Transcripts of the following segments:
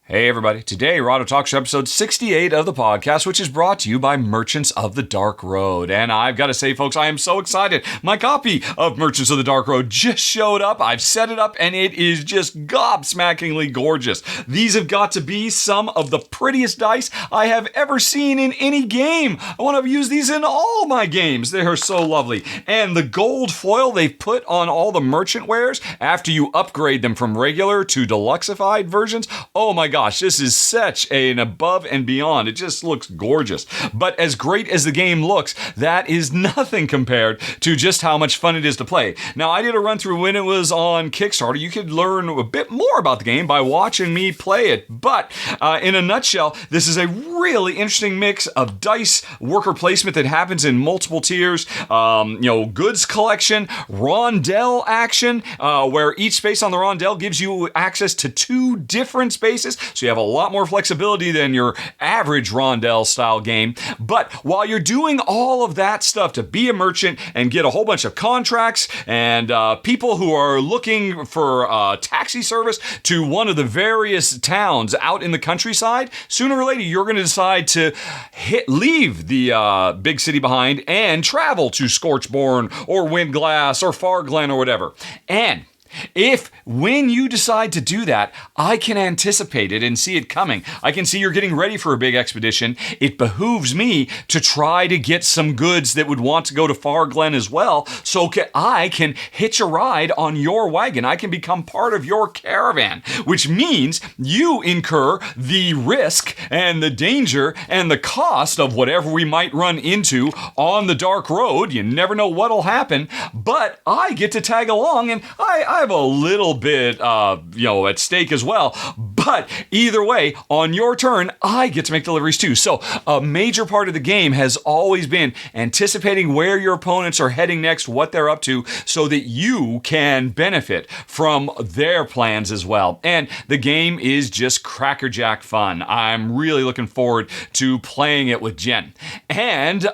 Hey everybody, today Rahdo Talks Through episode 68 of the podcast, which is brought to you by Merchants of the Dark Road. And I've got to say, folks, I am so excited. My copy of Merchants of the Dark Road just showed up. I've set it up and it is just gobsmackingly gorgeous. These have got to be some of the prettiest dice I have ever seen in any game. I want to use these in all my games. They are so lovely. And the gold foil they've put on all the merchant wares after you upgrade them from regular to deluxeified versions, oh my gosh, this is such an above and beyond. It just looks gorgeous. But as great as the game looks, that is nothing compared to just how much fun it is to play. Now, I did a run through when it was on Kickstarter. You could learn a bit more about the game by watching me play it. But in a nutshell, this is a really interesting mix of dice, worker placement that happens in multiple tiers, goods collection, rondel action, where each space on the rondel gives you access to 2 different spaces. So you have a lot more flexibility than your average rondel style game. But while you're doing all of that stuff to be a merchant and get a whole bunch of contracts and people who are looking for taxi service to one of the various towns out in the countryside, sooner or later you're going to decide to leave the big city behind and travel to Scorchborn or Windglass or Farglen or whatever. And when you decide to do that, I can anticipate it and see it coming. I can see you're getting ready for a big expedition. It behooves me to try to get some goods that would want to go to Farglen as well, so I can hitch a ride on your wagon. I can become part of your caravan, which means you incur the risk and the danger and the cost of whatever we might run into on the dark road. You never know what'll happen, but I get to tag along, and I have a little bit, at stake as well. But either way, on your turn, I get to make deliveries too. So a major part of the game has always been anticipating where your opponents are heading next, what they're up to, so that you can benefit from their plans as well. And the game is just crackerjack fun. I'm really looking forward to playing it with Jen. And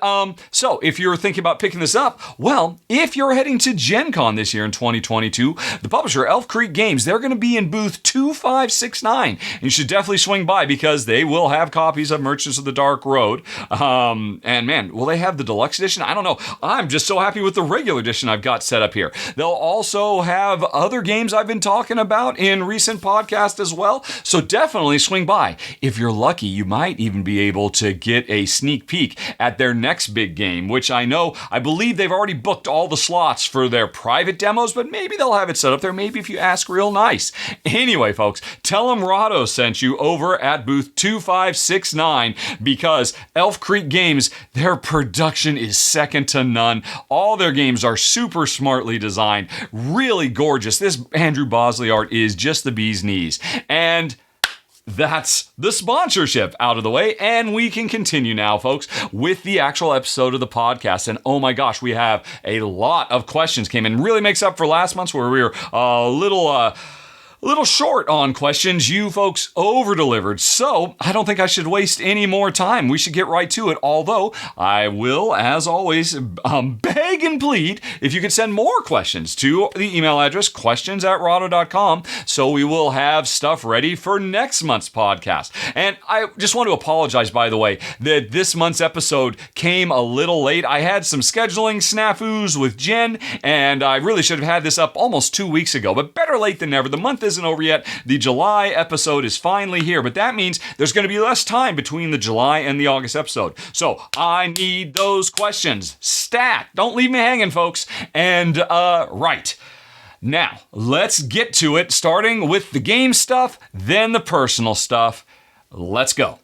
so if you're thinking about picking this up, well, if you're heading to Gen Con this year in 2022, the publisher, Elf Creek Games, they're going to be in booth 2569. And you should definitely swing by because they will have copies of Merchants of the Dark Road. And man, will they have the deluxe edition? I don't know. I'm just so happy with the regular edition I've got set up here. They'll also have other games I've been talking about in recent podcasts as well. So definitely swing by. If you're lucky, you might even be able to get a sneak peek at their next big game, which I believe they've already booked all the slots for their private demos, but maybe they'll have it set up there, maybe if you ask real nice. Anyway, folks, tell them Rahdo sent you over at booth 2569 because Elf Creek Games, their production is second to none. All their games are super smartly designed, really gorgeous. This Andrew Bosley art is just the bee's knees. And that's the sponsorship out of the way, and we can continue now, folks, with the actual episode of the podcast. And oh my gosh, we have a lot of questions came in. Really makes up for last month's where we were a little short on questions. You folks over-delivered, so I don't think I should waste any more time. We should get right to it, although I will, as always, beg and plead if you could send more questions to the email address questions@rahdo.com, so we will have stuff ready for next month's podcast. And I just want to apologize, by the way, that this month's episode came a little late. I had some scheduling snafus with Jen, and I really should have had this up almost 2 weeks ago, but better late than never. The month isn't over yet. The July episode is finally here, but that means there's going to be less time between the July and the August episode. So I need those questions stat. Don't leave me hanging, folks. And right. Now, let's get to it, starting with the game stuff, then the personal stuff. Let's go.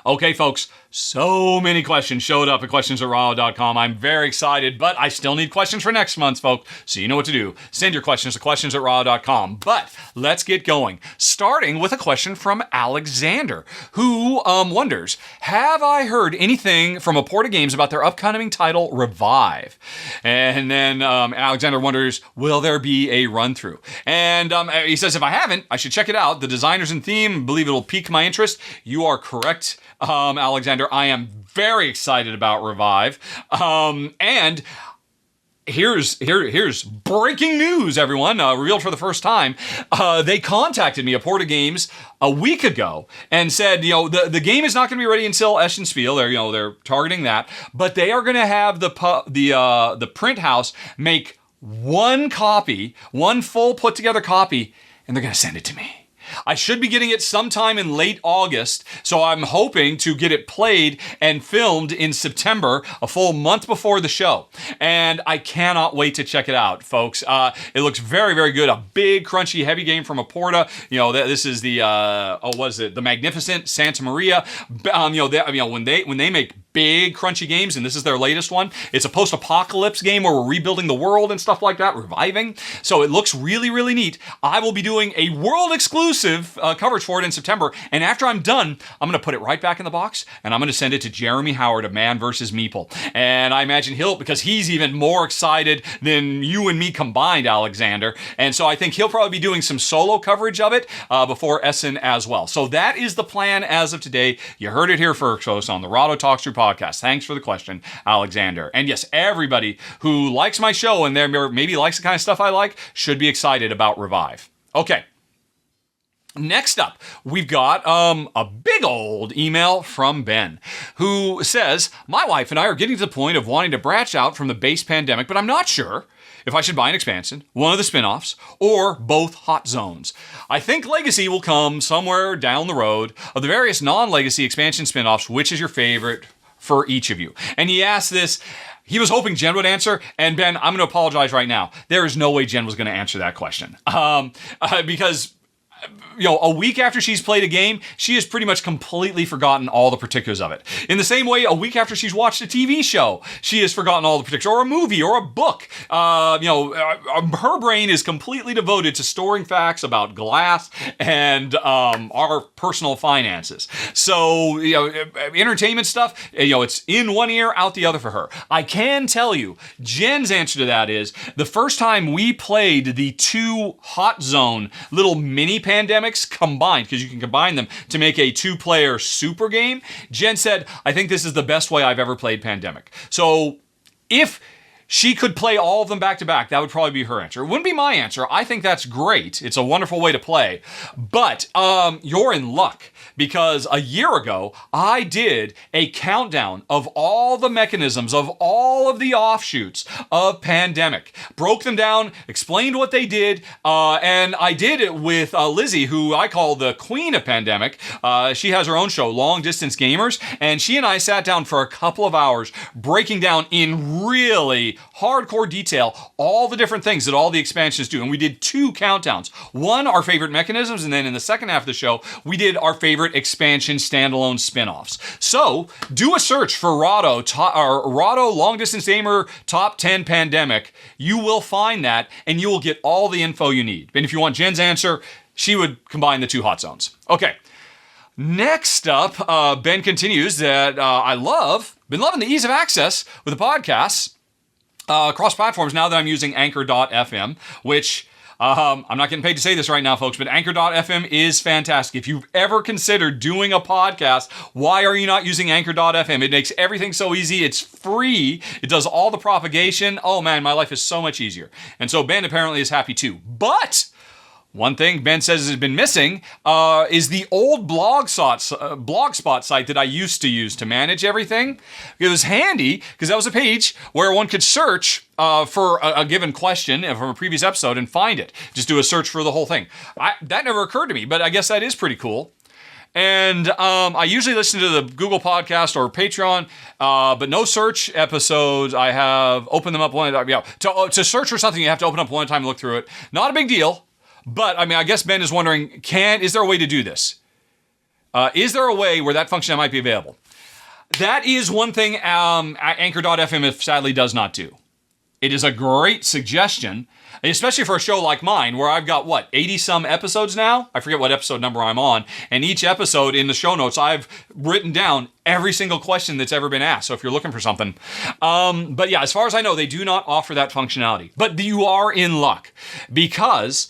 Okay, folks, so many questions showed up at questions@rahdo.com. I'm very excited, but I still need questions for next month, folks, so you know what to do. Send your questions to questions@rahdo.com. But let's get going, starting with a question from Alexander, who wonders, have I heard anything from Aporta Games about their upcoming title, Revive? And then Alexander wonders, will there be a run-through? And he says, if I haven't, I should check it out. The designers and theme, believe it'll pique my interest. You are correct, Alexander. I am very excited about Revive. And Here's breaking news, everyone, revealed for the first time. They contacted me, Aporta Games, a week ago and said, the game is not going to be ready until Eschen Spiel. They're targeting that, but they are going to have the print house make one full put together copy, and they're going to send it to me. I should be getting it sometime in late August, so I'm hoping to get it played and filmed in September, a full month before the show. And I cannot wait to check it out, folks. It looks very, very good. A big, crunchy, heavy game from Aporta. This is the Magnificent Santa Maria. When they make big, crunchy games, and this is their latest one, it's a post-apocalypse game where we're rebuilding the world and stuff like that, reviving. So it looks really, really neat. I will be doing a world exclusive coverage for it in September, and after I'm done, I'm going to put it right back in the box, and I'm going to send it to Jeremy Howard of Man vs. Meeple. And I imagine because he's even more excited than you and me combined, Alexander, and so I think he'll probably be doing some solo coverage of it before Essen as well. So that is the plan as of today. You heard it here first on the Rahdo Talks Through podcast. Thanks for the question, Alexander. And yes, everybody who likes my show and maybe likes the kind of stuff I like should be excited about Revive. Okay. Next up, we've got a big old email from Ben, who says, my wife and I are getting to the point of wanting to branch out from the base Pandemic, but I'm not sure if I should buy an expansion, one of the spin-offs, or both hot zones. I think Legacy will come somewhere down the road. Of the various non-Legacy expansion spin-offs, which is your favorite for each of you? And he asked this. He was hoping Jen would answer, and Ben, I'm going to apologize right now. There is no way Jen was going to answer that question. Because a week after she's played a game, she has pretty much completely forgotten all the particulars of it. In the same way, a week after she's watched a TV show, she has forgotten all the particulars, or a movie, or a book. Her brain is completely devoted to storing facts about glass and our personal finances. So, entertainment stuff, it's in one ear, out the other for her. I can tell you, Jen's answer to that is, the first time we played the two hot zone little mini pandemics combined, because you can combine them to make a two-player super game, Jen said, I think this is the best way I've ever played Pandemic. So if she could play all of them back to back, that would probably be her answer. It wouldn't be my answer. I think that's great. It's a wonderful way to play. But you're in luck, because a year ago, I did a countdown of all the mechanisms, of all of the offshoots of Pandemic. Broke them down, explained what they did, and I did it with Lizzie, who I call the queen of Pandemic. She has her own show, Long Distance Gamers, and she and I sat down for a couple of hours breaking down in really hardcore detail all the different things that all the expansions do. And we did two countdowns. One, our favorite mechanisms, and then in the second half of the show, we did our favorite expansion standalone spin-offs. So do a search for Rahdo Long Distance Gamer Top 10 Pandemic. You will find that, and you will get all the info you need. And if you want Jen's answer, she would combine the two hot zones. Okay. Next up, Ben continues that been loving the ease of access with the podcasts across platforms now that I'm using Anchor.fm, which I'm not getting paid to say this right now, folks, but Anchor.fm is fantastic. If you've ever considered doing a podcast, why are you not using Anchor.fm? It makes everything so easy. It's free. It does all the propagation. Oh man, my life is so much easier. And so Ben apparently is happy too. But one thing Ben says has been missing is the old Blogspot site that I used to use to manage everything. It was handy because that was a page where one could search for a given question from a previous episode and find it. Just do a search for the whole thing. That never occurred to me, but I guess that is pretty cool. And I usually listen to the Google Podcast or Patreon, but no search episodes. I have opened them up one at a time. To search for something, you have to open up one at a time and look through it. Not a big deal. But, I guess Ben is wondering, is there a way to do this? Is there a way where that function might be available? That is one thing Anchor.fm sadly does not do. It is a great suggestion, especially for a show like mine, where I've got, 80-some episodes now? I forget what episode number I'm on. And each episode in the show notes, I've written down every single question that's ever been asked. So if you're looking for something. But yeah, as far as I know, they do not offer that functionality. But you are in luck, because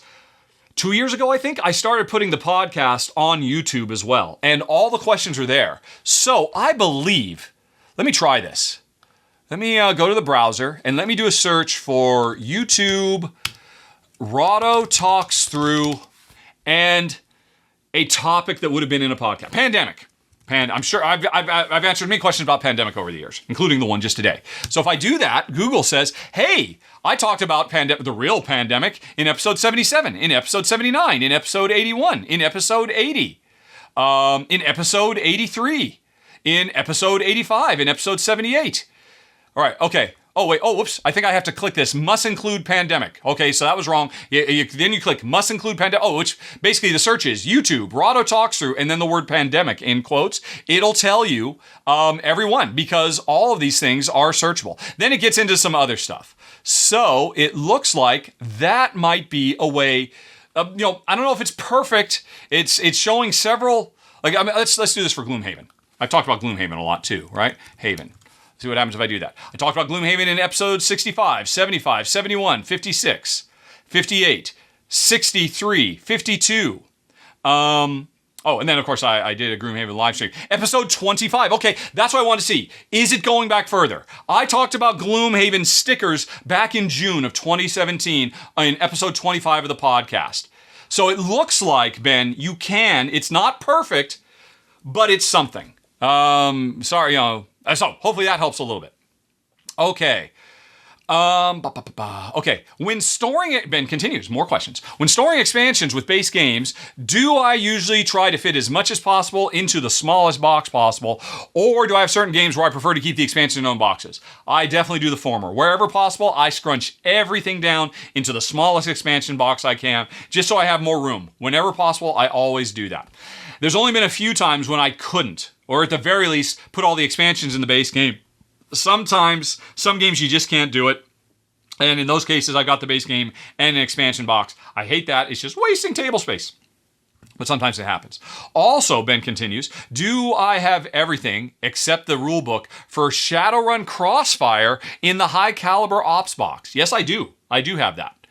2 years ago, I think, I started putting the podcast on YouTube as well, and all the questions are there. So I believe, let me try this. Let me go to the browser and let me do a search for YouTube Rahdo Talks Through and a topic that would have been in a podcast. Pandemic. I'm sure I've answered many questions about pandemic over the years, including the one just today. So if I do that, Google says, hey, I talked about the real pandemic in episode 77, in episode 79, in episode 81, in episode 80, in episode 83, in episode 85, in episode 78. All right, okay. Oh, wait. Oh, whoops. I think I have to click this. Must include pandemic. Okay, so that was wrong. Then you click must include pandemic. Oh, which basically the search is YouTube, Rahdo Talks Through, and then the word pandemic in quotes. It'll tell you every one because all of these things are searchable. Then it gets into some other stuff. So it looks like that might be a way. I don't know if it's perfect. It's showing several. Let's do this for Gloomhaven. I've talked about Gloomhaven a lot too, right? Haven. See what happens if I do that. I talked about Gloomhaven in episodes 65, 75, 71, 56, 58, 63, 52. And then, of course, I did a Gloomhaven live stream. Episode 25. Okay, that's what I want to see. Is it going back further? I talked about Gloomhaven stickers back in June of 2017 in episode 25 of the podcast. So it looks like, Ben, you can. It's not perfect, but it's something. So hopefully that helps a little bit. Okay. Okay. When storing it, Ben continues, more questions. When storing expansions with base games, do I usually try to fit as much as possible into the smallest box possible, or do I have certain games where I prefer to keep the expansion in own boxes? I definitely do the former. Wherever possible, I scrunch everything down into the smallest expansion box I can, just so I have more room. Whenever possible, I always do that. There's only been a few times when I couldn't, or at the very least, put all the expansions in the base game. Sometimes, some games you just can't do it. And in those cases, I got the base game and an expansion box. I hate that. It's just wasting table space. But sometimes it happens. Also, Ben continues, do I have everything except the rulebook for Shadowrun Crossfire in the high caliber ops box? Yes, I do. I do have that.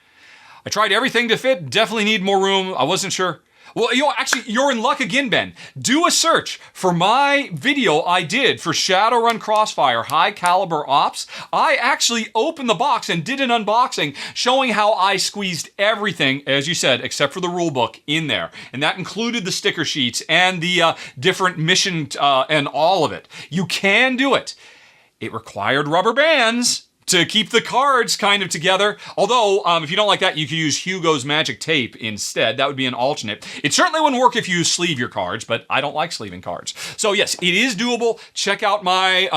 I tried everything to fit. Definitely need more room. I wasn't sure. Well, actually, you're in luck again, Ben. Do a search for my video I did for Shadowrun Crossfire High Caliber Ops. I actually opened the box and did an unboxing showing how I squeezed everything, as you said, except for the rulebook in there. And that included the sticker sheets and the different mission and all of it. You can do it. It required rubber bands to keep the cards kind of together. Although, if you don't like that, you could use Hugo's magic tape instead. That would be an alternate. It certainly wouldn't work if you sleeve your cards, but I don't like sleeving cards. So yes, it is doable. Check out my,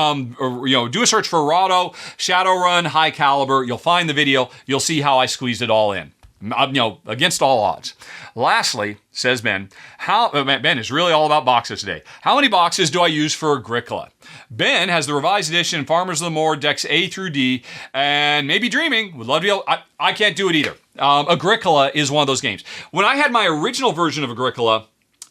do a search for Rahdo, Shadowrun, High Caliber. You'll find the video. You'll see how I squeezed it all in. Against all odds. Lastly, says Ben, Ben is really all about boxes today. How many boxes do I use for Agricola? Ben has the revised edition, Farmers of the Moor, decks A through D, and maybe Dreaming. Would love to be able, I can't do it either. Agricola is one of those games. When I had my original version of Agricola,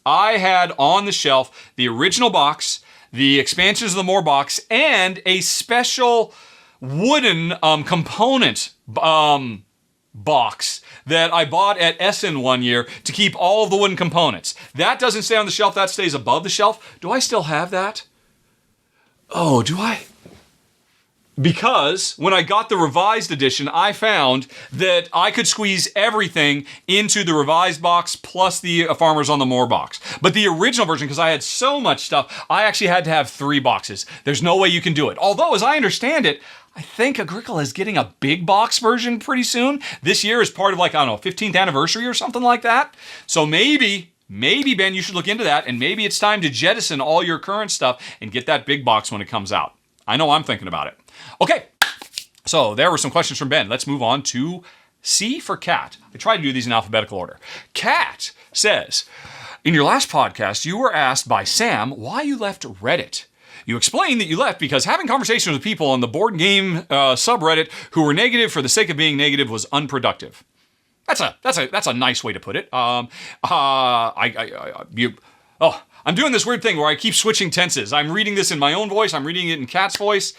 I had on the shelf the original box, the Expansions of the Moor box, and a special wooden component box that I bought at Essen one year to keep all of the wooden components. That doesn't stay on the shelf, that stays above the shelf. Do I still have that? Oh, do I? Because when I got the revised edition, I found that I could squeeze everything into the revised box plus the Farmers on the Moor box. But the original version, because I had so much stuff, I actually had to have 3 boxes. There's no way you can do it. Although, as I understand it, I think Agricola is getting a big box version pretty soon. This year is part of 15th anniversary or something like that. So maybe, Ben, you should look into that, and maybe it's time to jettison all your current stuff and get that big box when it comes out. I know I'm thinking about it. Okay, so there were some questions from Ben. Let's move on to C for Cat. I tried to do these in alphabetical order. Cat says, in your last podcast, you were asked by Sam why you left Reddit. You explained that you left because having conversations with people on the board game subreddit who were negative for the sake of being negative was unproductive. That's a nice way to put it. I'm doing this weird thing where I keep switching tenses. I'm reading this in my own voice. I'm reading it in Kat's voice.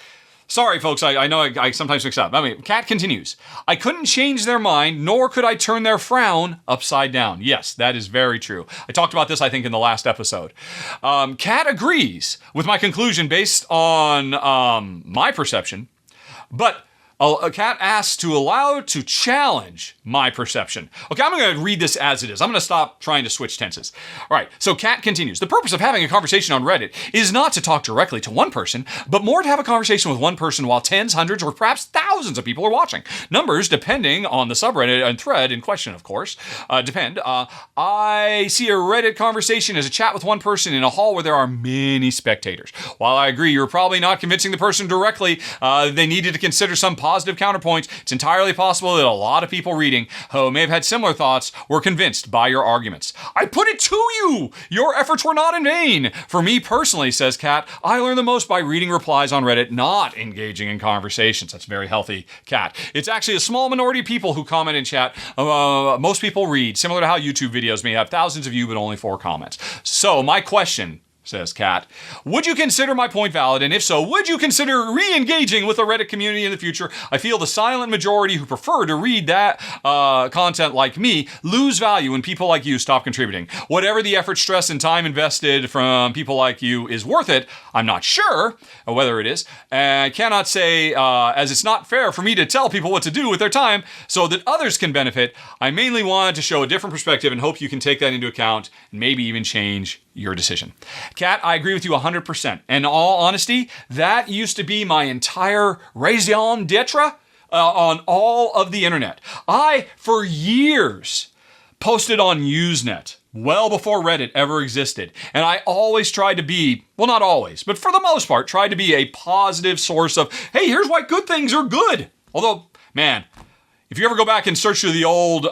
Sorry, folks, I know I sometimes mix up. Kat continues. I couldn't change their mind, nor could I turn their frown upside down. Yes, that is very true. I talked about this, I think, in the last episode. Kat agrees with my conclusion based on my perception But a cat asks to allow to challenge my perception. Okay, I'm going to read this as it is. I'm going to stop trying to switch tenses. All right, so Cat continues. The purpose of having a conversation on Reddit is not to talk directly to one person, but more to have a conversation with one person while tens, hundreds, or perhaps thousands of people are watching. Numbers, depending on the subreddit and thread in question, of course, depend. I see a Reddit conversation as a chat with one person in a hall where there are many spectators. While I agree you're probably not convincing the person directly, they needed to consider some positive counterpoints. It's entirely possible that a lot of people reading who may have had similar thoughts were convinced by your arguments. I put it to you! Your efforts were not in vain. For me personally, says Kat, I learn the most by reading replies on Reddit, not engaging in conversations. That's very healthy, Kat. It's actually a small minority of people who comment in chat. Most people read, similar to how YouTube videos may have thousands of views but only 4 comments. So my question, says Kat, would you consider my point valid? And if so, would you consider re-engaging with the Reddit community in the future? I feel the silent majority who prefer to read that content like me lose value when people like you stop contributing. Whatever the effort, stress, and time invested from people like you is worth it. I'm not sure whether it is. I cannot say, as it's not fair for me to tell people what to do with their time so that others can benefit. I mainly wanted to show a different perspective and hope you can take that into account and maybe even change your decision. Kat, I agree with you 100%. And in all honesty, that used to be my entire raison d'etre on all of the internet. I, for years, posted on Usenet, well before Reddit ever existed. And I always tried to be, well, not always, but for the most part, tried to be a positive source of, hey, here's why good things are good. Although, man, if you ever go back and search through the old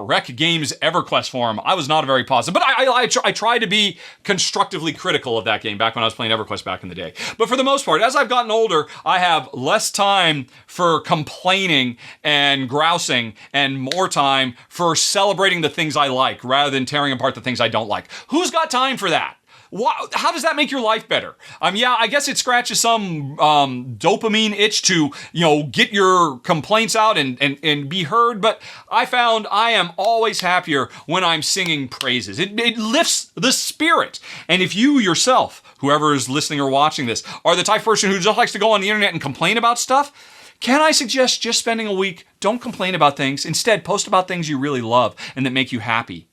Rec Games EverQuest forum, I was not a very positive. But I tried to be constructively critical of that game back when I was playing EverQuest back in the day. But for the most part, as I've gotten older, I have less time for complaining and grousing and more time for celebrating the things I like rather than tearing apart the things I don't like. Who's got time for that? How does that make your life better? Yeah, I guess it scratches some dopamine itch to, get your complaints out and be heard, but I found I am always happier when I'm singing praises. It lifts the spirit. And if you yourself, whoever is listening or watching this, are the type of person who just likes to go on the internet and complain about stuff, can I suggest just spending a week, don't complain about things, instead post about things you really love and that make you happy.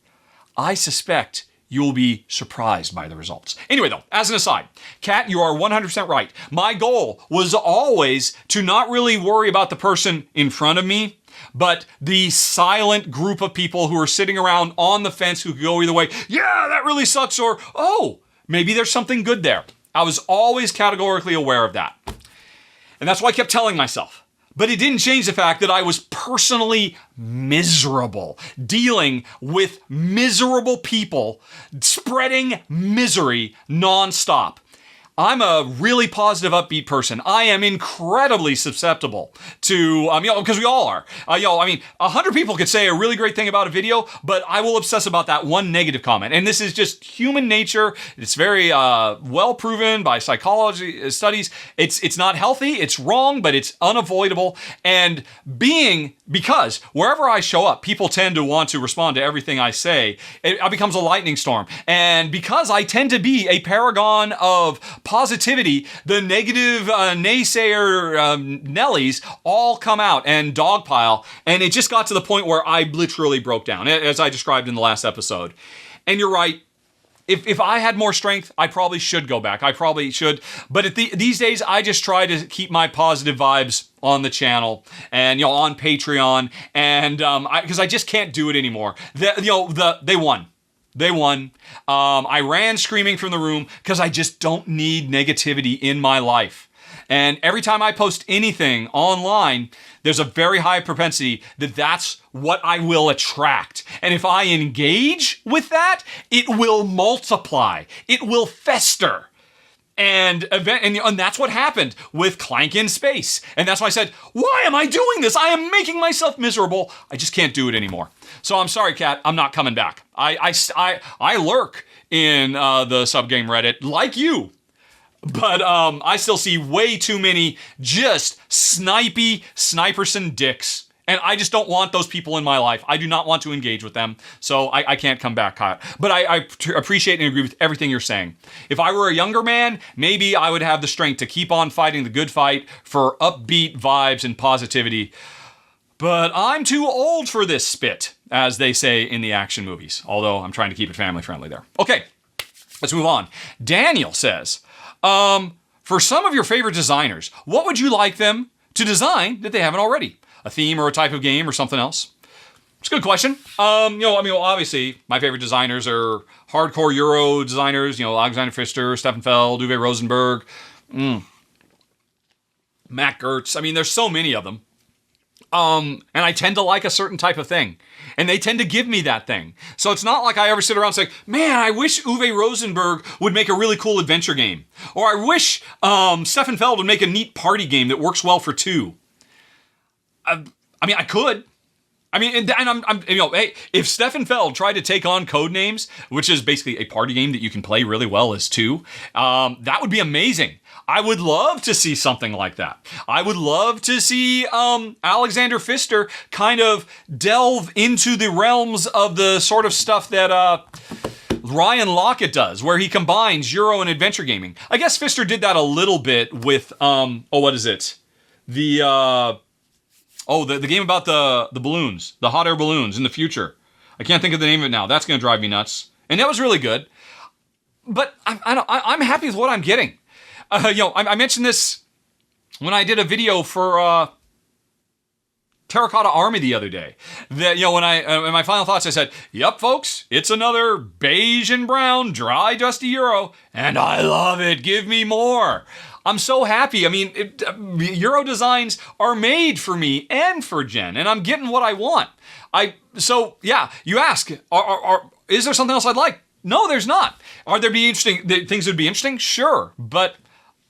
I suspect you'll be surprised by the results. Anyway, though, as an aside, Kat, you are 100% right. My goal was always to not really worry about the person in front of me, but the silent group of people who are sitting around on the fence who could go either way. Yeah, that really sucks. Or, oh, maybe there's something good there. I was always categorically aware of that. And that's why I kept telling myself. But it didn't change the fact that I was personally miserable, dealing with miserable people, spreading misery nonstop. I'm a really positive, upbeat person. I am incredibly susceptible to, because we all are. 100 people could say a really great thing about a video, but I will obsess about that one negative comment. And this is just human nature. It's very well proven by psychology studies. It's not healthy, it's wrong, but it's unavoidable. And because wherever I show up, people tend to want to respond to everything I say, it becomes a lightning storm. And because I tend to be a paragon of positivity, the negative naysayer Nellies all come out and dogpile, and it just got to the point where I literally broke down, as I described in the last episode. And you're right, if I had more strength, I probably should go back. I probably should, but these days I just try to keep my positive vibes on the channel and on Patreon, and because I just can't do it anymore. They won. They won. I ran screaming from the room because I just don't need negativity in my life. And every time I post anything online, there's a very high propensity that that's what I will attract. And if I engage with that, it will multiply. It will fester. And that's what happened with Clank in Space. And that's why I said, why am I doing this? I am making myself miserable. I just can't do it anymore. So I'm sorry, Kat, I'm not coming back. I lurk in the subgame Reddit like you. But I still see way too many just snipers and dicks And I just don't want those people in my life. I do not want to engage with them. So I can't come back, Kyle. But I appreciate and agree with everything you're saying. If I were a younger man, maybe I would have the strength to keep on fighting the good fight for upbeat vibes and positivity. But I'm too old for this spit, as they say in the action movies. Although I'm trying to keep it family friendly there. Okay, let's move on. Daniel says, for some of your favorite designers, what would you like them to design that they haven't already? A theme or a type of game or something else? It's a good question. Obviously, my favorite designers are hardcore Euro designers, Alexander Pfister, Stefan Feld, Uwe Rosenberg, Matt Gertz. I mean, there's so many of them. And I tend to like a certain type of thing. And they tend to give me that thing. So it's not like I ever sit around and say, man, I wish Uwe Rosenberg would make a really cool adventure game. Or I wish Stefan Feld would make a neat party game that works well for two. I could. Hey, if Stefan Feld tried to take on Codenames, which is basically a party game that you can play really well as two, that would be amazing. I would love to see something like that. I would love to see Alexander Pfister kind of delve into the realms of the sort of stuff that Ryan Lockett does, where he combines Euro and adventure gaming. I guess Pfister did that a little bit with, what is it? The game about the balloons, the hot air balloons in the future. I can't think of the name of it now. That's going to drive me nuts. And that was really good. But I'm happy with what I'm getting. I mentioned this when I did a video for Terracotta Army the other day. That, when in my final thoughts, I said, yep, folks, it's another beige and brown, dry, dusty Euro, and I love it. Give me more. I'm so happy. I mean, Euro designs are made for me and for Jen, and I'm getting what I want. You ask, is there something else I'd like? No, there's not. Are there things that would be interesting? Sure, but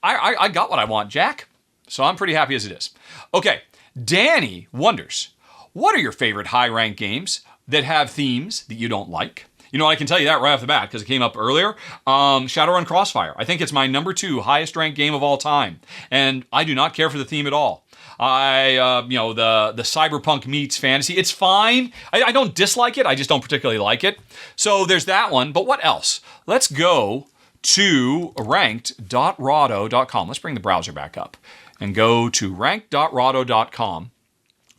I got what I want, Jack. So I'm pretty happy as it is. Okay, Danny wonders, what are your favorite high-ranked games that have themes that you don't like? I can tell you that right off the bat because it came up earlier. Shadowrun Crossfire. I think it's my number 2 highest ranked game of all time. And I do not care for the theme at all. The cyberpunk meets fantasy. It's fine. I don't dislike it. I just don't particularly like it. So there's that one. But what else? Let's go to ranked.rahdo.com. Let's bring the browser back up and go to ranked.rahdo.com.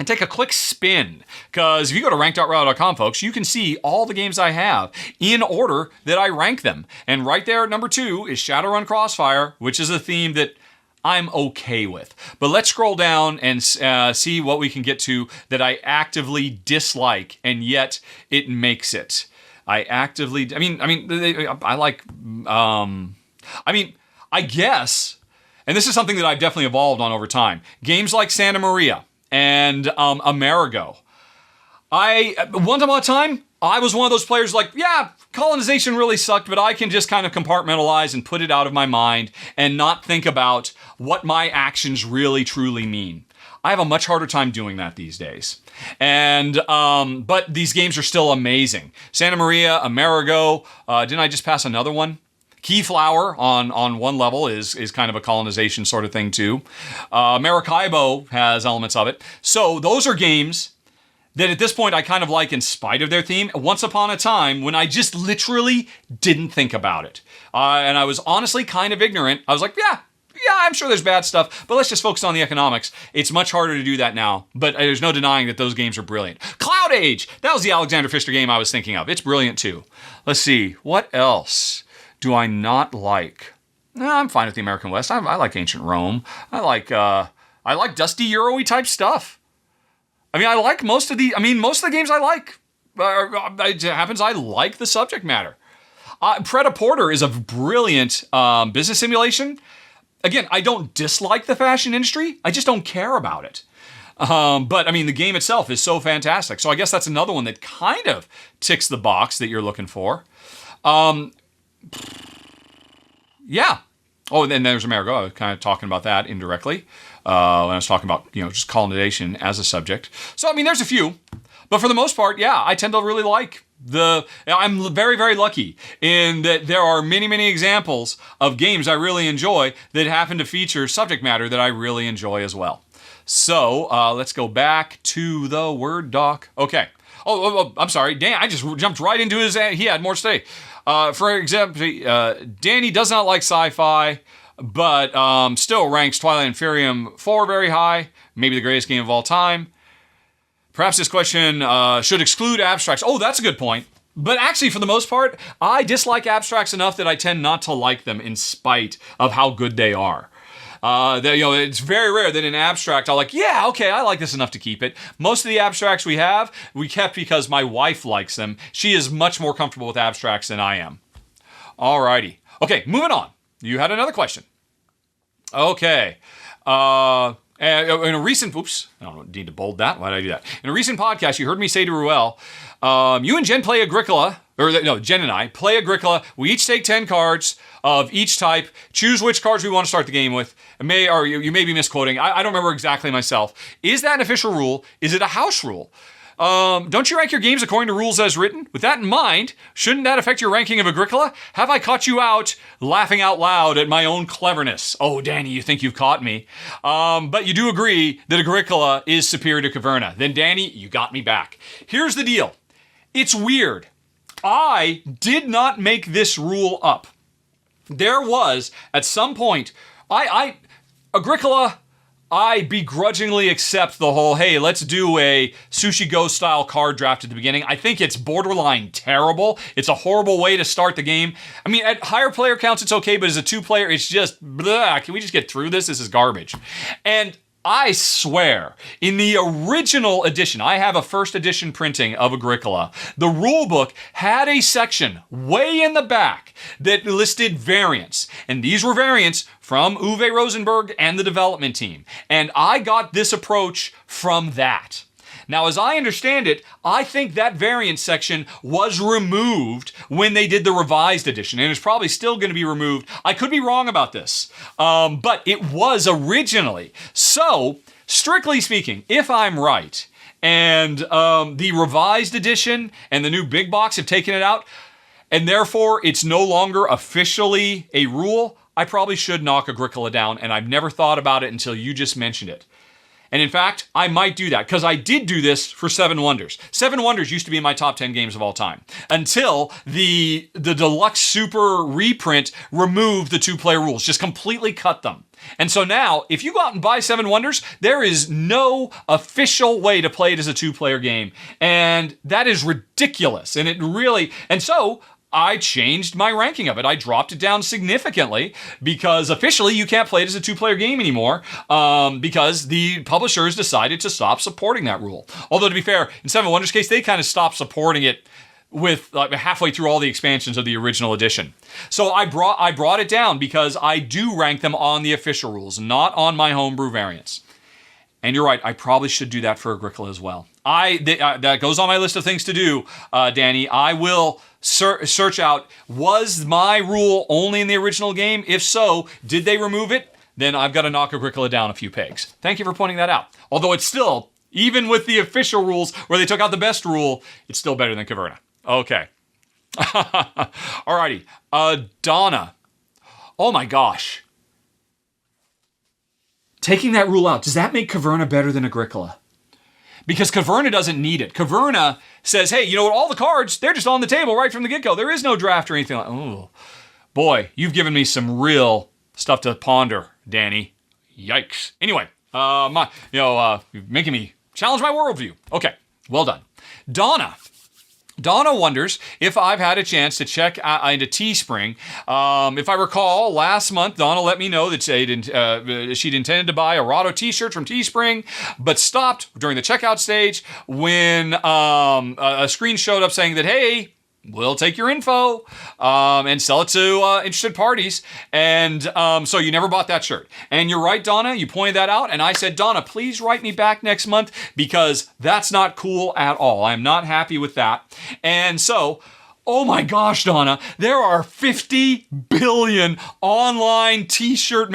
And take a quick spin, because if you go to rank.rahdo.com, folks, you can see all the games I have in order that I rank them. And right there at number 2 is Shadowrun Crossfire, which is a theme that I'm okay with. But let's scroll down and see what we can get to that I actively dislike, and yet it makes it. I guess, and this is something that I've definitely evolved on over time, games like Santa Maria and Amerigo. Once upon a time, I was one of those players like, yeah, colonization really sucked, but I can just kind of compartmentalize and put it out of my mind and not think about what my actions really truly mean. I have a much harder time doing that these days. And but these games are still amazing. Santa Maria, Amerigo, didn't I just pass another one? Keyflower on one level is kind of a colonization sort of thing too. Maracaibo has elements of it. So those are games that at this point I kind of like in spite of their theme. Once upon a time when I just literally didn't think about it. And I was honestly kind of ignorant. I was like, yeah, I'm sure there's bad stuff, but let's just focus on the economics. It's much harder to do that now, but there's no denying that those games are brilliant. Cloud Age! That was the Alexander Pfister game I was thinking of. It's brilliant too. Let's see, what else do I not like? No, I'm fine with the American West. I like Ancient Rome. I like dusty Euro-y type stuff. I like most of the games I like. It happens I like the subject matter. Pret-a-Porter is a brilliant business simulation. Again, I don't dislike the fashion industry. I just don't care about it. But the game itself is so fantastic. So I guess that's another one that kind of ticks the box that you're looking for. Yeah. Oh, and then there's Amerigo. I was kind of talking about that indirectly when I was talking about, just colonization as a subject. So, there's a few. But for the most part, yeah, I tend to really like I'm very, very lucky in that there are many, many examples of games I really enjoy that happen to feature subject matter that I really enjoy as well. So let's go back to the Word doc. Okay. Oh, I'm sorry. Dan, I just jumped right into his. He had more to say. For example, Danny does not like sci-fi, but still ranks Twilight Imperium 4 very high. Maybe the greatest game of all time. Perhaps this question should exclude abstracts. Oh, that's a good point. But actually, for the most part, I dislike abstracts enough that I tend not to like them in spite of how good they are. It's very rare that in abstract I'll like, yeah, okay, I like this enough to keep it. Most of the abstracts we kept because my wife likes them. She is much more comfortable with abstracts than I am. Alrighty. Okay, moving on. You had another question. Okay. In a recent, I don't need to bold that. Why did I do that? In a recent podcast, you heard me say to Ruel, you and Jen play Agricola. Jen and I play Agricola. We each take 10 cards of each type, choose which cards we want to start the game with. You may be misquoting. I don't remember exactly myself. Is that an official rule? Is it a house rule? Don't you rank your games according to rules as written? With that in mind, shouldn't that affect your ranking of Agricola? Have I caught you out laughing out loud at my own cleverness? Oh, Danny, you think you've caught me. But you do agree that Agricola is superior to Caverna. Then, Danny, you got me back. Here's the deal. It's weird. I did not make this rule up. There was, at some point, Agricola, I begrudgingly accept the whole, hey, let's do a Sushi Go style card draft at the beginning. I think it's borderline terrible. It's a horrible way to start the game. I mean, at higher player counts, it's okay, but as a 2-player, it's just, blah, can we just get through this? This is garbage. And I swear, in the original edition, I have a first edition printing of Agricola. The rulebook had a section way in the back that listed variants. And these were variants from Uwe Rosenberg and the development team. And I got this approach from that. Now, as I understand it, I think that variant section was removed when they did the revised edition, and it's probably still going to be removed. I could be wrong about this, but it was originally. So, strictly speaking, if I'm right, and the revised edition and the new big box have taken it out, and therefore it's no longer officially a rule, I probably should knock Agricola down, and I've never thought about it until you just mentioned it. And in fact, I might do that because I did do this for Seven Wonders. Seven Wonders used to be in my top 10 games of all time until the deluxe super reprint removed the 2-player rules, just completely cut them. And so now, if you go out and buy Seven Wonders, there is no official way to play it as a 2-player game. And that is ridiculous. And so I changed my ranking of it. I dropped it down significantly because officially you can't play it as a 2-player game anymore because the publishers decided to stop supporting that rule. Although, to be fair, in Seven Wonders' case, they kind of stopped supporting it with halfway through all the expansions of the original edition. So I brought it down because I do rank them on the official rules, not on my homebrew variants. And you're right, I probably should do that for Agricola as well. That goes on my list of things to do, Danny. I will search out, was my rule only in the original game? If so, did they remove it? Then I've got to knock Agricola down a few pegs. Thank you for pointing that out. Although it's still, even with the official rules where they took out the best rule, it's still better than Caverna. Okay. Alrighty. Donna. Oh my gosh. Taking that rule out, does that make Caverna better than Agricola? Because Caverna doesn't need it. Caverna says, hey, you know what, all the cards, they're just on the table right from the get-go. There is no draft or anything like that. Oh, boy, you've given me some real stuff to ponder, Danny. Yikes. Anyway, you're making me challenge my worldview. Okay, well done. Donna wonders if I've had a chance to check into Teespring. If I recall, last month, Donna let me know that she'd intended to buy a Rahdo t-shirt from Teespring, but stopped during the checkout stage when a screen showed up saying that, hey, we'll take your info and sell it to interested parties. And so you never bought that shirt. And you're right, Donna, you pointed that out. And I said, Donna, please write me back next month because that's not cool at all. I'm not happy with that. And so, oh my gosh, Donna, there are 50 billion online t-shirt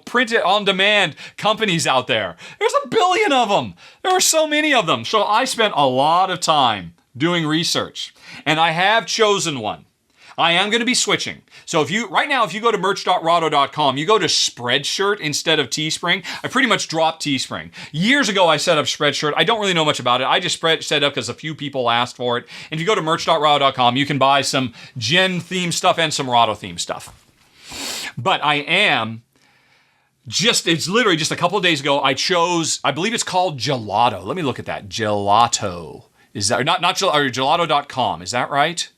printed on demand companies out there. There's a billion of them. There are so many of them. So I spent a lot of time doing research, and I have chosen one. I am going to be switching. So if you go to merch.rahdo.com, you go to Spreadshirt instead of Teespring. I pretty much dropped Teespring. Years ago, I set up Spreadshirt. I don't really know much about it. I just set it up because a few people asked for it. And if you go to merch.rahdo.com, you can buy some Gen theme stuff and some Rahdo theme stuff. But it's literally just a couple of days ago, I believe it's called Gelato. Let me look at that. Gelato. Is that, not gelato.com, is that right?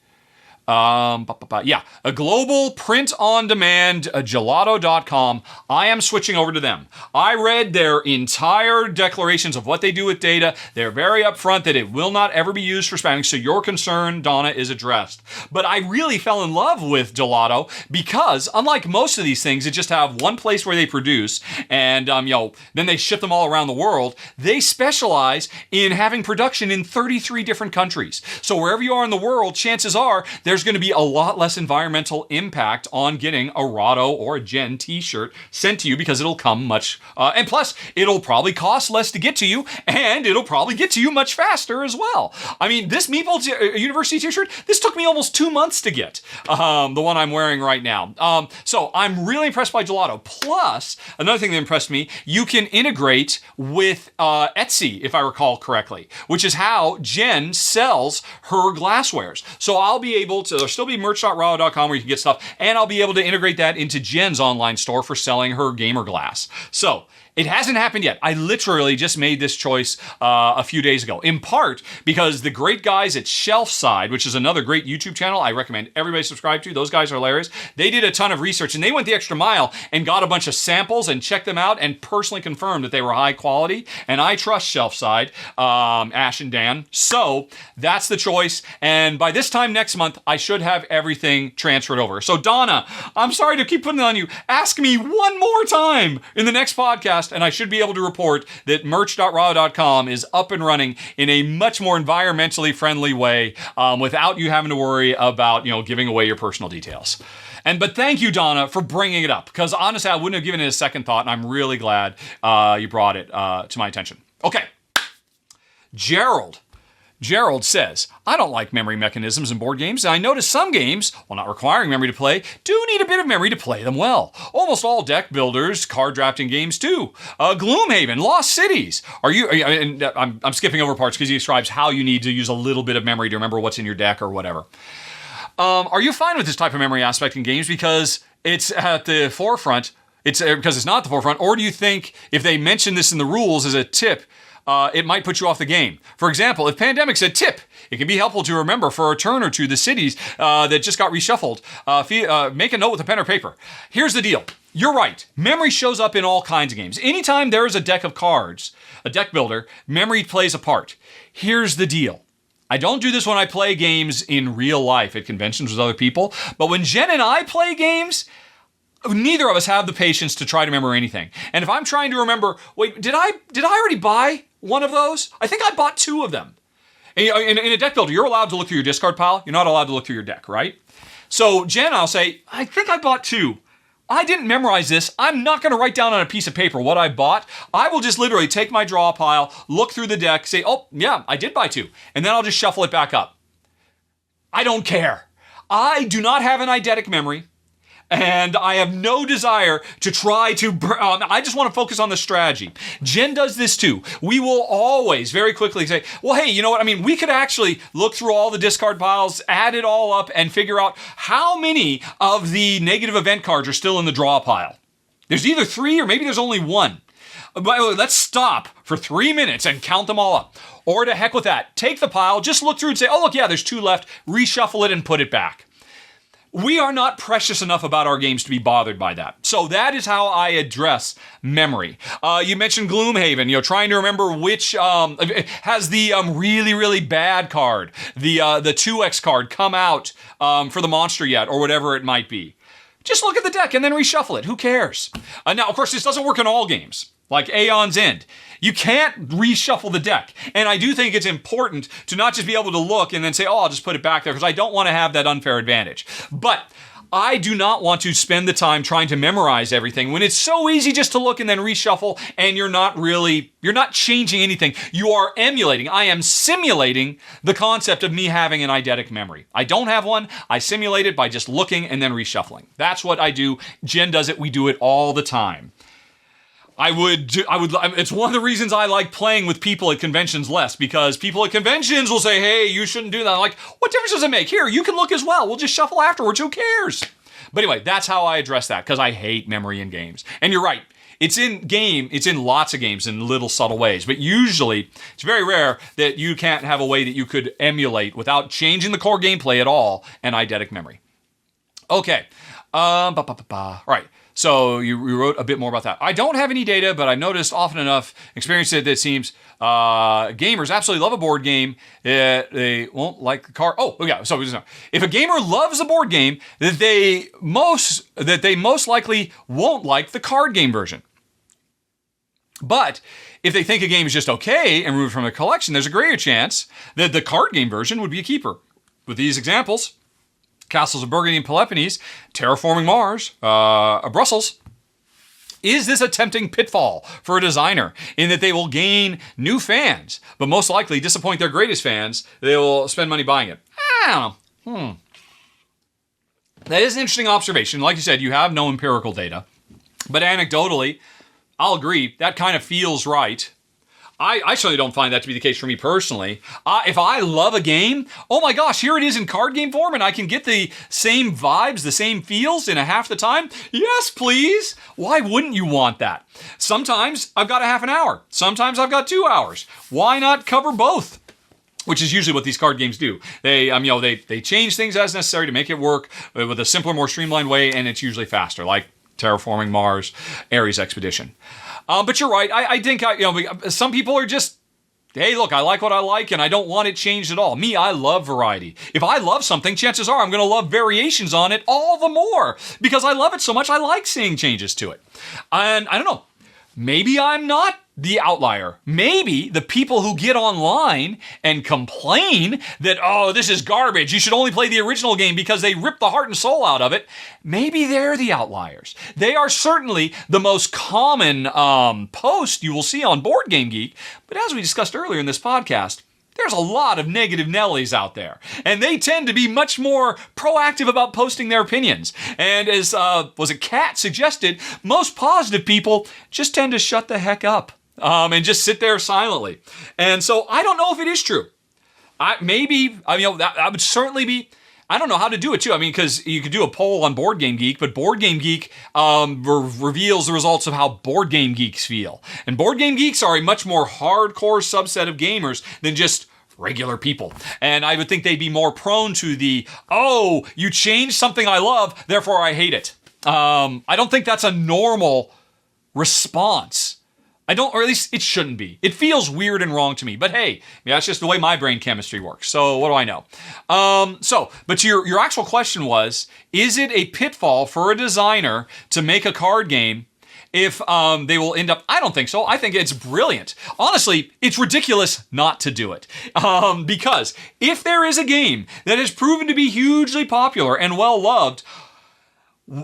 Yeah, a global print-on-demand, gelato.com. I am switching over to them. I read their entire declarations of what they do with data. They're very upfront that it will not ever be used for spamming, so your concern, Donna, is addressed. But I really fell in love with Gelato because, unlike most of these things that just have one place where they produce and, then they ship them all around the world, they specialize in having production in 33 different countries. So wherever you are in the world, chances are there's going to be a lot less environmental impact on getting a Rahdo or a Gen t-shirt sent to you because it'll come much, and plus it'll probably cost less to get to you, and it'll probably get to you much faster as well. I mean, this Meeple University t-shirt, this took me almost 2 months to get, the one I'm wearing right now. So I'm really impressed by Gelato. Plus, another thing that impressed me, you can integrate with Etsy, if I recall correctly, which is how Jen sells her glasswares. So I'll be able to, there'll still be merch.rahdo.com where you can get stuff, and I'll be able to integrate that into Jen's online store for selling her gamer glass. So it hasn't happened yet. I literally just made this choice a few days ago, in part because the great guys at Shelfside, which is another great YouTube channel I recommend everybody subscribe to. Those guys are hilarious. They did a ton of research, and they went the extra mile and got a bunch of samples and checked them out and personally confirmed that they were high quality. And I trust Shelfside, Ash and Dan. So that's the choice. And by this time next month, I should have everything transferred over. So Donna, I'm sorry to keep putting it on you. Ask me one more time in the next podcast, and I should be able to report that merch.rahdo.com is up and running in a much more environmentally friendly way, without you having to worry about, giving away your personal details. But thank you, Donna, for bringing it up, because honestly, I wouldn't have given it a second thought, and I'm really glad you brought it to my attention. Okay. Gerald says, I don't like memory mechanisms in board games, and I notice some games, while not requiring memory to play, do need a bit of memory to play them well. Almost all deck builders, card drafting games do. Gloomhaven, Lost Cities. I'm skipping over parts because he describes how you need to use a little bit of memory to remember what's in your deck or whatever. Are you fine with this type of memory aspect in games because it's at the forefront, because it's not at the forefront, or do you think if they mention this in the rules as a tip, it might put you off the game? For example, if Pandemic said tip, it can be helpful to remember for a turn or two the cities that just got reshuffled. Make a note with a pen or paper. Here's the deal. You're right. Memory shows up in all kinds of games. Anytime there is a deck of cards, a deck builder, memory plays a part. Here's the deal. I don't do this when I play games in real life at conventions with other people, but when Jen and I play games, neither of us have the patience to try to remember anything. And if I'm trying to remember, wait, did I already buy one of those? I think I bought 2 of them. In a deck builder, you're allowed to look through your discard pile. You're not allowed to look through your deck, right? So Jen, I'll say, I think I bought 2. I didn't memorize this. I'm not going to write down on a piece of paper what I bought. I will just literally take my draw pile, look through the deck, say, oh, yeah, I did buy 2. And then I'll just shuffle it back up. I don't care. I do not have an eidetic memory. And I have no desire to try to, I just want to focus on the strategy. Jen does this too. We will always very quickly say, well, hey, you know what? I mean, we could actually look through all the discard piles, add it all up, and figure out how many of the negative event cards are still in the draw pile. There's either 3 or maybe there's only 1. But let's stop for 3 minutes and count them all up. Or to heck with that. Take the pile, just look through and say, oh, look, yeah, there's 2 left. Reshuffle it and put it back. We are not precious enough about our games to be bothered by that. So that is how I address memory. You mentioned Gloomhaven, trying to remember which has the really, really bad card, the 2X card come out for the monster yet, or whatever it might be. Just look at the deck and then reshuffle it. Who cares? Now, of course, this doesn't work in all games, like Aeon's End. You can't reshuffle the deck. And I do think it's important to not just be able to look and then say, oh, I'll just put it back there, because I don't want to have that unfair advantage. But I do not want to spend the time trying to memorize everything when it's so easy just to look and then reshuffle, and you're not changing anything. You are emulating. I am simulating the concept of me having an eidetic memory. I don't have one. I simulate it by just looking and then reshuffling. That's what I do. Jen does it. We do it all the time. It's one of the reasons I like playing with people at conventions less, because people at conventions will say, hey, you shouldn't do that. I'm like, what difference does it make? Here, you can look as well. We'll just shuffle afterwards. Who cares? But anyway, that's how I address that, because I hate memory in games. And you're right. It's in lots of games in little subtle ways, but usually it's very rare that you can't have a way that you could emulate without changing the core gameplay at all an eidetic memory. Okay. All right. So you wrote a bit more about that. I don't have any data, but I've noticed often enough, experienced it, that it seems gamers absolutely love a board game. They won't like the card. Oh, yeah. So if a gamer loves a board game, that they most likely won't like the card game version. But if they think a game is just okay and removed from a collection, there's a greater chance that the card game version would be a keeper. With these examples, Castles of Burgundy and Peloponnese, Terraforming Mars, Brussels. Is this a tempting pitfall for a designer in that they will gain new fans, but most likely disappoint their greatest fans? They will spend money buying it. I don't know. That is an interesting observation. Like you said, you have no empirical data. But anecdotally, I'll agree, that kind of feels right. I certainly don't find that to be the case for me personally. If I love a game, oh my gosh, here it is in card game form and I can get the same vibes, the same feels in a half the time. Yes, please. Why wouldn't you want that? Sometimes I've got a half an hour. Sometimes I've got 2 hours. Why not cover both? Which is usually what these card games do. They change things as necessary to make it work with a simpler, more streamlined way, and it's usually faster, like Terraforming Mars, Ares Expedition. But you're right. I think some people are just, hey, look, I like what I like, and I don't want it changed at all. Me, I love variety. If I love something, chances are I'm going to love variations on it all the more, because I love it so much. I like seeing changes to it. And I don't know. Maybe I'm not the outlier. Maybe the people who get online and complain that, oh, this is garbage, you should only play the original game because they ripped the heart and soul out of it, maybe they're the outliers. They are certainly the most common post you will see on Board Game Geek, but as we discussed earlier in this podcast, there's a lot of negative Nellies out there, and they tend to be much more proactive about posting their opinions. And as Kat suggested, most positive people just tend to shut the heck up and just sit there silently. And so I don't know if it is true. That would certainly be. I don't know how to do it too. I mean, because you could do a poll on Board Game Geek, but Board Game Geek reveals the results of how Board Game Geeks feel. And Board Game Geeks are a much more hardcore subset of gamers than just regular people. And I would think they'd be more prone to the, oh, you changed something I love, therefore I hate it. I don't think that's a normal response. Or at least it shouldn't be. It feels weird and wrong to me. But hey, that's just the way my brain chemistry works. So what do I know? But your actual question was, is it a pitfall for a designer to make a card game if they will end up... I don't think so. I think it's brilliant. Honestly, it's ridiculous not to do it. Because if there is a game that has proven to be hugely popular and well-loved,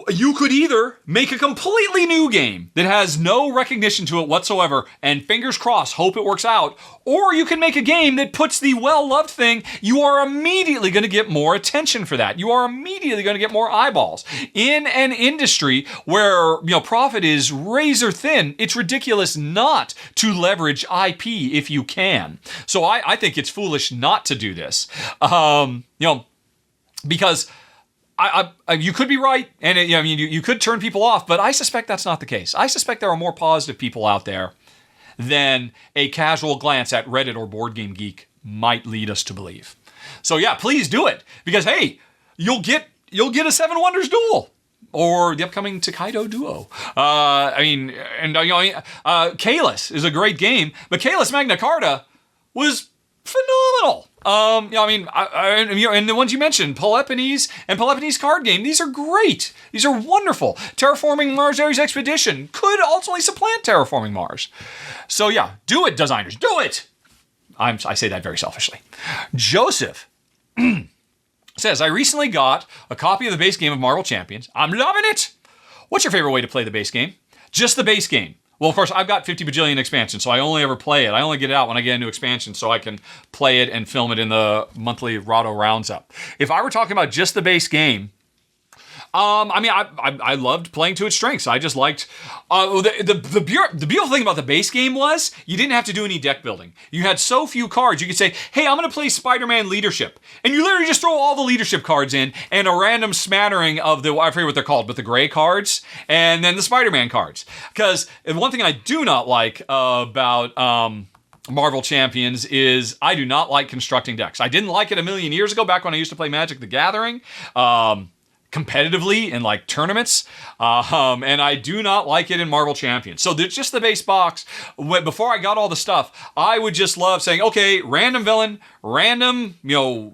you could either make a completely new game that has no recognition to it whatsoever, and fingers crossed, hope it works out, or you can make a game that puts the well-loved thing. You are immediately going to get more attention for that. You are immediately going to get more eyeballs. In an industry where profit is razor thin, it's ridiculous not to leverage IP if you can. So I think it's foolish not to do this. Because you could be right, and you could turn people off, but I suspect that's not the case. I suspect there are more positive people out there than a casual glance at Reddit or Board Game Geek might lead us to believe. So yeah, please do it, because hey, you'll get a Seven Wonders duel or the upcoming Takedo duo. Kalis is a great game, but Kalis Magna Carta was phenomenal. And the ones you mentioned, Peloponnese and Peloponnese card game, these are great. These are wonderful. Terraforming Mars Ares Expedition could ultimately supplant Terraforming Mars. So yeah, do it, designers, do it. I say that very selfishly. Joseph Says, I recently got a copy of the base game of Marvel Champions. I'm loving it. What's your favorite way to play the base game? Just the base game. Well, of course, I've got 50 bajillion expansions, so I only ever play it. I only get it out when I get a new expansion so I can play it and film it in the monthly Rahdo Rounds Up. If I were talking about just the base game, I loved playing to its strengths. I just liked the beautiful thing about the base game was you didn't have to do any deck building. You had so few cards. You could say, "Hey, I'm going to play Spider-Man Leadership," and you literally just throw all the leadership cards in and a random smattering of I forget what they're called, but the gray cards and then the Spider-Man cards. Because one thing I do not like about Marvel Champions is I do not like constructing decks. I didn't like it a million years ago, back when I used to play Magic the Gathering. Competitively in like tournaments, and I do not like it in Marvel Champions. So there's just the base box. Before I got all the stuff, I would just love saying, okay, random villain, random,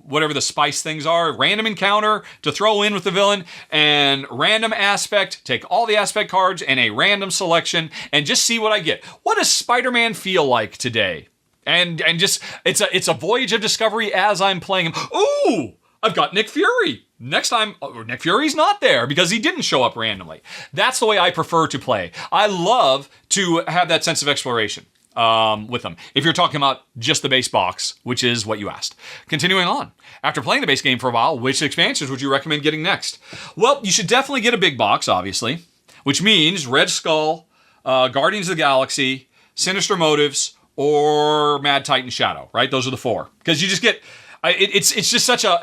whatever the spice things are, random encounter to throw in with the villain, and random aspect, take all the aspect cards and a random selection, and just see what I get. What does Spider-Man feel like today? And just, it's a voyage of discovery as I'm playing him. Ooh! I've got Nick Fury. Next time, Nick Fury's not there because he didn't show up randomly. That's the way I prefer to play. I love to have that sense of exploration with them. If you're talking about just the base box, which is what you asked. Continuing on. After playing the base game for a while, which expansions would you recommend getting next? Well, you should definitely get a big box, obviously, which means Red Skull, Guardians of the Galaxy, Sinister Motives, or Mad Titan Shadow, right? Those are the four. Because you just get... It's just such a,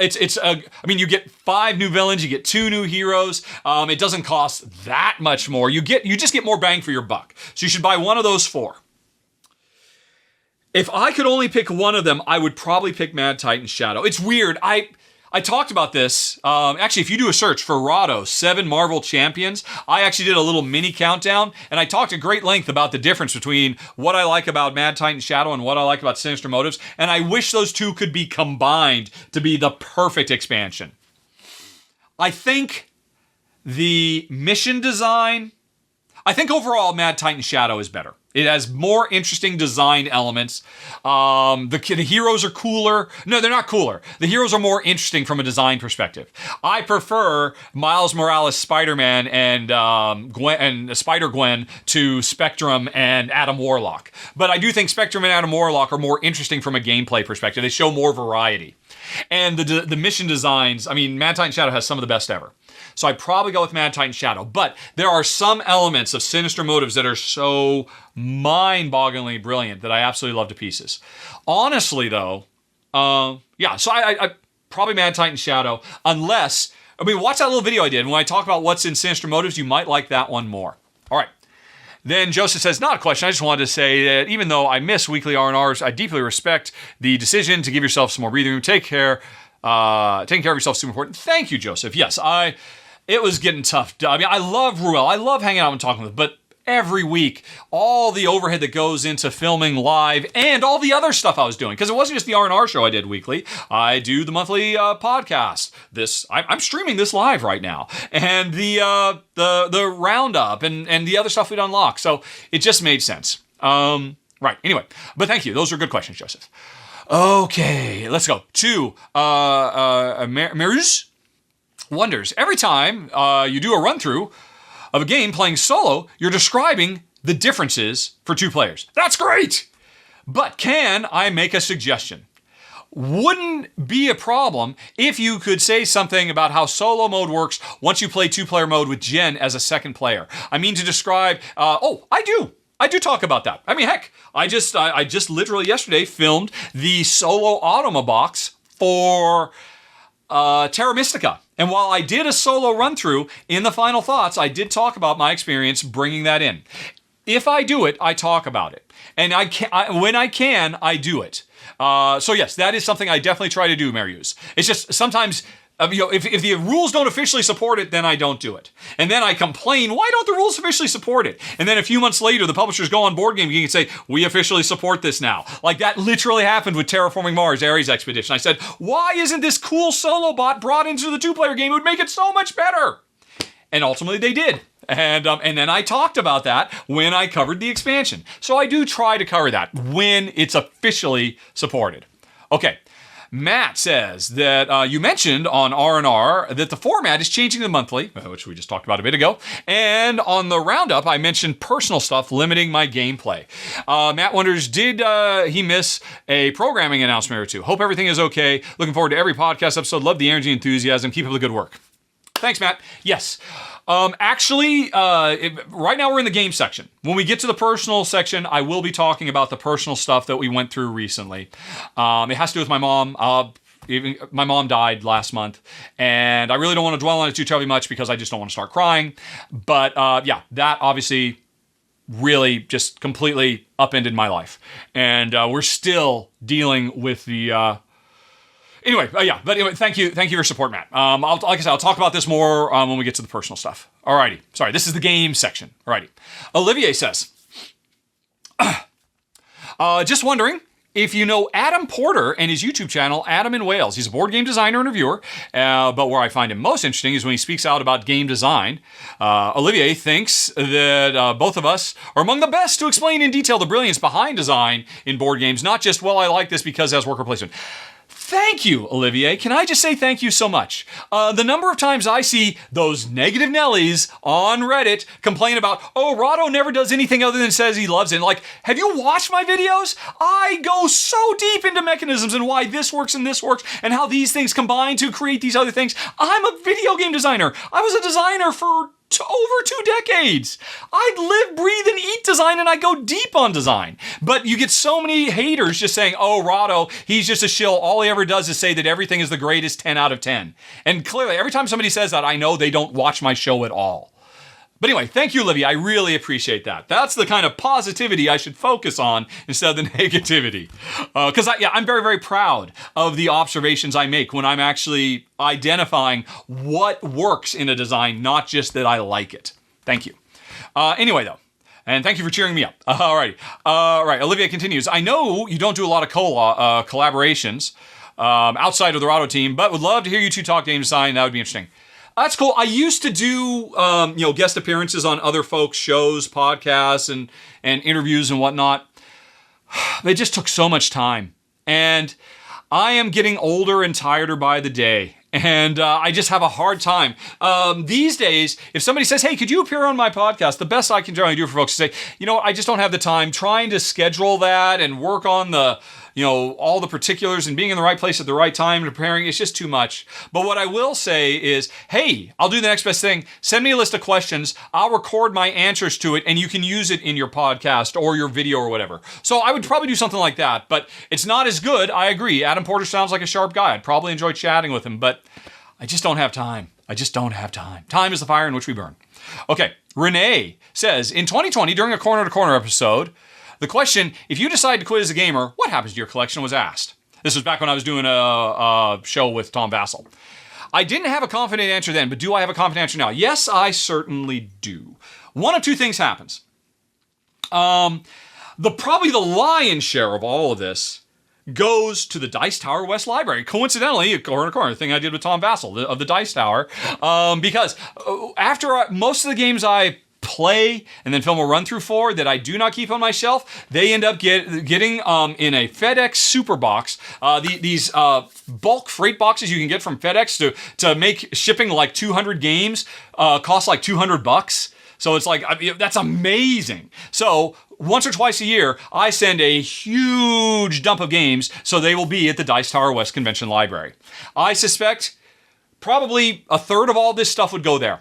you get 5 new villains, you get 2 new heroes. It doesn't cost that much more. You just get more bang for your buck. So you should buy one of those 4. If I could only pick one of them, I would probably pick Mad Titan Shadow. It's weird. I talked about this. Actually, if you do a search for Rahdo 7 Marvel Champions, I actually did a little mini countdown, and I talked at great length about the difference between what I like about Mad Titan Shadow and what I like about Sinister Motives, and I wish those two could be combined to be the perfect expansion. I think the mission design, I think overall Mad Titan Shadow is better. It has more interesting design elements. The heroes are cooler. No, they're not cooler. The heroes are more interesting from a design perspective. I prefer Miles Morales Spider-Man and Spider-Gwen to Spectrum and Adam Warlock. But I do think Spectrum and Adam Warlock are more interesting from a gameplay perspective. They show more variety. And the mission designs, Mad Titan Shadow has some of the best ever. So I'd probably go with Mad Titan Shadow. But there are some elements of Sinister Motives that are so mind-bogglingly brilliant that I absolutely love to pieces. Honestly, though, so I probably Mad Titan Shadow, unless, watch that little video I did. When I talk about what's in Sinister Motives, you might like that one more. All right. Then Joseph says, not a question. I just wanted to say that even though I miss weekly R&Rs, I deeply respect the decision to give yourself some more breathing room. Taking care of yourself is super important. Thank you, Joseph. Yes, it was getting tough. I love Ruel. I love hanging out and talking with him, but every week, all the overhead that goes into filming live and all the other stuff I was doing, because it wasn't just the R&R show I did weekly. I do the monthly podcast. I'm streaming this live right now, and the roundup and the other stuff we'd unlock. So it just made sense. Right. Anyway, but thank you. Those are good questions, Joseph. Okay, let's go to Maruz wonders. Every time you do a run-through of a game playing solo, you're describing the differences for 2 players. That's great! But can I make a suggestion? Wouldn't be a problem if you could say something about how solo mode works once you play 2-player mode with Jen as a second player. To describe... I do talk about that. Heck, I just literally yesterday filmed the solo Automa box for Terra Mystica. And while I did a solo run-through, in the final thoughts, I did talk about my experience bringing that in. If I do it, I talk about it. And when I can, I do it. So yes, that is something I definitely try to do, Marius. It's just sometimes... if the rules don't officially support it, then I don't do it. And then I complain, why don't the rules officially support it? And then a few months later, the publishers go on Board Game Geek and say, we officially support this now. Like that literally happened with Terraforming Mars, Ares Expedition. I said, why isn't this cool solo bot brought into the 2-player game? It would make it so much better. And ultimately they did. And then I talked about that when I covered the expansion. So I do try to cover that when it's officially supported. Okay. Matt says that you mentioned on R&R that the format is changing to monthly, which we just talked about a bit ago. And on the roundup, I mentioned personal stuff limiting my gameplay. Matt wonders, did he miss a programming announcement or two? Hope everything is okay. Looking forward to every podcast episode. Love the energy and enthusiasm. Keep up the good work. Thanks, Matt. Yes. Right now we're in the game section. When we get to the personal section, I will be talking about the personal stuff that we went through recently. It has to do with my mom. My mom died last month, and I really don't want to dwell on it too terribly much because I just don't want to start crying. But that obviously really just completely upended my life. And we're still dealing with the... Anyway, thank you for your support, Matt. Like I said, I'll talk about this more when we get to the personal stuff. Alrighty. Sorry, this is the game section. Alrighty. Olivier says, just wondering if you know Adam Porter and his YouTube channel, Adam in Wales. He's a board game designer and reviewer, but where I find him most interesting is when he speaks out about game design. Olivier thinks that both of us are among the best to explain in detail the brilliance behind design in board games, not just, well, I like this because it has worker placement. Thank you, Olivier. Can I just say thank you so much? The number of times I see those negative Nellies on Reddit complain about, oh, Rahdo never does anything other than says he loves it. Like, have you watched my videos? I go so deep into mechanisms and why this works and how these things combine to create these other things. I'm a video game designer. I was a designer for over 2 decades. I live, breathe, and eat design, and I go deep on design. But you get so many haters just saying, oh, Rahdo, he's just a shill. All he ever does is say that everything is the greatest 10 out of 10. And clearly, every time somebody says that, I know they don't watch my show at all. But anyway, thank you, Olivia. I really appreciate that. That's the kind of positivity I should focus on instead of the negativity. Because I'm very, very proud of the observations I make when I'm actually identifying what works in a design, not just that I like it. Thank you. Anyway, though, and thank you for cheering me up. All right. Olivia continues. I know you don't do a lot of collaborations outside of the Rahdo team, but would love to hear you two talk game design. That would be interesting. That's cool. I used to do, guest appearances on other folks' shows, podcasts, and interviews and whatnot. They just took so much time. And I am getting older and tireder by the day. And I just have a hard time. These days, if somebody says, hey, could you appear on my podcast? The best I can generally do for folks is say, I just don't have the time. Trying to schedule that and work on the... all the particulars and being in the right place at the right time and preparing, it's just too much. But what I will say is, hey, I'll do the next best thing. Send me a list of questions. I'll record my answers to it and you can use it in your podcast or your video or whatever. So I would probably do something like that, but it's not as good. I agree. Adam Porter sounds like a sharp guy. I'd probably enjoy chatting with him, but I just don't have time. Time is the fire in which we burn. Okay, Renee says, in 2020, during a Corner to Corner episode, the question, if you decide to quit as a gamer, what happens to your collection, was asked. This was back when I was doing a show with Tom Vassell. I didn't have a confident answer then, but do I have a confident answer now? Yes, I certainly do. One of two things happens. Probably the lion's share of all of this goes to the Dice Tower West Library. Coincidentally, a corner to corner thing I did with Tom Vassell of the Dice Tower, because after most of the games I play and then film a run through for that I do not keep on my shelf, they end up getting in a FedEx super box. These bulk freight boxes you can get from FedEx to make shipping like 200 games cost like $200. So it's like, that's amazing. So once or twice a year, I send a huge dump of games, so they will be at the Dice Tower West Convention Library. I suspect probably a third of all this stuff would go there.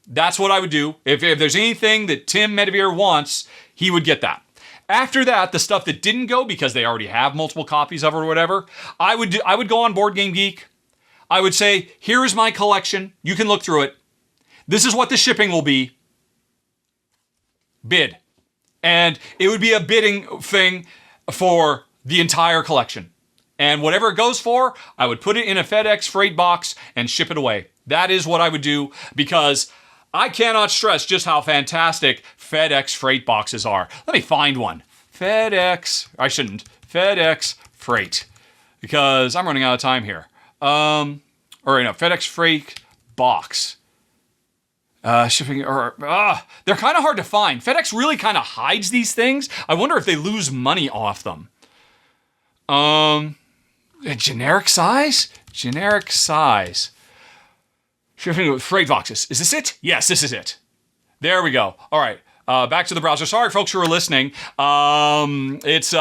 That's what I would do. If there's anything that Tim Medevere wants, he would get that. After that, the stuff that didn't go because they already have multiple copies of it or whatever, I would go on Board Game Geek. I would say, here is my collection. You can look through it. This is what the shipping will be. Bid. And it would be a bidding thing for the entire collection. And whatever it goes for, I would put it in a FedEx freight box and ship it away. That is what I would do, because I cannot stress just how fantastic FedEx freight boxes are. Let me find one. FedEx freight, because I'm running out of time here. FedEx freight box. Shipping, they're kind of hard to find. FedEx really kind of hides these things. I wonder if they lose money off them. Generic size? Generic size. Shipping with freight boxes. Is this it? Yes, this is it. There we go. All right. Back to the browser. Sorry, folks, who are listening. It's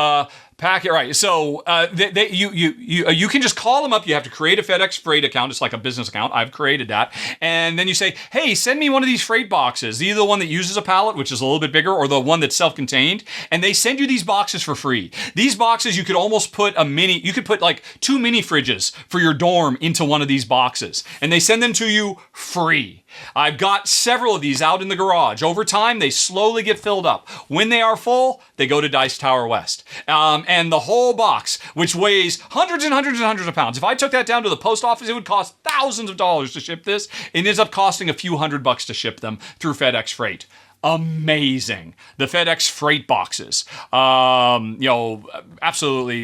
packet. Right. So you can just call them up. You have to create a FedEx Freight account. It's like a business account. I've created that. And then you say, hey, send me one of these freight boxes. Either the one that uses a pallet, which is a little bit bigger, or the one that's self-contained. And they send you these boxes for free. These boxes, you could almost put you could put like 2 mini fridges for your dorm into one of these boxes. And they send them to you free. I've got several of these out in the garage. Over time, they slowly get filled up. When they are full, they go to Dice Tower West. And the whole box, which weighs hundreds and hundreds and hundreds of pounds. If I took that down to the post office, it would cost thousands of dollars to ship this. It ends up costing a few $100 to ship them through FedEx Freight. Amazing. The FedEx Freight boxes. Absolutely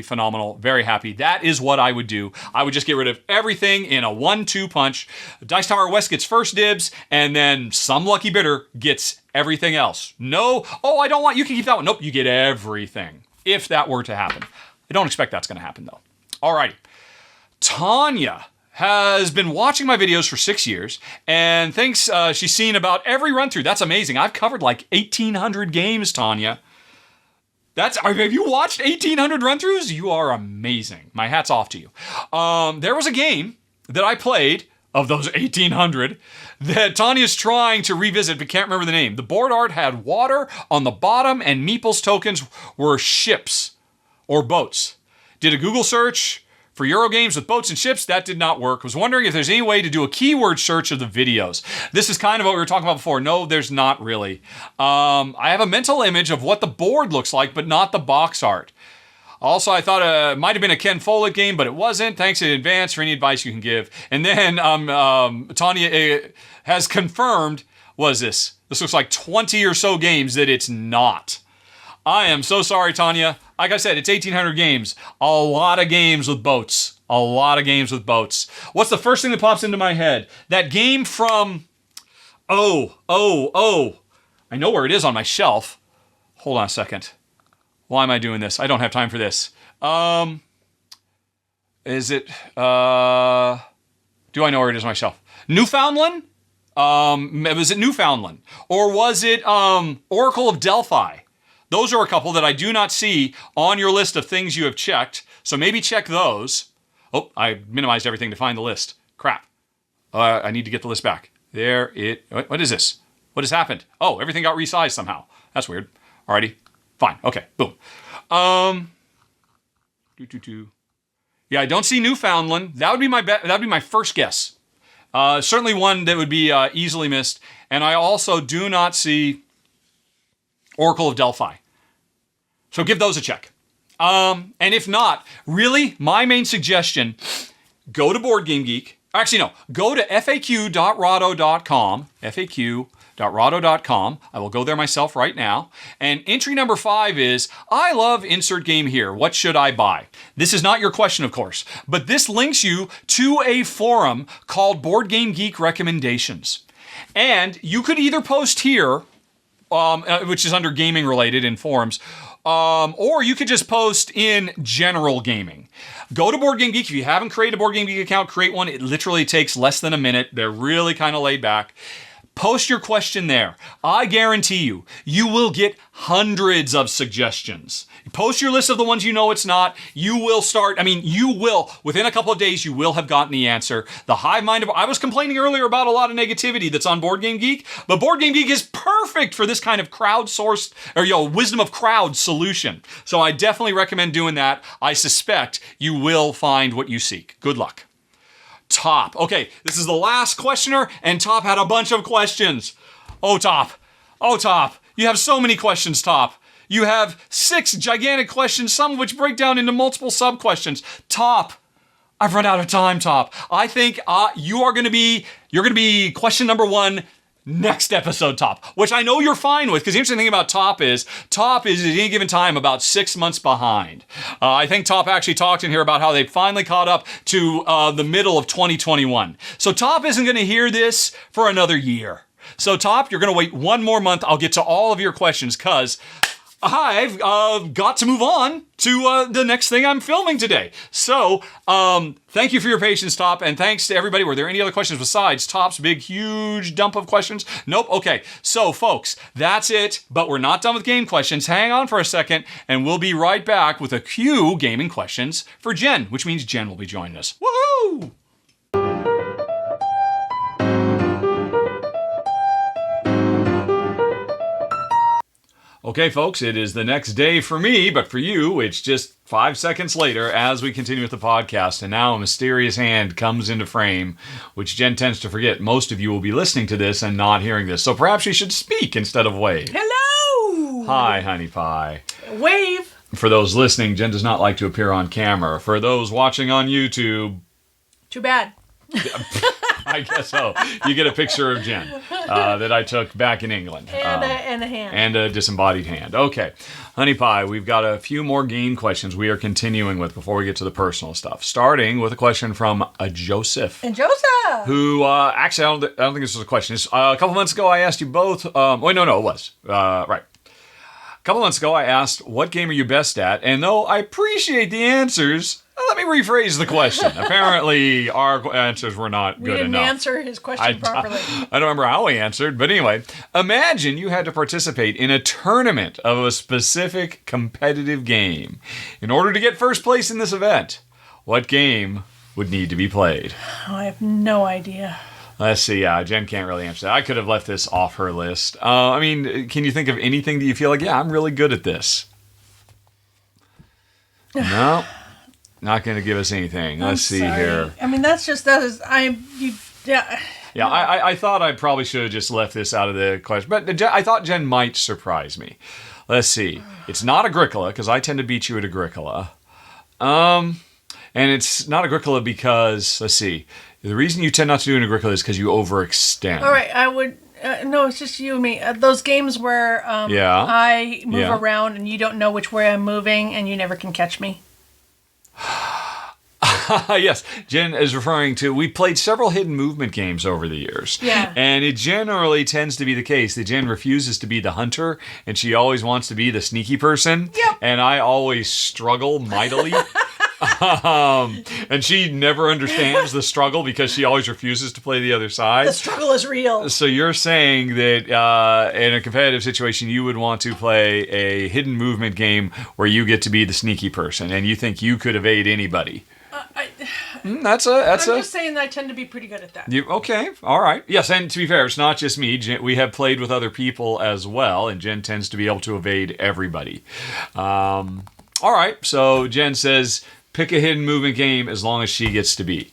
phenomenal. Very happy. That is what I would do. I would just get rid of everything in a 1-2 punch. Dice Tower West gets first dibs, and then some lucky bidder gets everything else. No, I don't want, you can keep that one. Nope, you get everything. If that were to happen. I don't expect that's going to happen, though. Alrighty. Tanya has been watching my videos for 6 years and thinks she's seen about every run through. That's amazing. I've covered like 1,800 games, Tanya. Have you watched 1,800 run throughs? You are amazing. My hat's off to you. There was a game that I played of those 1,800 that Tanya's trying to revisit but can't remember the name. The board art had water on the bottom and Meeple's tokens were ships or boats. Did a Google search for Euro games with boats and ships. That did not work. Was wondering if there's any way to do a keyword search of the videos. This is kind of what we were talking about before. No, there's not really. I have a mental image of what the board looks like, but not the box art. Also, I thought it might have been a Ken Follett game, but it wasn't. Thanks in advance for any advice you can give. And then Tanya has confirmed, what is this? This looks like 20 or so games that it's not. I am so sorry, Tanya. Like I said, it's 1,800 games. A lot of games with boats. A lot of games with boats. What's the first thing that pops into my head? That game from... I know where it is on my shelf. Hold on a second. Why am I doing this? I don't have time for this. Is it... do I know where it is on my shelf? Newfoundland? Was it Newfoundland? Or was it Oracle of Delphi? Those are a couple that I do not see on your list of things you have checked, so maybe check those. Oh, I minimized everything to find the list. Crap. I need to get the list back. What is this? What has happened? Oh, everything got resized somehow. That's weird. Alrighty. Fine. Okay. Boom. Yeah, I don't see Newfoundland. That would be my first guess. Certainly one that would be easily missed. And I also do not see Oracle of Delphi. So give those a check. And if not, really, my main suggestion, go to Board Game Geek. Actually, no. Go to faq.rahdo.com. faq.rahdo.com. I will go there myself right now. And entry number 5 is, I love insert game here. What should I buy? This is not your question, of course. But this links you to a forum called Board Game Geek Recommendations. And you could either post here, which is under gaming related in forums, or you could just post in general gaming. Go to Board Game Geek. If you haven't created a Board Game Geek account, create one. It literally takes less than a minute. They're really kind of laid back. Post your question there. I guarantee you, you will get hundreds of suggestions. Post your list of the ones you know it's not. You will, within a couple of days, you will have gotten the answer. The hive mind I was complaining earlier about a lot of negativity that's on Board Game Geek, but Board Game Geek is perfect for this kind of crowdsourced, or wisdom of crowd solution. So I definitely recommend doing that. I suspect you will find what you seek. Good luck. Top. Okay, this is the last questioner, and Top had a bunch of questions. Oh, Top. You have so many questions, Top. You have 6 gigantic questions, some of which break down into multiple sub-questions. Top, I've run out of time, Top. I think you're going to be question number 1 next episode, Top, which I know you're fine with, because the interesting thing about Top is at any given time about 6 months behind. I think Top actually talked in here about how they finally caught up to the middle of 2021. So Top isn't going to hear this for another year. So Top, you're going to wait 1 more month. I'll get to all of your questions, because I've got to move on to the next thing I'm filming today. So, thank you for your patience, Top, and thanks to everybody. Were there any other questions besides Top's big, huge dump of questions? Nope. Okay. So, folks, that's it, but we're not done with game questions. Hang on for a second, and we'll be right back with a few gaming questions for Jen, which means Jen will be joining us. Woohoo! Okay, folks, it is the next day for me, but for you, it's just 5 seconds later as we continue with the podcast. And now a mysterious hand comes into frame, which Jen tends to forget. Most of you will be listening to this and not hearing this. So perhaps you should speak instead of wave. Hello! Hi, honey pie. Wave. For those listening, Jen does not like to appear on camera. For those watching on YouTube... Too bad. I guess so. You get a picture of Jen that I took back in England. And a hand. And a disembodied hand. Okay. Honey Pie, we've got a few more game questions we are continuing with before we get to the personal stuff. Starting with a question from Joseph. And Joseph! Who, actually, I don't think this was a question. A couple months ago, I asked you both... it was. Right. A couple months ago, I asked, what game are you best at? And though I appreciate the answers... Let me rephrase the question. Apparently, our answers were not good enough. We didn't answer his question properly. I don't remember how he answered, but anyway, imagine you had to participate in a tournament of a specific competitive game. In order to get first place in this event, what game would need to be played? Oh, I have no idea. Let's see. Jen can't really answer that. I could have left this off her list. Can you think of anything that you feel like, yeah, I'm really good at this? No. Not going to give us anything. Let's see here. I mean, I thought I probably should have just left this out of the question. But I thought Jen might surprise me. Let's see. It's not Agricola, because I tend to beat you at Agricola. And it's not Agricola because, let's see. The reason you tend not to do an Agricola is because you overextend. All right, I would... no, it's just you and me. Those games where I move around and you don't know which way I'm moving and you never can catch me. Yes, Jen is referring to, we played several hidden movement games over the years. Yeah. And it generally tends to be the case that Jen refuses to be the hunter and she always wants to be the sneaky person. Yep. And I always struggle mightily. And she never understands the struggle because she always refuses to play the other side. The struggle is real. So you're saying that in a competitive situation, you would want to play a hidden movement game where you get to be the sneaky person, and you think you could evade anybody. I'm just saying that I tend to be pretty good at that. Okay, all right. Yes, and to be fair, it's not just me. We have played with other people as well, and Jen tends to be able to evade everybody. All right, so Jen says... pick a hidden movement game as long as she gets to be.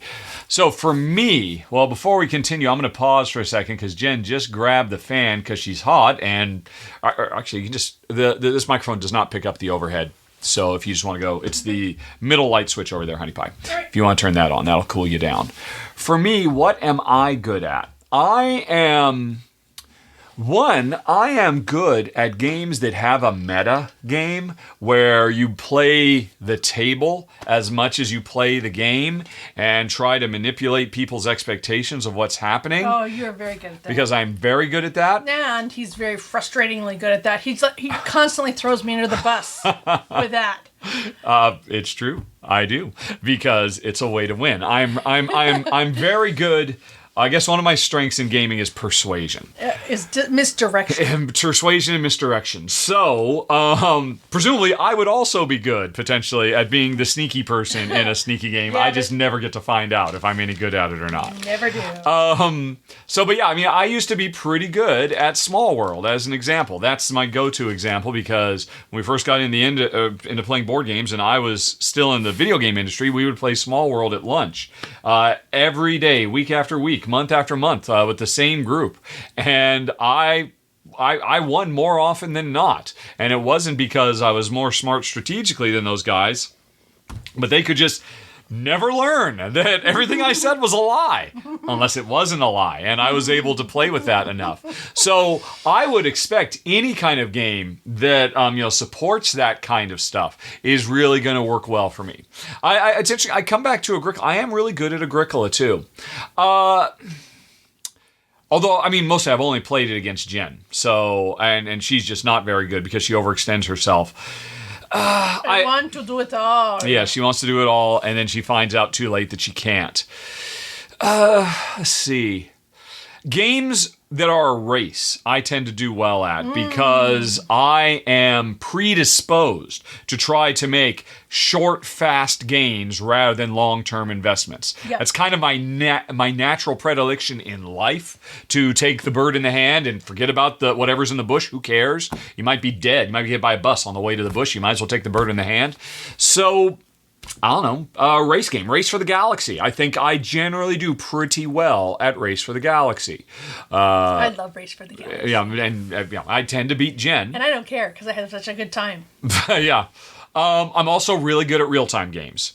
So for me, well, before we continue, I'm going to pause for a second because Jen just grabbed the fan because she's hot. And actually, you can just this microphone does not pick up the overhead. So if you just want to go, it's the middle light switch over there, honey pie. Right. If you want to turn that on, that'll cool you down. For me, what am I good at? I am good at games that have a meta game where you play the table as much as you play the game and try to manipulate people's expectations of what's happening. Oh, you're very good at that. Because I'm very good at that. And he's very frustratingly good at that. He constantly throws me under the bus with that. It's true. I do. Because it's a way to win. I'm very good. I guess one of my strengths in gaming is persuasion. Misdirection. Persuasion and misdirection. So, presumably, I would also be good, potentially, at being the sneaky person in a sneaky game. I just never get to find out if I'm any good at it or not. Never do. I used to be pretty good at Small World, as an example. That's my go-to example, because when we first got into playing board games, and I was still in the video game industry, we would play Small World at lunch. Every day, week after week. Month after month with the same group, and I won more often than not, and it wasn't because I was more smart strategically than those guys, but they could just never learn that everything I said was a lie, unless it wasn't a lie, and I was able to play with that enough. So I would expect any kind of game that supports that kind of stuff is really going to work well for me. It's interesting. I come back to Agricola. I am really good at Agricola too. Although, I mean, mostly I've only played it against Jen. So, and she's just not very good because she overextends herself. I want to do it all. Yeah, she wants to do it all, and then she finds out too late that she can't. Let's see. Games that are a race, I tend to do well at because I am predisposed to try to make short, fast gains rather than long-term investments. Yep. That's kind of my natural predilection in life, to take the bird in the hand and forget about the whatever's in the bush. Who cares? You might be dead. You might be hit by a bus on the way to the bush. You might as well take the bird in the hand. So, I don't know, race game, Race for the Galaxy. I think I generally do pretty well at Race for the Galaxy. I love Race for the Galaxy. Yeah, and I tend to beat Jen. And I don't care because I had such a good time. Yeah. I'm also really good at real-time games.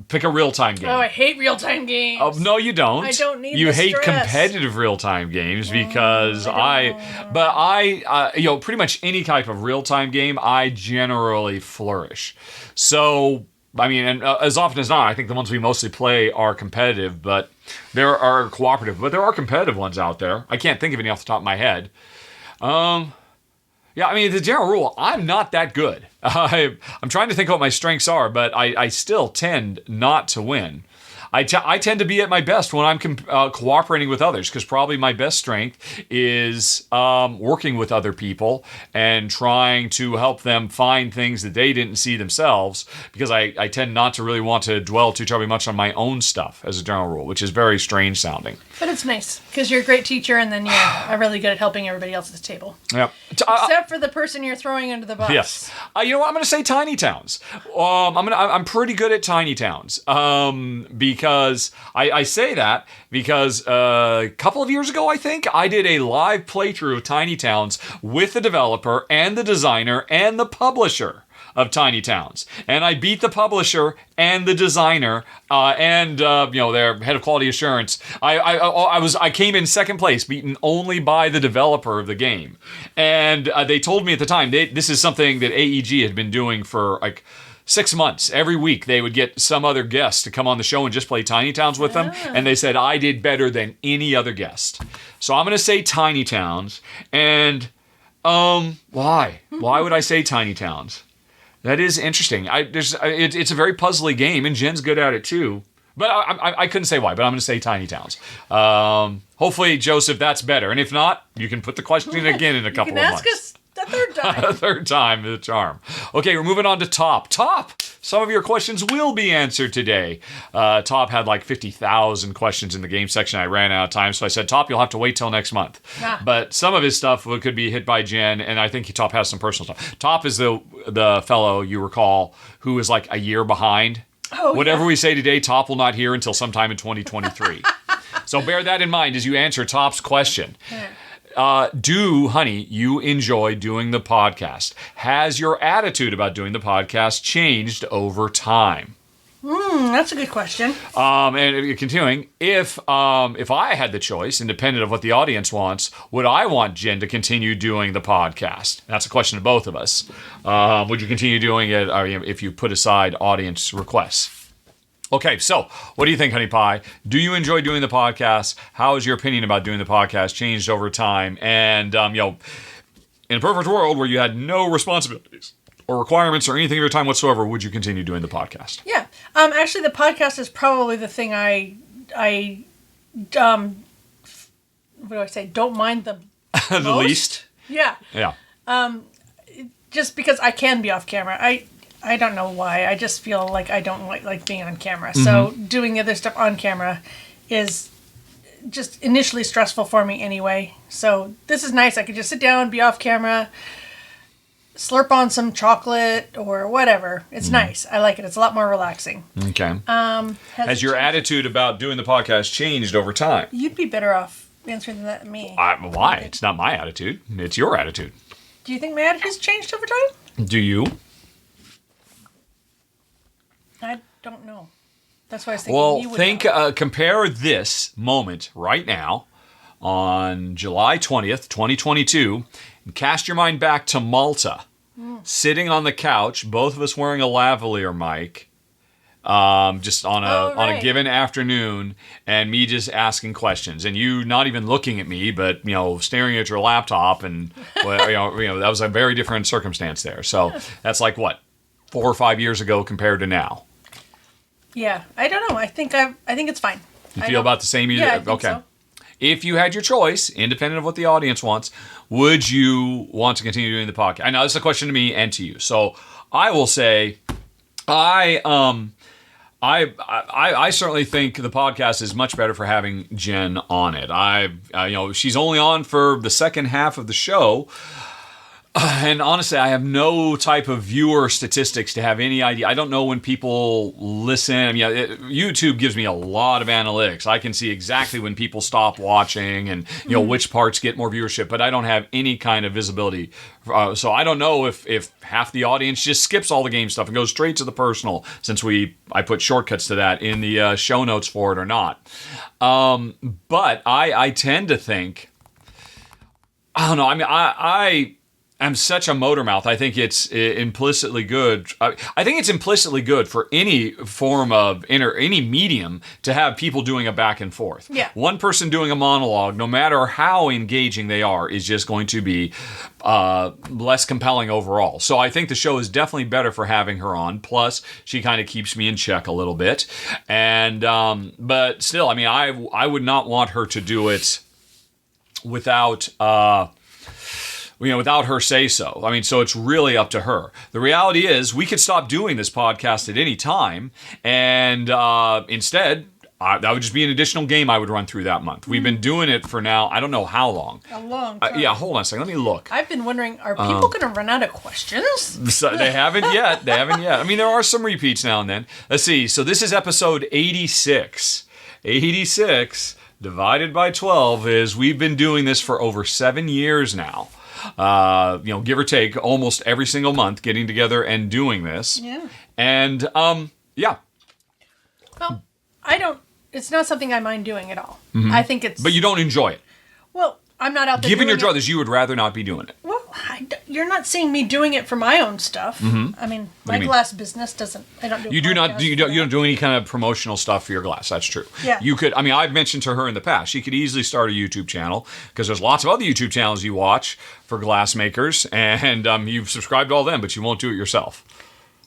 Pick a real-time game. Oh, I hate real-time games. No, you don't. I don't need You the hate stress. competitive real-time games because pretty much any type of real-time game, I generally flourish. So, I mean, and as often as not, I think the ones we mostly play are competitive, but there are cooperative, but there are competitive ones out there. I can't think of any off the top of my head. Yeah, I mean, the general rule, I'm not that good. I'm trying to think what my strengths are, but I still tend not to win. I tend to be at my best when I'm cooperating with others, because probably my best strength is working with other people and trying to help them find things that they didn't see themselves, because I tend not to really want to dwell too terribly much on my own stuff as a general rule, which is very strange sounding. But it's nice, because you're a great teacher, and then you're really good at helping everybody else at the table. Yeah. Except for the person you're throwing under the bus. Yes. You know what? I'm going to say tiny towns. I'm pretty good at tiny towns. Because I say that because a couple of years ago, I think, I did a live playthrough of Tiny Towns with the developer and the designer and the publisher of Tiny Towns. And I beat the publisher and the designer and their head of quality assurance. I came in second place, beaten only by the developer of the game. And they told me at the time, this is something that AEG had been doing for 6 months. Every week they would get some other guest to come on the show and just play Tiny Towns with them. And they said I did better than any other guest. So I'm going to say Tiny Towns. And why? Why would I say Tiny Towns? That is interesting. It's a very puzzly game, and Jen's good at it too. But I couldn't say why, but I'm going to say Tiny Towns. Hopefully, Joseph, that's better. And if not, you can put the question again in a couple of months. You can ask us a third time. A third time, the charm. Okay, we're moving on to Top. Top! Some of your questions will be answered today. Top had 50,000 questions in the game section. I ran out of time, so I said, Top, you'll have to wait till next month. But some of his stuff could be hit by Jen, and I think Top has some personal stuff. Top is the fellow, you recall, who is a year behind. Whatever we say today, Top will not hear until sometime in 2023. So bear that in mind as you answer Top's question. Honey, you enjoy doing the podcast? Has your attitude about doing the podcast changed over time? That's a good question. And continuing, if I had the choice, independent of what the audience wants, would I want Jen to continue doing the podcast? That's a question to both of us. Would you continue doing it if you put aside audience requests? Okay, so what do you think, Honey Pie? Do you enjoy doing the podcast? How has your opinion about doing the podcast changed over time? And, in a perfect world where you had no responsibilities or requirements or anything of your time whatsoever, would you continue doing the podcast? Yeah. Actually, the podcast is probably the thing I what do I say? Don't mind the The most. least? Yeah. Yeah. Just because I can be off camera. I don't know why. I just feel like I don't like being on camera. Mm-hmm. So doing the other stuff on camera is just initially stressful for me anyway. So this is nice. I could just sit down, be off camera, slurp on some chocolate or whatever. It's nice. I like it. It's a lot more relaxing. Okay. Has your attitude about doing the podcast changed over time? You'd be better off answering that than me. Why? It's not my attitude. It's your attitude. Do you think my attitude's changed over time? Do you? I don't know. That's why I was thinking you would know. Compare this moment right now on July 20th, 2022, and cast your mind back to Malta, sitting on the couch, both of us wearing a lavalier mic, just on a given afternoon, and me just asking questions, and you not even looking at me, but staring at your laptop, and that was a very different circumstance there. So that's like what, 4 or 5 years ago compared to now. Yeah, I don't know. I think it's fine. You feel about the same? Yeah, I think okay. so. If you had your choice, independent of what the audience wants, would you want to continue doing the podcast? I know this is a question to me and to you. So I will say, I certainly think the podcast is much better for having Jen on it. She's only on for the second half of the show. And honestly, I have no type of viewer statistics to have any idea. I don't know when people listen. YouTube gives me a lot of analytics. I can see exactly when people stop watching and which parts get more viewership, but I don't have any kind of visibility. So I don't know if half the audience just skips all the game stuff and goes straight to the personal, since I put shortcuts to that in the show notes for it or not. But I tend to think, I don't know. I'm such a motor mouth. I think it's implicitly good. I think it's implicitly good for any form of any medium to have people doing a back and forth. Yeah. One person doing a monologue, no matter how engaging they are, is just going to be less compelling overall. So I think the show is definitely better for having her on. Plus, she kind of keeps me in check a little bit. And but still, I would not want her to do it without her say so. So it's really up to her. The reality is, we could stop doing this podcast at any time, and instead, that would just be an additional game I would run through that month. We've been doing it for now, I don't know how long. A long time. Yeah, hold on a second. Let me look. I've been wondering, are people going to run out of questions? So they haven't yet. There are some repeats now and then. Let's see. So this is episode 86. 86 divided by 12 is, we've been doing this for over 7 years now. Give or take, almost every single month, getting together and doing this. Yeah. And, yeah. Well, it's not something I mind doing at all. Mm-hmm. I think it's... But you don't enjoy it. Well, I'm not out there Given your druthers, you would rather not be doing it. Well, you're not seeing me doing it for my own stuff. Mm-hmm. My glass business doesn't... I don't do You don't do any kind of promotional stuff for your glass. That's true. Yeah. You could... I've mentioned to her in the past, she could easily start a YouTube channel, because there's lots of other YouTube channels you watch for glass makers, and you've subscribed to all them, but you won't do it yourself.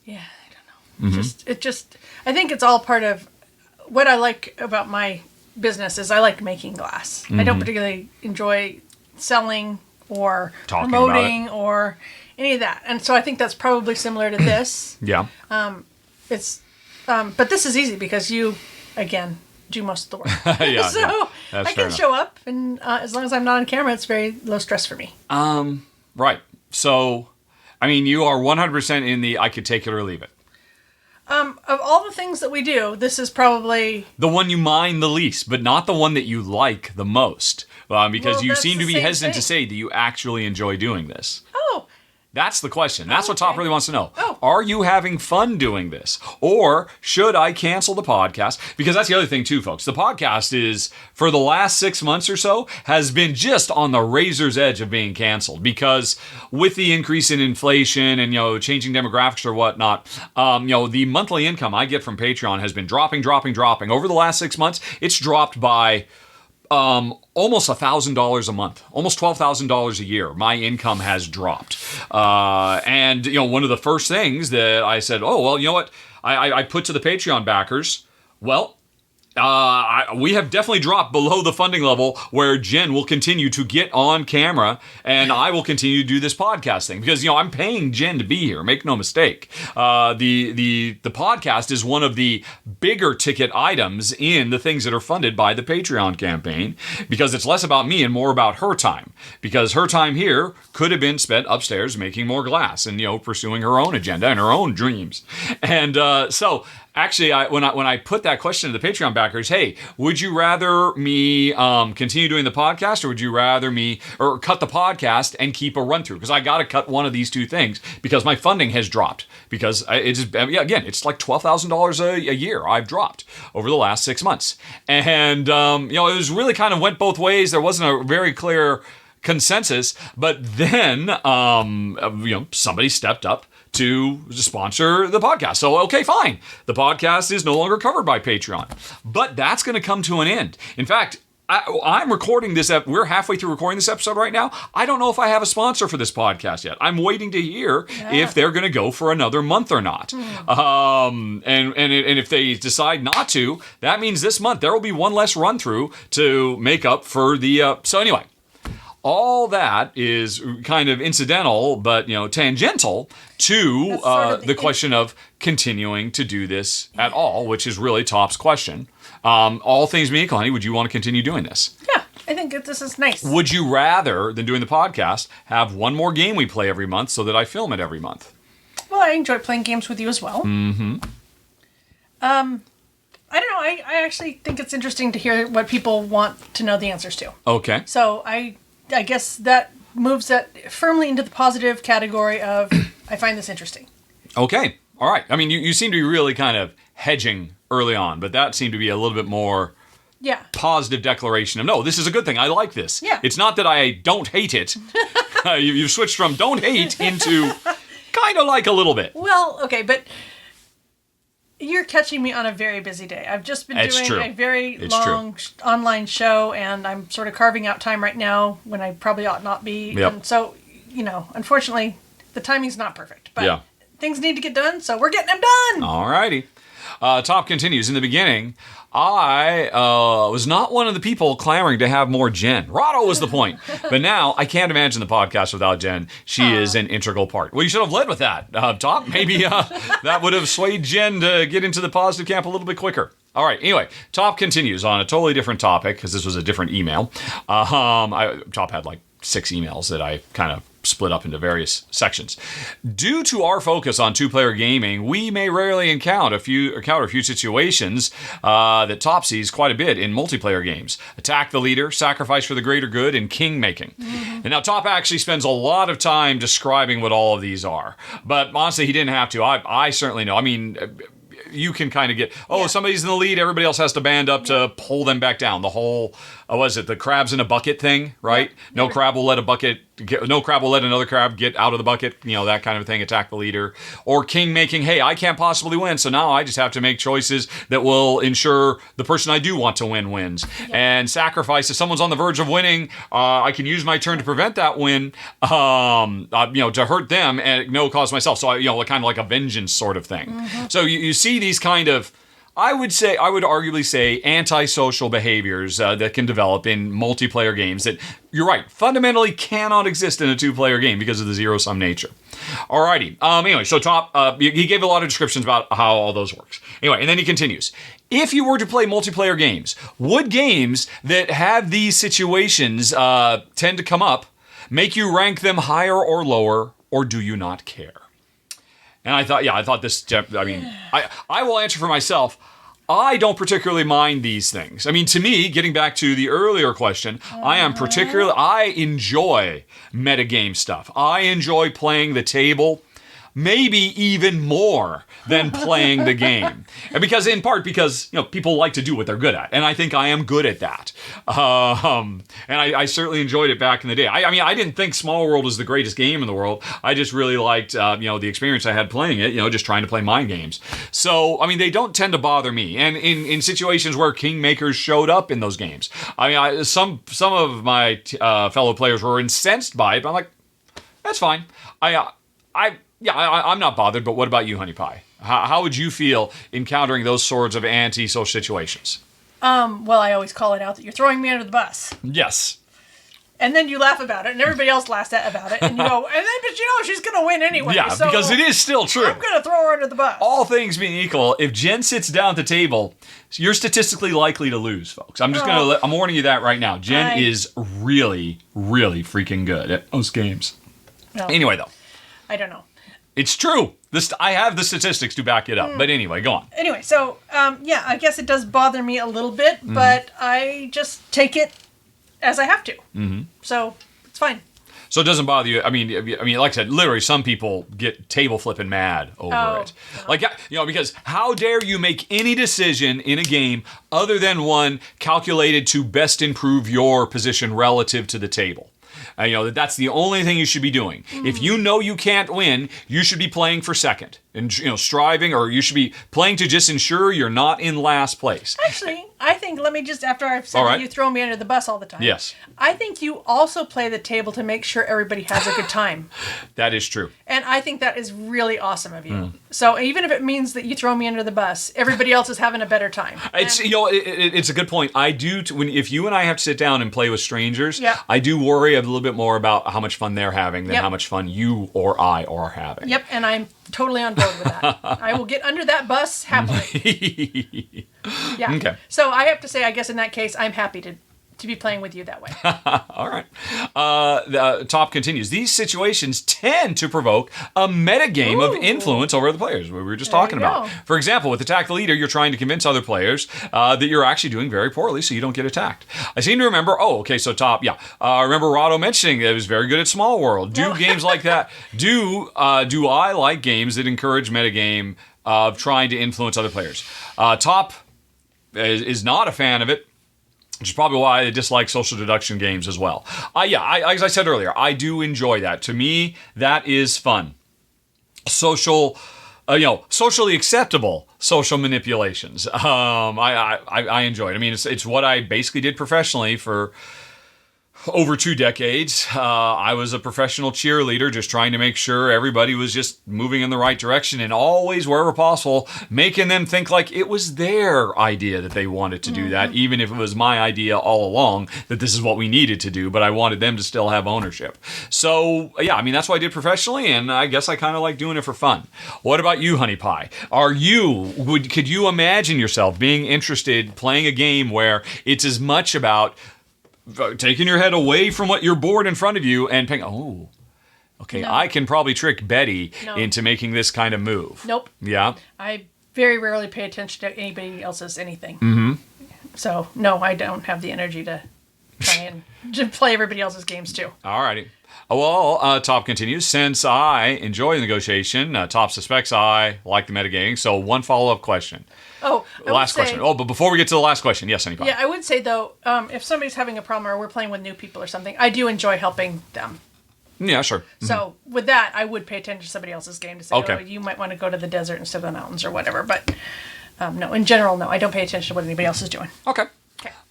Yeah, I don't know. Mm-hmm. I think it's all part of... What I like about my business is I like making glass. Mm-hmm. I don't particularly enjoy selling or talking promoting or any of that. And so I think that's probably similar to this. Yeah. But this is easy because you, again, do most of the work. Yeah, so yeah. I can show up, and as long as I'm not on camera, it's very low stress for me. Right. So, you are 100% in the I could take it or leave it. Of all the things that we do, this is probably... The one you mind the least, but not the one that you like the most. Because you seem to be hesitant to say that you actually enjoy doing this. Oh. That's the question. That's what Top really wants to know. Oh. Are you having fun doing this? Or should I cancel the podcast? Because that's the other thing too, folks. The podcast is, for the last 6 months or so, has been just on the razor's edge of being canceled. Because with the increase in inflation and, changing demographics or whatnot, the monthly income I get from Patreon has been dropping. Over the last 6 months, it's dropped by... almost $1,000 a month, almost $12,000 a year. My income has dropped. And one of the first things that I said, oh, well, you know what? I put to the Patreon backers, well, we have definitely dropped below the funding level where Jen will continue to get on camera and I will continue to do this podcast thing, because I'm paying Jen to be here. Make no mistake. The podcast is one of the bigger ticket items in the things that are funded by the Patreon campaign, because it's less about me and more about her time. Because her time here could have been spent upstairs making more glass and pursuing her own agenda and her own dreams. And so. Actually, when I put that question to the Patreon backers, hey, would you rather me continue doing the podcast, or would you rather me cut the podcast and keep a run through? Because I got to cut one of these two things because my funding has dropped. Because it's like $12,000 a year I've dropped over the last 6 months, and it was really kind of went both ways. There wasn't a very clear consensus, but then somebody stepped up to sponsor the podcast. So, okay, fine. The podcast is no longer covered by Patreon. But that's going to come to an end. In fact, I'm recording this. We're halfway through recording this episode right now. I don't know if I have a sponsor for this podcast yet. I'm waiting to hear if they're going to go for another month or not. And if they decide not to, that means this month there will be one less run through to make up for the. So anyway, all that is kind of incidental, but tangential to the question of continuing to do this at all, which is really Top's question. All things being equal, honey, would you want to continue doing this? Yeah, I think that this is nice. Would you rather than doing the podcast have one more game we play every month so that I film it every month? Well, I enjoy playing games with you as well. Mm-hmm. I don't know. I actually think it's interesting to hear what people want to know the answers to. Okay. So I guess that moves that firmly into the positive category of I find this interesting. Okay. All right. I mean, you seem to be really kind of hedging early on, but that seemed to be a little bit more positive declaration of, no, this is a good thing. I like this. Yeah. It's not that I don't hate it. You've switched from don't hate into kind of like a little bit. Well, okay, but you're catching me on a very busy day. I've just been doing a very long online show, and I'm sort of carving out time right now when I probably ought not be. Yep. And so, unfortunately, the timing's not perfect. But things need to get done, so we're getting them done. All righty. Top continues. In the beginning, I was not one of the people clamoring to have more Jen. Rahdo was the point. But now, I can't imagine the podcast without Jen. She is an integral part. Well, you should have led with that, Top. Maybe that would have swayed Jen to get into the positive camp a little bit quicker. All right. Anyway, Top continues on a totally different topic, because this was a different email. Top had like 6 emails that I kind of split up into various sections. Due to our focus on two-player gaming, we may rarely encounter a few situations that Top sees quite a bit in multiplayer games. Attack the leader, sacrifice for the greater good, and king making. Mm-hmm. And now Top actually spends a lot of time describing what all of these are. But honestly, he didn't have to. I certainly know. I mean, you can kind of get, somebody's in the lead, everybody else has to band up to pull them back down. The whole, the crabs in a bucket thing, right? No crab will let another crab get out of the bucket, that kind of thing, attack the leader. Or king making, hey, I can't possibly win, so now I just have to make choices that will ensure the person I do want to win wins. Yeah. And sacrifice, if someone's on the verge of winning, I can use my turn to prevent that win, to hurt them and no cause myself. So, kind of like a vengeance sort of thing. Mm-hmm. So you see these kind of, I would arguably say antisocial behaviors that can develop in multiplayer games that, you're right, fundamentally cannot exist in a two-player game because of the zero-sum nature. Alrighty. Anyway, so Top, he gave a lot of descriptions about how all those works. Anyway, and then he continues. If you were to play multiplayer games, would games that have these situations tend to come up make you rank them higher or lower, or do you not care? And I thought this, I will answer for myself. I don't particularly mind these things. I mean, to me, getting back to the earlier question, I enjoy metagame stuff. I enjoy playing the table, maybe even more than playing the game. And in part because people like to do what they're good at, and I think I am good at that. And I certainly enjoyed it back in the day. I didn't think Small World was the greatest game in the world. I just really liked the experience I had playing it. Just trying to play mind games. So they don't tend to bother me. And in situations where kingmakers showed up in those games, some of my fellow players were incensed by it. But I'm like, that's fine. I'm not bothered, but what about you, Honey Pie? How would you feel encountering those sorts of anti-social situations? Well, I always call it out that you're throwing me under the bus. Yes. And then you laugh about it, and everybody else laughs about it, and you go, but she's going to win anyway. Yeah, so because it is still true. I'm going to throw her under the bus. All things being equal, if Jen sits down at the table, you're statistically likely to lose, folks. I'm warning you that right now. Jen is really, really freaking good at most games. No. Anyway, though. I don't know. It's true. I have the statistics to back it up. But anyway, go on. Anyway, so, I guess it does bother me a little bit, but I just take it as I have to. Mm-hmm. So, it's fine. So it doesn't bother you. I mean, like I said, literally some people get table flipping mad over it. Like, because how dare you make any decision in a game other than one calculated to best improve your position relative to the table? That's the only thing you should be doing. If you know you can't win, you should be playing for second and striving, or you should be playing to just ensure you're not in last place. Actually, I think, let me just, after I've said that you throw me under the bus all the time. Yes. I think you also play the table to make sure everybody has a good time. That is true. And I think that is really awesome of you. So even if it means that you throw me under the bus, everybody else is having a better time. It's a good point. I do, if you and I have to sit down and play with strangers, Yeah. I do worry a little bit more about how much fun they're having than Yep. how much fun you or I are having. Yep, and I'm totally on board with that. I will get under that bus happily. Yeah. Okay. So I have to say, I guess in that case, I'm happy to be playing with you that way. All right. The top continues. These situations tend to provoke a metagame of influence over other players. We were just talking about. go. For example, with Attack the Leader, you're trying to convince other players that you're actually doing very poorly so you don't get attacked. I seem to remember, so top, yeah. I remember Rahdo mentioning that it was very good at Small World. Do games like that, do I like games that encourage metagame of trying to influence other players? Top is not a fan of it, which is probably why I dislike social deduction games as well. As I said earlier, I do enjoy that. To me, that is fun. Socially acceptable social manipulations. I enjoy it. I mean, it's what I basically did professionally for over 2 decades. I was a professional cheerleader, just trying to make sure everybody was just moving in the right direction, and always, wherever possible, making them think like it was their idea that they wanted to do that, even if it was my idea all along that this is what we needed to do, but I wanted them to still have ownership. So, that's what I did professionally, and I guess I kind of like doing it for fun. What about you, Honey Pie? Could you imagine yourself being interested playing a game where it's as much about taking your head away from what you're board in front of you and paying, no. I can probably trick Betty into making this kind of move. Nope. Yeah? I very rarely pay attention to anybody else's anything. Mm-hmm. So, no, I don't have the energy to try and play everybody else's games, too. All righty. Well, Top continues. Since I enjoy the negotiation, Top suspects I like the metagaming. So, one follow-up question. Last question. But before we get to the last question, yes, anybody? Yeah, I would say, though, if somebody's having a problem or we're playing with new people or something, I do enjoy helping them. Yeah, sure. So with that, I would pay attention to somebody else's game to say, you might want to go to the desert instead of the mountains or whatever. But no, in general, no, I don't pay attention to what anybody else is doing. Okay.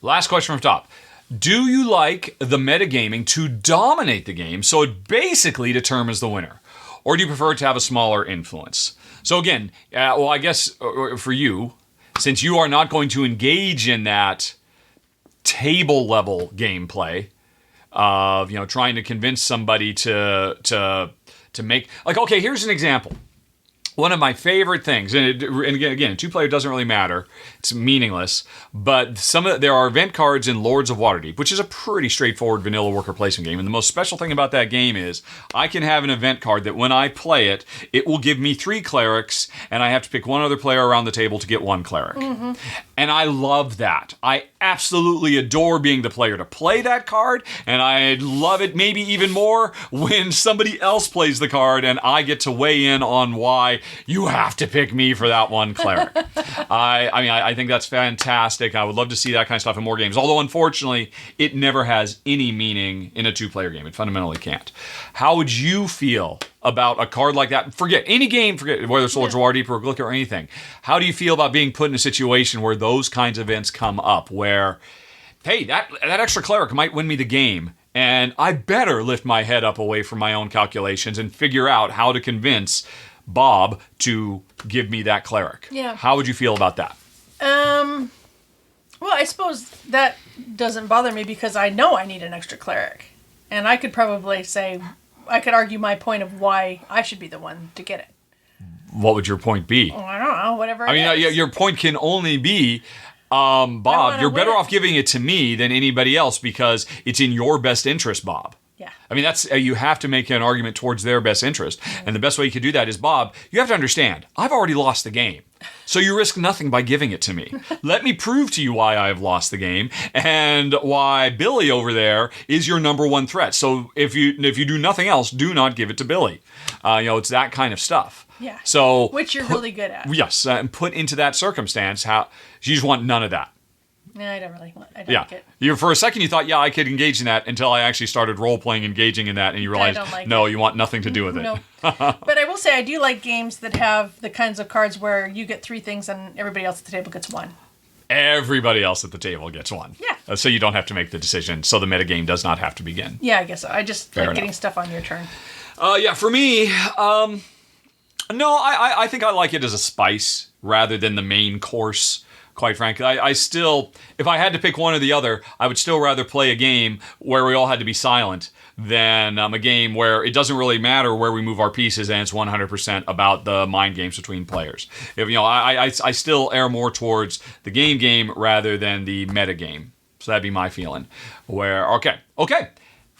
Last question from Top. Do you like the metagaming to dominate the game so it basically determines the winner? Or do you prefer to have a smaller influence? So again, I guess for you, since you are not going to engage in that table level gameplay of trying to convince somebody to make, here's an example. One of my favorite things, and again, 2-player doesn't really matter; it's meaningless. But there are event cards in Lords of Waterdeep, which is a pretty straightforward vanilla worker placement game. And the most special thing about that game is I can have an event card that when I play it, it will give me 3 clerics, and I have to pick one other player around the table to get 1 cleric. Mm-hmm. And I love that. I absolutely adore being the player to play that card, and I love it maybe even more when somebody else plays the card and I get to weigh in on why you have to pick me for that 1 cleric. I think that's fantastic. I would love to see that kind of stuff in more games. Although, unfortunately, it never has any meaning in a 2-player game. It fundamentally can't. How would you feel about a card like that? Forget any game, whether it's Lords of Waterdeep or Glicker or anything. How do you feel about being put in a situation where those kinds of events come up, where, hey, that extra cleric might win me the game, and I better lift my head up away from my own calculations and figure out how to convince Bob to give me that cleric? Yeah. How would you feel about that? Well, I suppose that doesn't bother me because I know I need an extra cleric. And I could probably argue my point of why I should be the one to get it. What would your point be? Well, I don't know, whatever your point can only be, Bob, you're better off giving it to me than anybody else because it's in your best interest, Bob. Yeah. I mean, that's you have to make an argument towards their best interest. Mm-hmm. And the best way you could do that is, Bob, you have to understand, I've already lost the game. So you risk nothing by giving it to me. Let me prove to you why I have lost the game and why Billy over there is your number 1 threat. So if you do nothing else, do not give it to Billy. It's that kind of stuff. Yeah. So which you're really good at. Yes, and put into that circumstance, how you just want none of that. No, I don't really. I don't Yeah. like it. For a second, you thought, yeah, I could engage in that until I actually started role-playing engaging in that, and you realized, don't like no, it. you want nothing to do with it. No. But I will say I do like games that have the kinds of cards where you get 3 things and everybody else at the table gets 1. Everybody else at the table gets 1. Yeah. So you don't have to make the decision. So the metagame does not have to begin. Yeah, I guess so. I just Fair like getting enough. stuff on your turn. Yeah, for me, no, I think I like it as a spice rather than the main course. Quite frankly, I still, if I had to pick one or the other, I would still rather play a game where we all had to be silent than a game where it doesn't really matter where we move our pieces and it's 100% about the mind games between players. I still err more towards the game rather than the meta game. So that'd be my feeling. Okay.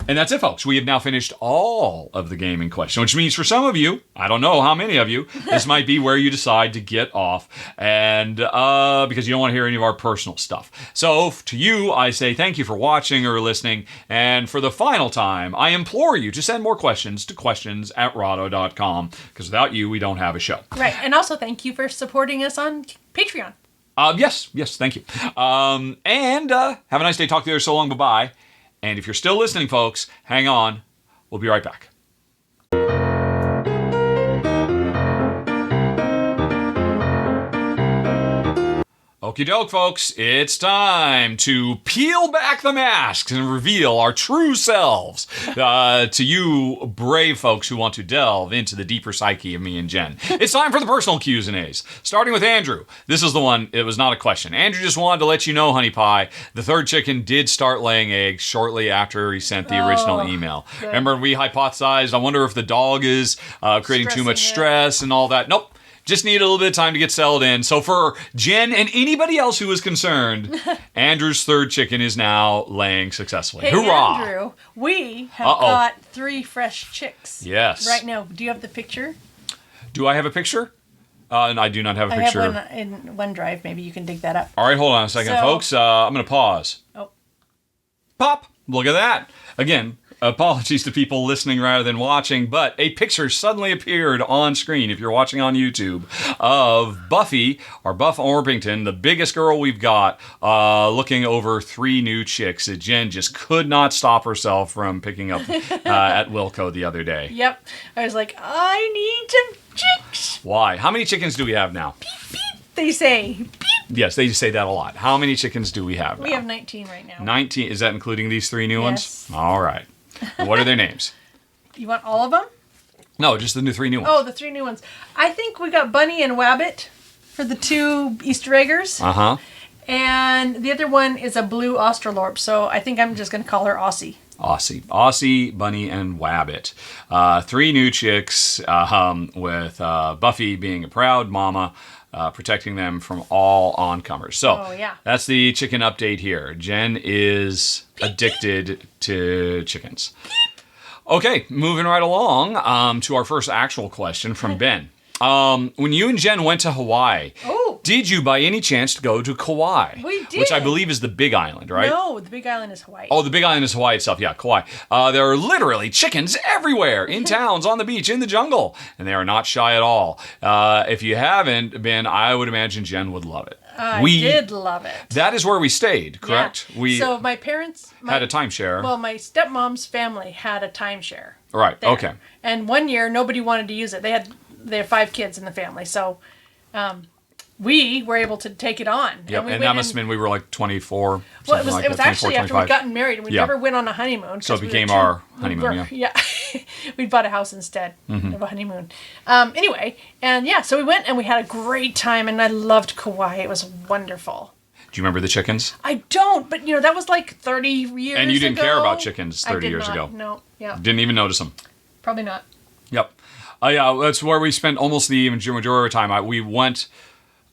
And that's it, folks. We have now finished all of the gaming question, which means for some of you, I don't know how many of you, this might be where you decide to get off, and because you don't want to hear any of our personal stuff. So to you, I say thank you for watching or listening, and for the final time, I implore you to send more questions to questions@rahdo.com, because without you, we don't have a show. Right. And also thank you for supporting us on Patreon. Yes, thank you. And have a nice day. Talk to you so long. Bye-bye. And if you're still listening, folks, hang on. We'll be right back. Okie doke, folks. It's time to peel back the masks and reveal our true selves to you brave folks who want to delve into the deeper psyche of me and Jen. It's time for the personal Q's and A's. Starting with Andrew. This is the one, it was not a question. Andrew just wanted to let you know, honey pie, the 3rd chicken did start laying eggs shortly after he sent the original email. Good. Remember, we hypothesized, I wonder if the dog is creating too much stress and all that. Nope. Just need a little bit of time to get settled in. So for Jen and anybody else who is concerned, Andrew's 3rd chicken is now laying successfully. Hey, Hoorah! Andrew, we have got 3 fresh chicks. Yes. Right now. Do you have the picture? Do I have a picture? And I do not have a picture. I have one in OneDrive. Maybe you can dig that up. All right, hold on a second, folks. I'm going to pause. Oh. Pop! Look at that. Again, apologies to people listening rather than watching, but a picture suddenly appeared on screen, if you're watching on YouTube, of Buffy, or Buff Orpington, the biggest girl we've got, looking over 3 new chicks that Jen just could not stop herself from picking up at Wilco the other day. Yep. I was like, I need some chicks. Why? How many chickens do we have now? Beep, beep, they say. Beep. Yes, they say that a lot. How many chickens do we have now? We have 19 right now. 19. Is that including these 3 new Yes. ones? All right. And what are their names? You want all of them? No, just the 3 new ones. Oh, the 3 new ones. I think we got Bunny and Wabbit for the 2 Easter eggers. Uh-huh. And the other one is a blue Australorp, so I think I'm just going to call her Aussie. Aussie, Bunny, and Wabbit. 3 new chicks, with Buffy being a proud mama, protecting them from all oncomers. So, that's the chicken update here. Jen is addicted to chickens. Okay, moving right along to our first actual question from Ben. When you and Jen went to Hawaii, did you by any chance go to Kauai? We did. Which I believe is the Big Island, right? No, the Big Island is Hawaii. Oh, the Big Island is Hawaii itself. Yeah, Kauai. There are literally chickens everywhere, in towns, on the beach, in the jungle. And they are not shy at all. If you haven't been, I would imagine Jen would love it. We did love it. That is where we stayed, correct? Yeah. So my parents... had a timeshare. Well, my stepmom's family had a timeshare. Right, there. Okay. And one year, nobody wanted to use it. They had 5 kids in the family, so... we were able to take it on. Yep, and that must have been, we were like 24. Well, it was actually 24, after we'd gotten married, and we never went on a honeymoon. So it became our honeymoon, yeah. We bought a house instead of a honeymoon. Anyway, and so we went and we had a great time, and I loved Kauai. It was wonderful. Do you remember the chickens? I don't, but that was like 30 years ago. And you didn't care about chickens 30 years ago? No, yeah. Didn't even notice them? Probably not. Yep. Yeah, that's where we spent almost the majority of our time. We went...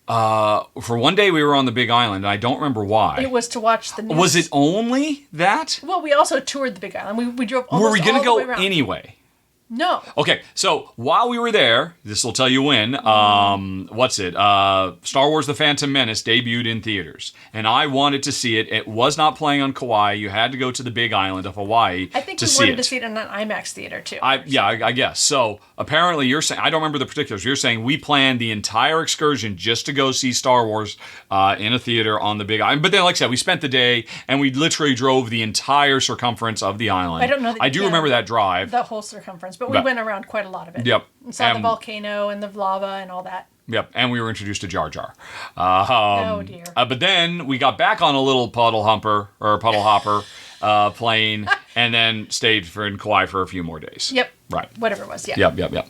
for one day we were on the Big Island, and I don't remember why. It was to watch the news. Was it only that? Well, we also toured the Big Island. We drove almost Were we going to all the way go around. anyway? No. Okay, so while we were there, this will tell you when, Star Wars The Phantom Menace debuted in theaters. And I wanted to see it. It was not playing on Kauai. You had to go to the big island of Hawaii I think to we see wanted it. to see it in an IMAX theater, too. I guess. So apparently you're saying, I don't remember the particulars, you're saying we planned the entire excursion just to go see Star Wars in a theater on the big island. But then, like I said, we spent the day and we literally drove the entire circumference of the island. I don't know that I do remember that drive. The whole circumference, but we went around quite a lot of it. Yep. And saw the volcano and the lava and all that. Yep, and we were introduced to Jar Jar. Oh, dear. But then we got back on a little puddle hopper plane, and then stayed in Kauai for a few more days. Yep. Right. Whatever it was, yeah. Yep.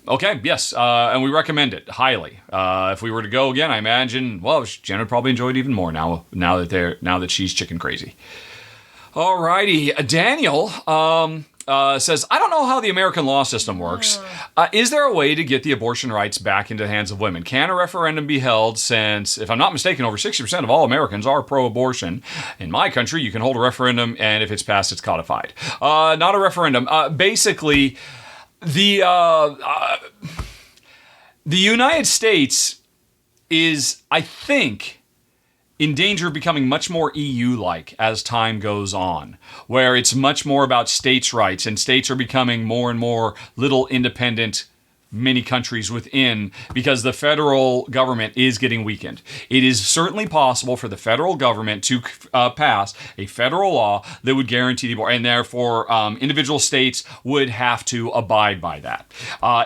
Okay, yes, and we recommend it highly. If we were to go again, I imagine, Jen would probably enjoy it even more now that she's chicken crazy. Alrighty, Daniel says, I don't know how the American law system works. Is there a way to get the abortion rights back into the hands of women? Can a referendum be held since, if I'm not mistaken, over 60% of all Americans are pro-abortion? In my country, you can hold a referendum, and if it's passed, it's codified. Not a referendum. Basically, the United States is, I think, in danger of becoming much more EU-like as time goes on, where it's much more about states' rights, and states are becoming more and more little independent many countries within, because the federal government is getting weakened. It is certainly possible for the federal government to pass a federal law that would guarantee the abortion, and therefore individual states would have to abide by that.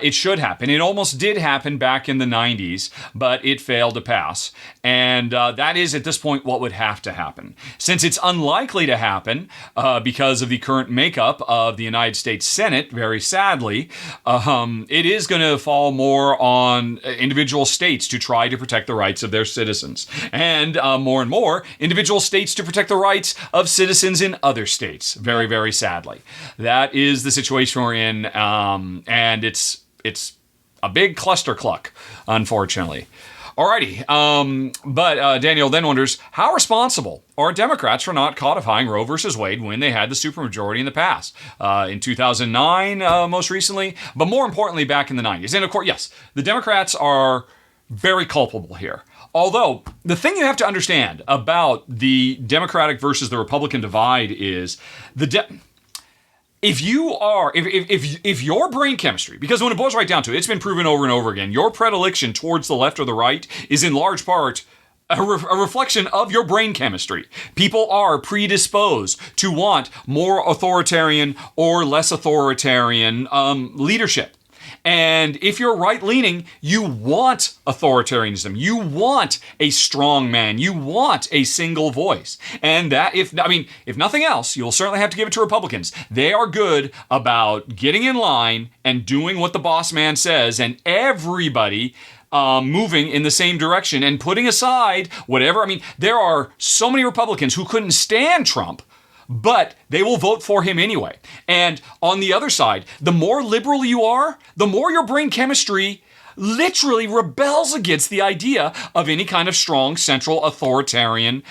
It should happen. It almost did happen back in the 90s, but it failed to pass. And that is, at this point, what would have to happen. Since it's unlikely to happen because of the current makeup of the United States Senate, very sadly, it is going to fall more on individual states to try to protect the rights of their citizens. And more, individual states to protect the rights of citizens in other states, very, very sadly. That is the situation we're in, and it's a big cluster cluck, unfortunately. Alrighty, but Daniel then wonders, how responsible are Democrats for not codifying Roe versus Wade when they had the supermajority in the past? In 2009, most recently, but more importantly, back in the 90s. And of course, yes, the Democrats are very culpable here. Although, the thing you have to understand about the Democratic versus the Republican divide is if your brain chemistry, because when it boils right down to it, it's been proven over and over again, your predilection towards the left or the right is in large part a reflection of your brain chemistry. People are predisposed to want more authoritarian or less authoritarian leadership. And if you're right-leaning, you want authoritarianism. You want a strong man. You want a single voice. And that, if nothing else, you'll certainly have to give it to Republicans. They are good about getting in line and doing what the boss man says, and everybody moving in the same direction and putting aside whatever. There are so many Republicans who couldn't stand Trump, but they will vote for him anyway. And on the other side, the more liberal you are, the more your brain chemistry literally rebels against the idea of any kind of strong central authoritarian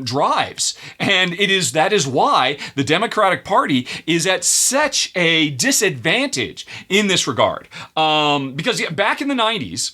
drives. And that is why the Democratic Party is at such a disadvantage in this regard. Because back in the 90s,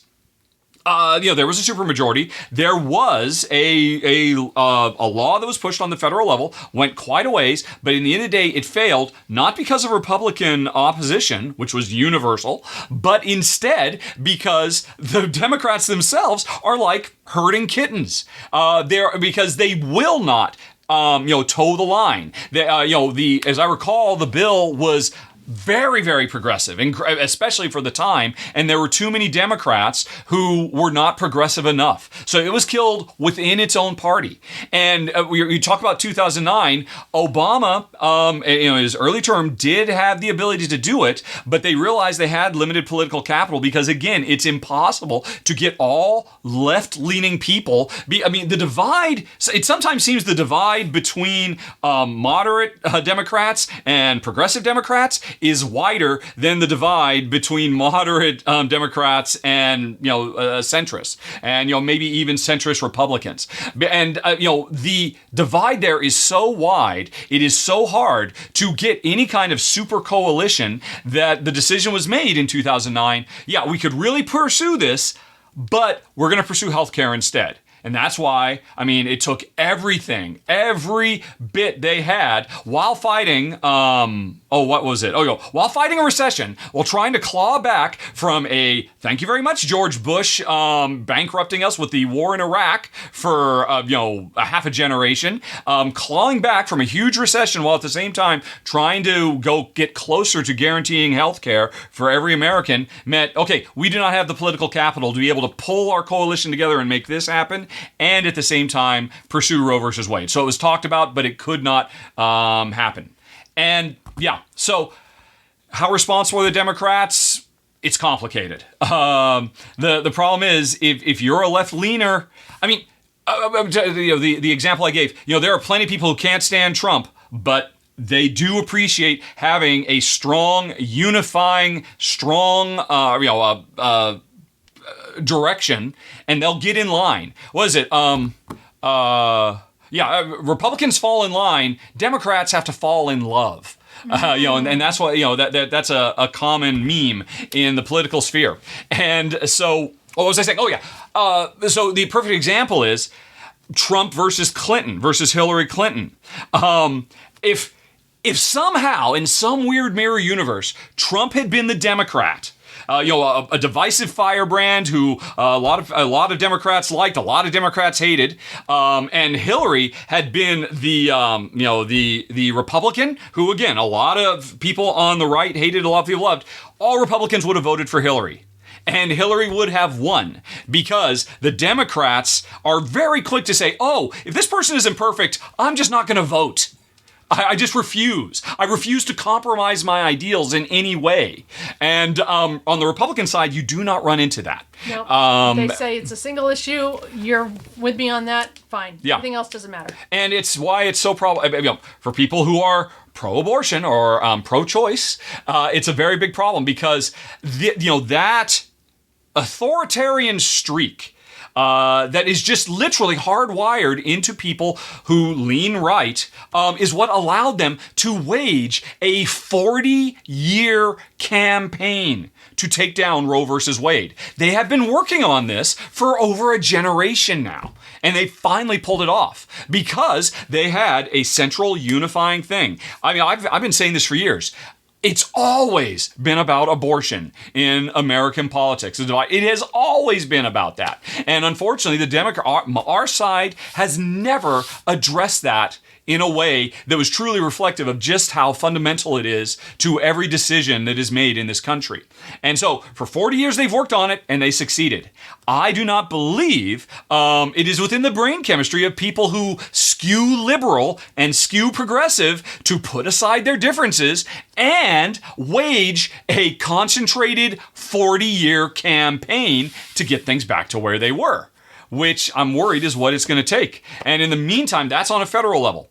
there was a supermajority. There was a law that was pushed on the federal level, went quite a ways, but in the end of the day, it failed, not because of Republican opposition, which was universal, but instead because the Democrats themselves are like herding kittens. Because they will not, toe the line. As I recall, the bill was very, very progressive, and especially for the time, and there were too many Democrats who were not progressive enough. So it was killed within its own party. And you talk about 2009, Obama, his early term did have the ability to do it, but they realized they had limited political capital because, again, it's impossible to get all left-leaning people. The divide, it sometimes seems the divide between moderate Democrats and progressive Democrats is wider than the divide between moderate Democrats and centrists, and maybe even centrist Republicans. And the divide there is so wide, it is so hard to get any kind of super coalition that the decision was made in 2009. Yeah, we could really pursue this, but we're going to pursue healthcare instead. And that's why, it took everything, every bit they had while fighting, while fighting a recession, while trying to claw back from thank you very much, George Bush, bankrupting us with the war in Iraq for, a half a generation, clawing back from a huge recession while at the same time trying to go get closer to guaranteeing health care for every American meant, okay, we do not have the political capital to be able to pull our coalition together and make this happen, and at the same time pursue Roe versus Wade. So it was talked about, but it could not happen. And yeah, so how responsible are the Democrats? It's complicated. The problem is if you're a left-leaner, the example I gave, there are plenty of people who can't stand Trump, but they do appreciate having a strong, unifying, direction, and they'll get in line. What is it? Republicans fall in line. Democrats have to fall in love. And that's why that's a common meme in the political sphere. And so, what was I saying? So the perfect example is Trump versus Clinton versus Hillary Clinton. If somehow in some weird mirror universe Trump had been the Democrat, a divisive firebrand who a lot of Democrats liked, a lot of Democrats hated, and Hillary had been the Republican who, again, a lot of people on the right hated, a lot of people loved. All Republicans would have voted for Hillary. And Hillary would have won because the Democrats are very quick to say, oh, if this person isn't perfect, I'm just not going to vote. I just refuse. I refuse to compromise my ideals in any way. And on the Republican side, you do not run into that. No, they say it's a single issue. You're with me on that. Fine. Yeah. Everything else doesn't matter. And it's why it's so for people who are pro-abortion or pro-choice, it's a very big problem because that authoritarian streak that is just literally hardwired into people who lean right, is what allowed them to wage a 40-year campaign to take down Roe versus Wade. They have been working on this for over a generation now, and they finally pulled it off because they had a central unifying thing. I've been saying this for years. It's always been about abortion in American politics. It has always been about that. And unfortunately, our side has never addressed that in a way that was truly reflective of just how fundamental it is to every decision that is made in this country. And so for 40 years, they've worked on it and they succeeded. I do not believe it is within the brain chemistry of people who skew liberal and skew progressive to put aside their differences and wage a concentrated 40-year campaign to get things back to where they were, which I'm worried is what it's going to take. And in the meantime, that's on a federal level.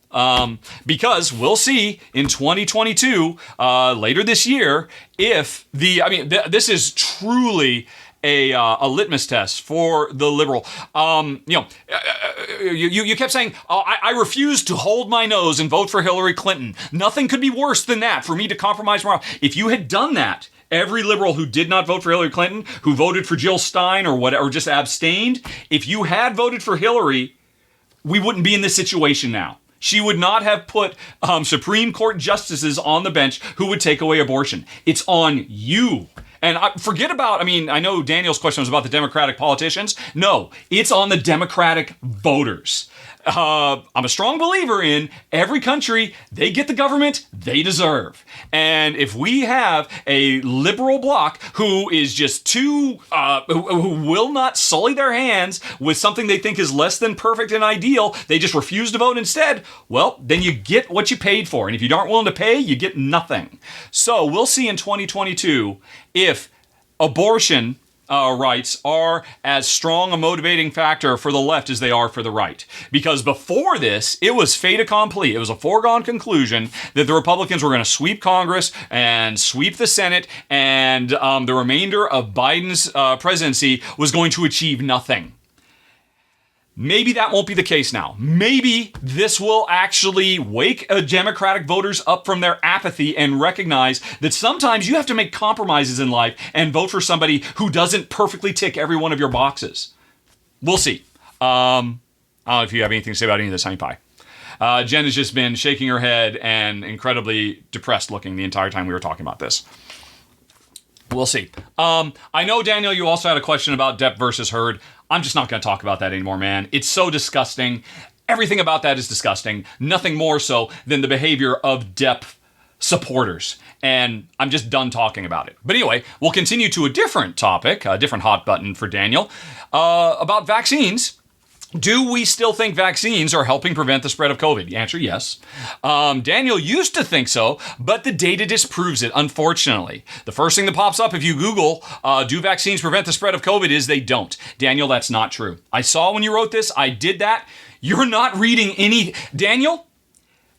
Because we'll see in 2022, later this year, if this is truly a litmus test for the liberal. You kept saying, I refuse to hold my nose and vote for Hillary Clinton. Nothing could be worse than that for me to compromise morale. If you had done that, every liberal who did not vote for Hillary Clinton, who voted for Jill Stein or whatever, or just abstained, if you had voted for Hillary, we wouldn't be in this situation now. She would not have put Supreme Court justices on the bench who would take away abortion. It's on you. And forget about, I know Daniel's question was about the Democratic politicians. No, it's on the Democratic voters. I'm a strong believer in every country, they get the government they deserve. And if we have a liberal bloc who is just who will not sully their hands with something they think is less than perfect and ideal, they just refuse to vote instead, well, then you get what you paid for. And if you aren't willing to pay, you get nothing. So we'll see in 2022 if abortion rights are as strong a motivating factor for the left as they are for the right. Because before this, it was fait accompli. It was a foregone conclusion that the Republicans were going to sweep Congress and sweep the Senate, and the remainder of Biden's presidency was going to achieve nothing. Maybe that won't be the case now. Maybe this will actually wake Democratic voters up from their apathy and recognize that sometimes you have to make compromises in life and vote for somebody who doesn't perfectly tick every one of your boxes. We'll see. I don't know if you have anything to say about any of this, honey pie. Jen has just been shaking her head and incredibly depressed looking the entire time we were talking about this. We'll see. I know, Daniel, you also had a question about Depp versus Heard. I'm just not going to talk about that anymore, man. It's so disgusting. Everything about that is disgusting. Nothing more so than the behavior of Depp supporters. And I'm just done talking about it. But anyway, we'll continue to a different topic, a different hot button for Daniel, about vaccines. Do we still think vaccines are helping prevent the spread of COVID? The answer, yes. Daniel used to think so, but the data disproves it, unfortunately. The first thing that pops up if you Google, do vaccines prevent the spread of COVID, is they don't. Daniel, that's not true. I saw when you wrote this, I did that. You're not reading any... Daniel,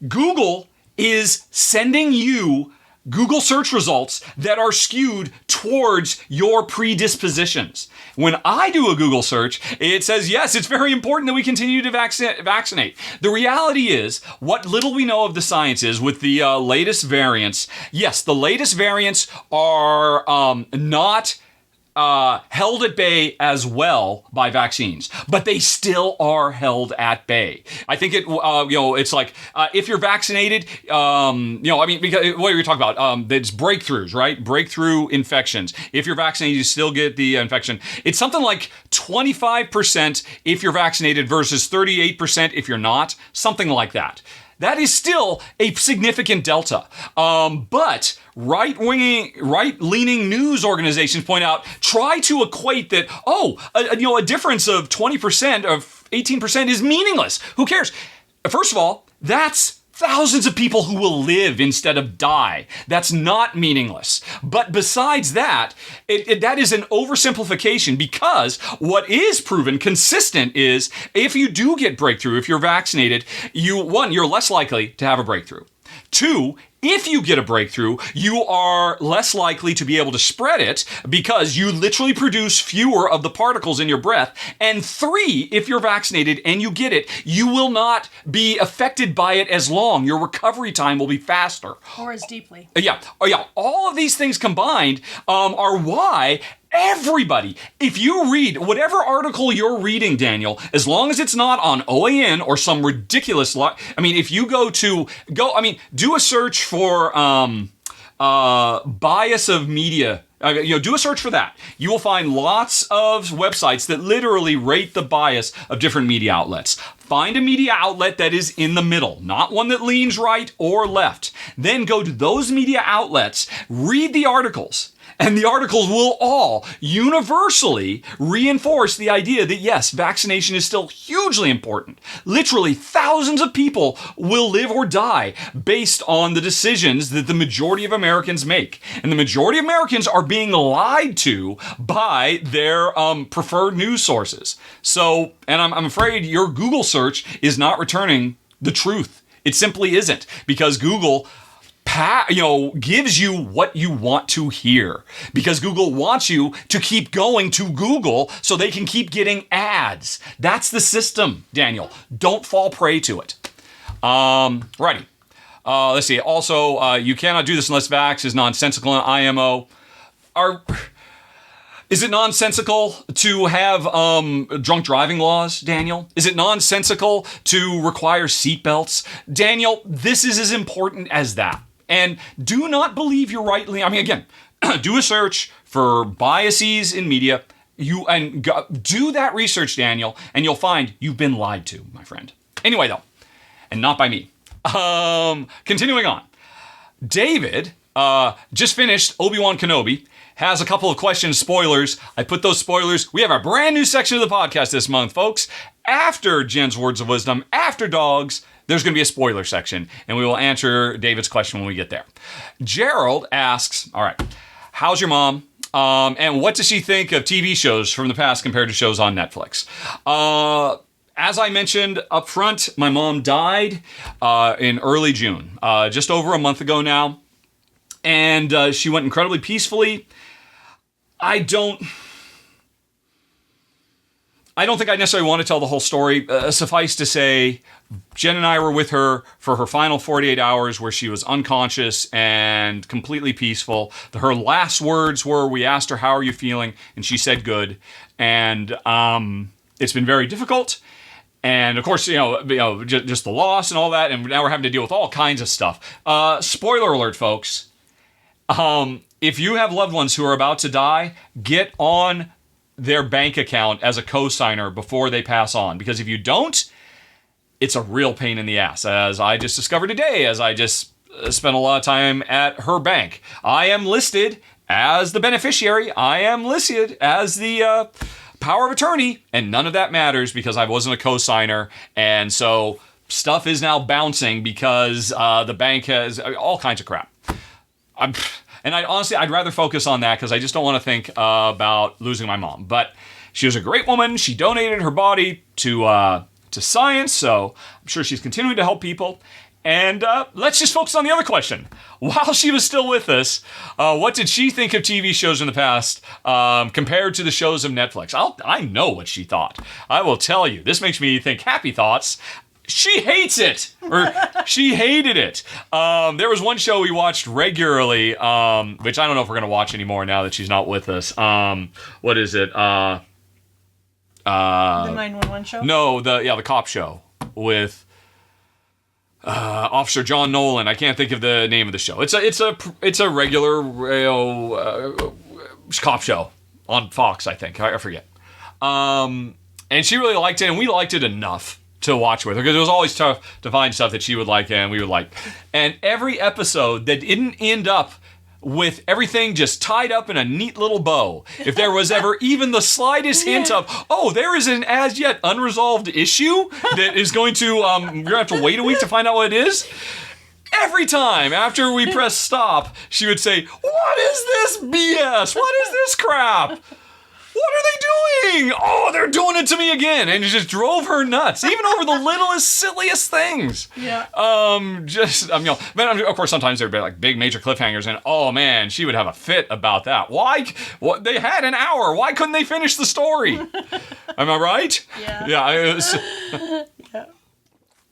Google is sending you Google search results that are skewed towards your predispositions. When I do a Google search, it says, yes, it's very important that we continue to vaccinate. The reality is, what little we know of the science is with the latest variants, yes, the latest variants are not held at bay as well by vaccines, but they still are held at bay. I think it's like if you're vaccinated, because what are you talking about? It's breakthroughs, right? Breakthrough infections. If you're vaccinated, you still get the infection. It's something like 25% if you're vaccinated versus 38% if you're not. Something like that. That is still a significant delta. But right-leaning news organizations point out, try to equate that, a difference of 20%, of 18% is meaningless. Who cares? First of all, that's thousands of people who will live instead of die. That's not meaningless. But besides that, that is an oversimplification, because what is proven consistent is if you do get breakthrough, if you're vaccinated, you're less likely to have a breakthrough. 2, if you get a breakthrough, you are less likely to be able to spread it because you literally produce fewer of the particles in your breath. And 3, if you're vaccinated and you get it, you will not be affected by it as long. Your recovery time will be faster. Or as deeply. Yeah. All of these things combined are why everybody, if you read whatever article you're reading, Daniel, as long as it's not on OAN or some ridiculous, if you do a search for bias of media. Do a search for that. You will find lots of websites that literally rate the bias of different media outlets. Find a media outlet that is in the middle, not one that leans right or left. Then go to those media outlets, read the articles. And the articles will all universally reinforce the idea that, yes, vaccination is still hugely important. Literally, thousands of people will live or die based on the decisions that the majority of Americans make. And the majority of Americans are being lied to by their preferred news sources. So, and I'm afraid your Google search is not returning the truth. It simply isn't, because Google gives you what you want to hear, because Google wants you to keep going to Google so they can keep getting ads. That's the system, Daniel. Don't fall prey to it. Righty. Let's see. Also, you cannot do this unless vax is nonsensical and IMO. Is it nonsensical to have drunk driving laws, Daniel? Is it nonsensical to require seatbelts? Daniel, this is as important as that. And do not believe you're rightly. Again, do a search for biases in media. Do that research, Daniel, and you'll find you've been lied to, my friend. Anyway, though, and not by me. Continuing on. David just finished Obi-Wan Kenobi. Has a couple of questions, spoilers. I put those spoilers. We have our brand new section of the podcast this month, folks. After Jen's Words of Wisdom, after Dogs, there's going to be a spoiler section, and we will answer David's question when we get there. Gerald asks, all right, how's your mom? And what does she think of TV shows from the past compared to shows on Netflix? As I mentioned up front, my mom died in early June, just over a month ago now. And she went incredibly peacefully. I don't think I necessarily want to tell the whole story. Suffice to say, Jen and I were with her for her final 48 hours where she was unconscious and completely peaceful. Her last words were, we asked her, how are you feeling? And she said good. And it's been very difficult. And of course, just the loss and all that. And now we're having to deal with all kinds of stuff. Spoiler alert, folks. If you have loved ones who are about to die, get on their bank account as a co-signer before they pass on. Because if you don't, it's a real pain in the ass. As I just discovered today, as I just spent a lot of time at her bank. I am listed as the beneficiary. I am listed as the power of attorney. And none of that matters because I wasn't a co-signer. And so stuff is now bouncing because the bank has all kinds of crap. I'd rather focus on that because I just don't want to think about losing my mom. But she was a great woman. She donated her body to science, so I'm sure she's continuing to help people. And let's just focus on the other question. While she was still with us, what did she think of TV shows in the past compared to the shows of Netflix? I know what she thought. I will tell you. This makes me think happy thoughts. She hates it, or she hated it. There was one show we watched regularly, which I don't know if we're going to watch anymore now that she's not with us. What is it? The 911 show? No, the cop show with Officer John Nolan. I can't think of the name of the show. It's a regular cop show on Fox, I think. I forget. And she really liked it, and we liked it enough to watch with her, because it was always tough to find stuff that she would like and we would like. And every episode that didn't end up with everything just tied up in a neat little bow, if there was ever even the slightest hint of, there is an as yet unresolved issue that is going to, you're going to have to wait a week to find out what it is. Every time after we press stop, she would say, what is this BS? What is this crap? What are they doing? Oh, they're doing it to me again. And it just drove her nuts, even over the littlest, silliest things. Yeah. Of course, sometimes there'd be like big major cliffhangers, and oh man, she would have a fit about that. Why? What? They had an hour. Why couldn't they finish the story? Am I right? Yeah. Yeah. Yeah.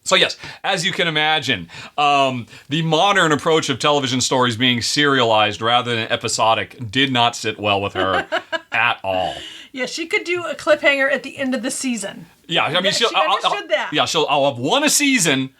So yes, as you can imagine, the modern approach of television stories being serialized rather than episodic did not sit well with her at all. Yeah, she could do a cliffhanger at the end of the season. Yeah, I mean, she understood that. Yeah, I'll have one a season,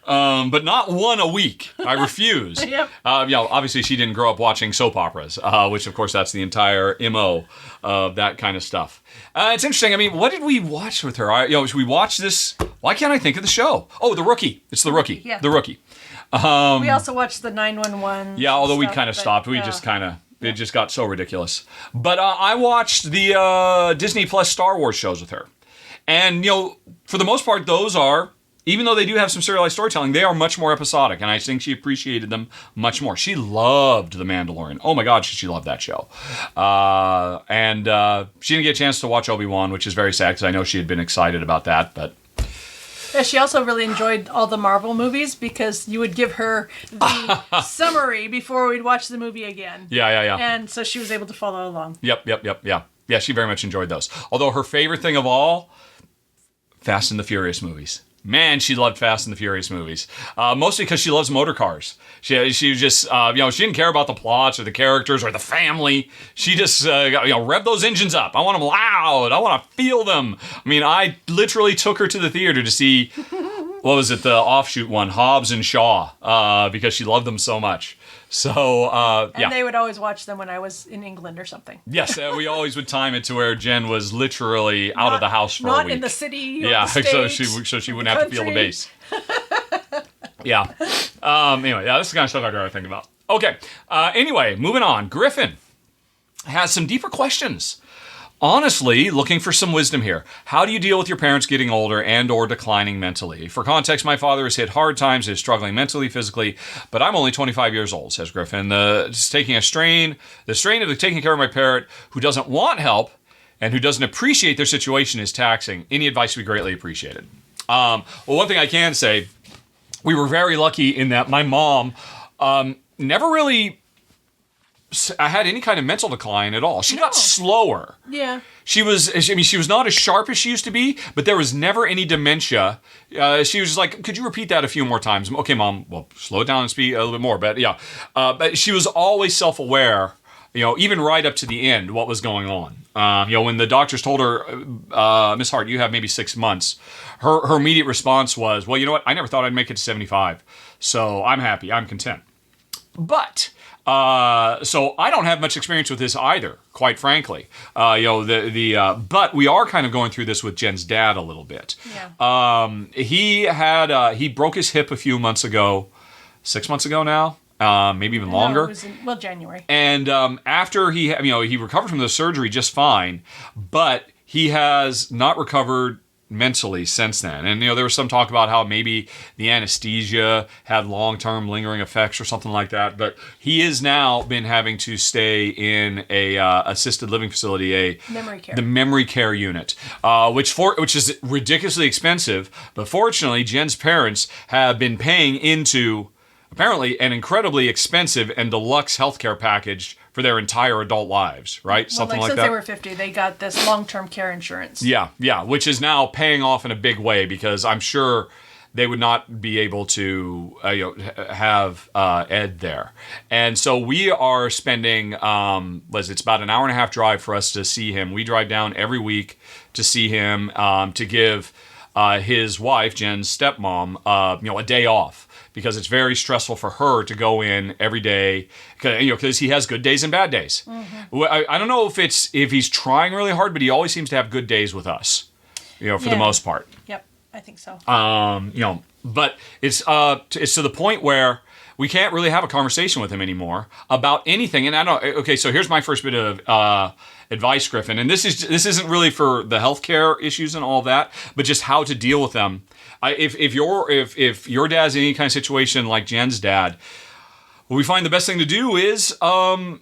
but not one a week. I refuse. Yep. Obviously she didn't grow up watching soap operas, which of course that's the entire MO of that kind of stuff. It's interesting. I mean, what did we watch with her? We watched this. Why can't I think of the show? Oh, The Rookie. It's The Rookie. Yeah. The Rookie. We also watched the 911. Yeah, although we kind of stopped. We just kind of, it just got so ridiculous. But I watched the Disney Plus Star Wars shows with her. And, for the most part, those are, even though they do have some serialized storytelling, they are much more episodic. And I think she appreciated them much more. She loved The Mandalorian. Oh my God, she loved that show. And she didn't get a chance to watch Obi-Wan, which is very sad because I know she had been excited about that, but... Yeah, she also really enjoyed all the Marvel movies because you would give her the summary before we'd watch the movie again. Yeah. And so she was able to follow along. Yep, yeah. Yeah, she very much enjoyed those. Although her favorite thing of all, Fast and the Furious movies. Man, she loved Fast and the Furious movies. Mostly because she loves motor cars. She just, she didn't care about the plots or the characters or the family. She just, rev those engines up. I want them loud. I want to feel them. I mean, I literally took her to the theater to see, what was it, the offshoot one, Hobbs and Shaw, because she loved them so much. So, And they would always watch them when I was in England or something. Yes, we always would time it to where Jen was literally out of the house for a week. Not in the city or yeah, the state, so she wouldn't have to feel the bass. Yeah. Anyway, this is the kind of stuff I'd rather think about. Okay. Anyway, moving on. Griffin has some deeper questions honestly looking for some wisdom here. How do you deal with your parents getting older and or declining mentally? For context, my father has hit hard times, is struggling mentally, physically, but I'm only 25 years old, says Griffin. The strain of taking care of my parent who doesn't want help and who doesn't appreciate their situation is taxing. Any advice would be greatly appreciated. Well, one thing I can say, we were very lucky in that my mom never really had any kind of mental decline at all. She got slower. Yeah. She was not as sharp as she used to be, but there was never any dementia. She was just like, could you repeat that a few more times? Okay, Mom, well, slow it down and speak a little bit more. But yeah, but she was always self-aware, even right up to the end, what was going on. When the doctors told her, Miss Hart, you have maybe 6 months, her immediate response was, well, you know what? I never thought I'd make it to 75. So I'm happy. I'm content. But, so I don't have much experience with this either, quite frankly. But we are kind of going through this with Jen's dad a little bit. Yeah. He broke his hip a few months ago, 6 months ago now. Maybe even longer. No, it was in, January. And after he recovered from the surgery just fine, but he has not recovered mentally since then. And there was some talk about how maybe the anesthesia had long-term lingering effects or something like that. But he has now been having to stay in a assisted living facility, the memory care unit, which is ridiculously expensive. But fortunately, Jen's parents have been paying into apparently an incredibly expensive and deluxe healthcare package for their entire adult lives, right? Something like that. Since they were 50, they got this long-term care insurance. Yeah, which is now paying off in a big way because I'm sure they would not be able to have Ed there. And so we are spending, it's about an hour and a half drive for us to see him. We drive down every week to see him to give his wife, Jen's stepmom, a day off. Because it's very stressful for her to go in every day, because he has good days and bad days. Mm-hmm. I don't know if he's trying really hard, but he always seems to have good days with us, for the most part. Yep, I think so. But it's to the point where we can't really have a conversation with him anymore about anything. And I don't. Okay, so here's my first bit of advice, Griffin, and this isn't really for the healthcare issues and all that, but just how to deal with them. If your dad's in any kind of situation like Jen's dad, what we find the best thing to do is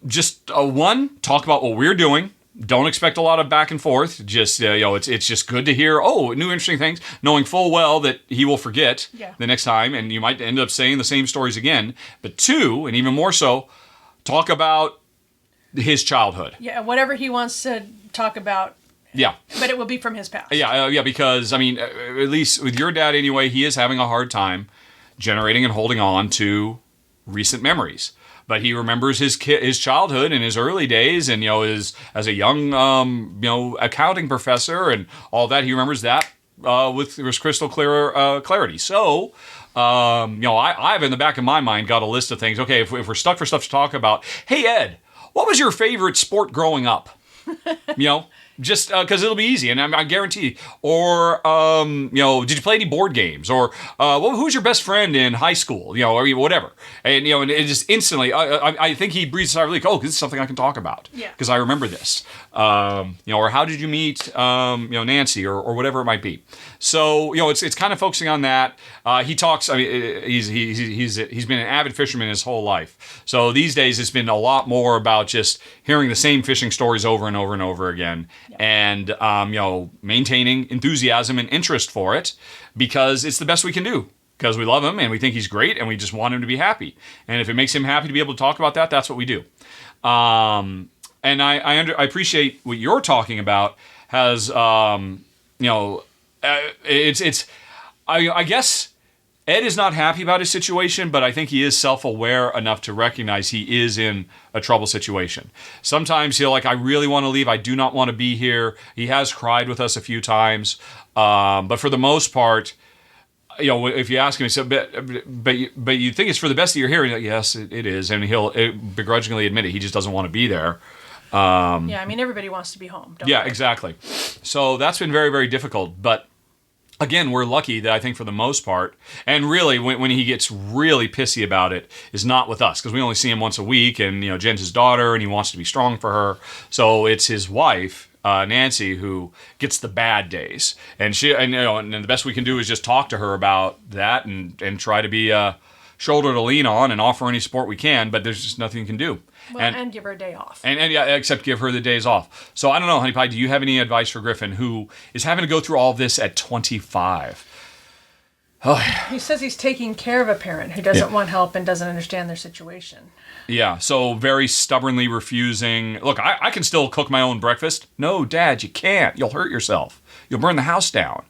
just talk about what we're doing. Don't expect a lot of back and forth. Just it's just good to hear new interesting things, knowing full well that he will forget the next time, and you might end up saying the same stories again. But 2, and even more so, talk about his childhood. Yeah, whatever he wants to talk about. Yeah. But it will be from his past. Yeah, because, at least with your dad anyway, he is having a hard time generating and holding on to recent memories. But he remembers his childhood and his early days and, as a young, accounting professor and all that. He remembers that with crystal clear clarity. So, I've in the back of my mind got a list of things. Okay, if we're stuck for stuff to talk about, hey, Ed, what was your favorite sport growing up? Just because it'll be easy, and I guarantee. Or, did you play any board games? Or, who was your best friend in high school? Or whatever. And, and it just instantly, I think he breathes a sigh of relief. Oh, this is something I can talk about. Yeah. Because I remember this. Or how did you meet, Nancy or whatever it might be. So, it's kind of focusing on that. He talks, he's been an avid fisherman his whole life. So these days it's been a lot more about just hearing the same fishing stories over and over and over again. And, maintaining enthusiasm and interest for it because it's the best we can do because we love him and we think he's great and we just want him to be happy. And if it makes him happy to be able to talk about that, that's what we do. And I appreciate what you're talking about has, I guess Ed is not happy about his situation, but I think he is self-aware enough to recognize he is in a trouble situation. Sometimes he'll I really want to leave. I do not want to be here. He has cried with us a few times. But for the most part, if you ask him, he said, but you think it's for the best that you're here? He's like, yes, it is. And he'll begrudgingly admit it. He just doesn't want to be there. Everybody wants to be home. Exactly. So that's been very, very difficult. But again, we're lucky that I think for the most part, and really when he gets really pissy about it, is not with us because we only see him once a week, and Jen's his daughter, and he wants to be strong for her. So it's his wife, Nancy, who gets the bad days, and the best we can do is just talk to her about that and try to be a shoulder to lean on and offer any support we can. But there's just nothing you can do. Well, and give her a day off. And yeah, except give her the days off. So I don't know, Honey Pie, do you have any advice for Griffin, who is having to go through all of this at 25? Oh. He says he's taking care of a parent who doesn't want help and doesn't understand their situation. Yeah, so very stubbornly refusing. Look, I can still cook my own breakfast. No, Dad, you can't. You'll hurt yourself. You'll burn the house down.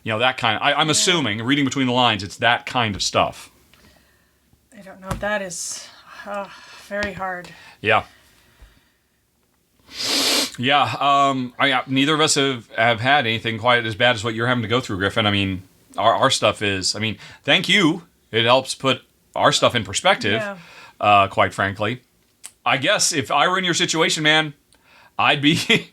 You know, that kind of... I'm assuming, reading between the lines, it's that kind of stuff. I don't know. That is very hard. Yeah. Yeah, neither of us have had anything quite as bad as what you're having to go through, Griffin. I mean, our stuff is... I mean, thank you. It helps put our stuff in perspective, quite frankly. I guess if I were in your situation, man, I'd be...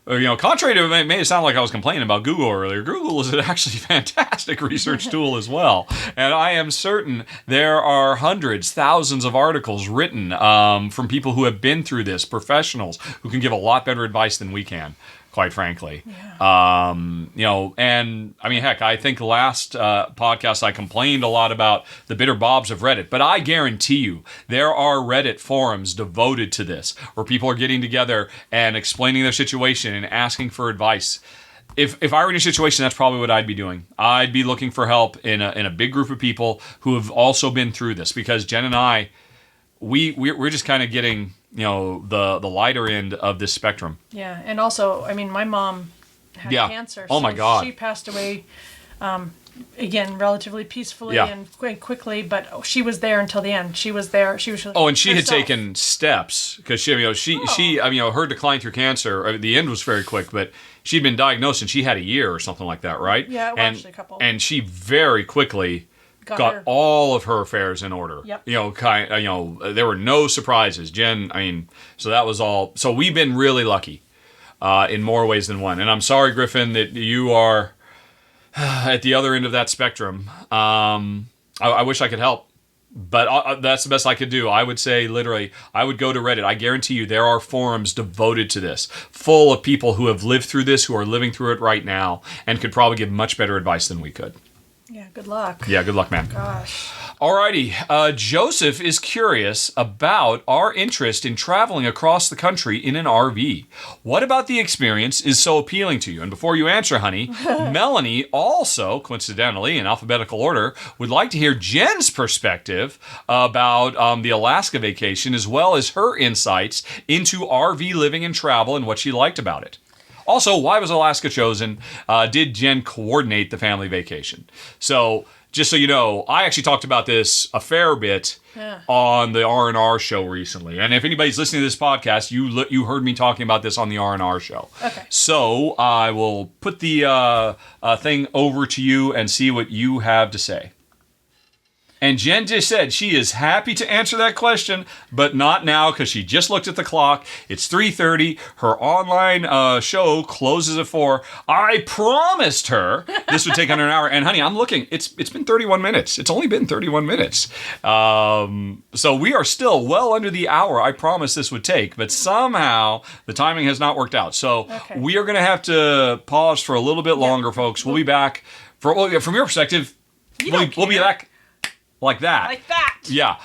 contrary to it may sound like I was complaining about Google earlier, Google is actually a fantastic research tool as well. And I am certain there are hundreds, thousands of articles written from people who have been through this, professionals who can give a lot better advice than we can, quite frankly. Yeah. And I mean, heck, I think last podcast I complained a lot about the bitter bobs of Reddit, but I guarantee you there are Reddit forums devoted to this, where people are getting together and explaining their situation and asking for advice. If I were in a situation, that's probably what I'd be doing. I'd be looking for help in a big group of people who have also been through this, because Jen and I, we're just kind of getting... the lighter end of this spectrum. Yeah, and also, I mean, my mom had cancer. Oh, my God. She passed away, again, relatively peacefully and quite quickly, but she was there until the end. She was there. She was and she had taken steps, because she her decline through cancer, the end was very quick, but she'd been diagnosed and she had a year or something like that, right? Yeah, actually a couple. And she very quickly... got all of her affairs in order. Yep. There were no surprises. Jen, I mean, so that was all. So we've been really lucky in more ways than one. And I'm sorry, Griffin, that you are at the other end of that spectrum. I wish I could help, but that's the best I could do. I would say, literally, I would go to Reddit. I guarantee you there are forums devoted to this, full of people who have lived through this, who are living through it right now, and could probably give much better advice than we could. Yeah, good luck. Yeah, good luck, man. Gosh. Alrighty, Joseph is curious about our interest in traveling across the country in an RV. What about the experience is so appealing to you? And before you answer, honey, Melanie also, coincidentally, in alphabetical order, would like to hear Jen's perspective about the Alaska vacation, as well as her insights into RV living and travel and what she liked about it. Also, why was Alaska chosen? Did Jen coordinate the family vacation? So, just so you know, I actually talked about this a fair bit on the R&R show recently. And if anybody's listening to this podcast, you heard me talking about this on the R&R show. Okay. So, I will put the thing over to you and see what you have to say. And Jen just said she is happy to answer that question, but not now, because she just looked at the clock. It's 3:30. Her online show closes at 4. I promised her this would take under an hour. And honey, I'm looking. It's been 31 minutes. It's only been 31 minutes. So we are still well under the hour I promised this would take. But somehow the timing has not worked out. So we are going to have to pause for a little bit longer, folks. We'll be back. From your perspective, we'll be back. Like that. Like that. Yeah.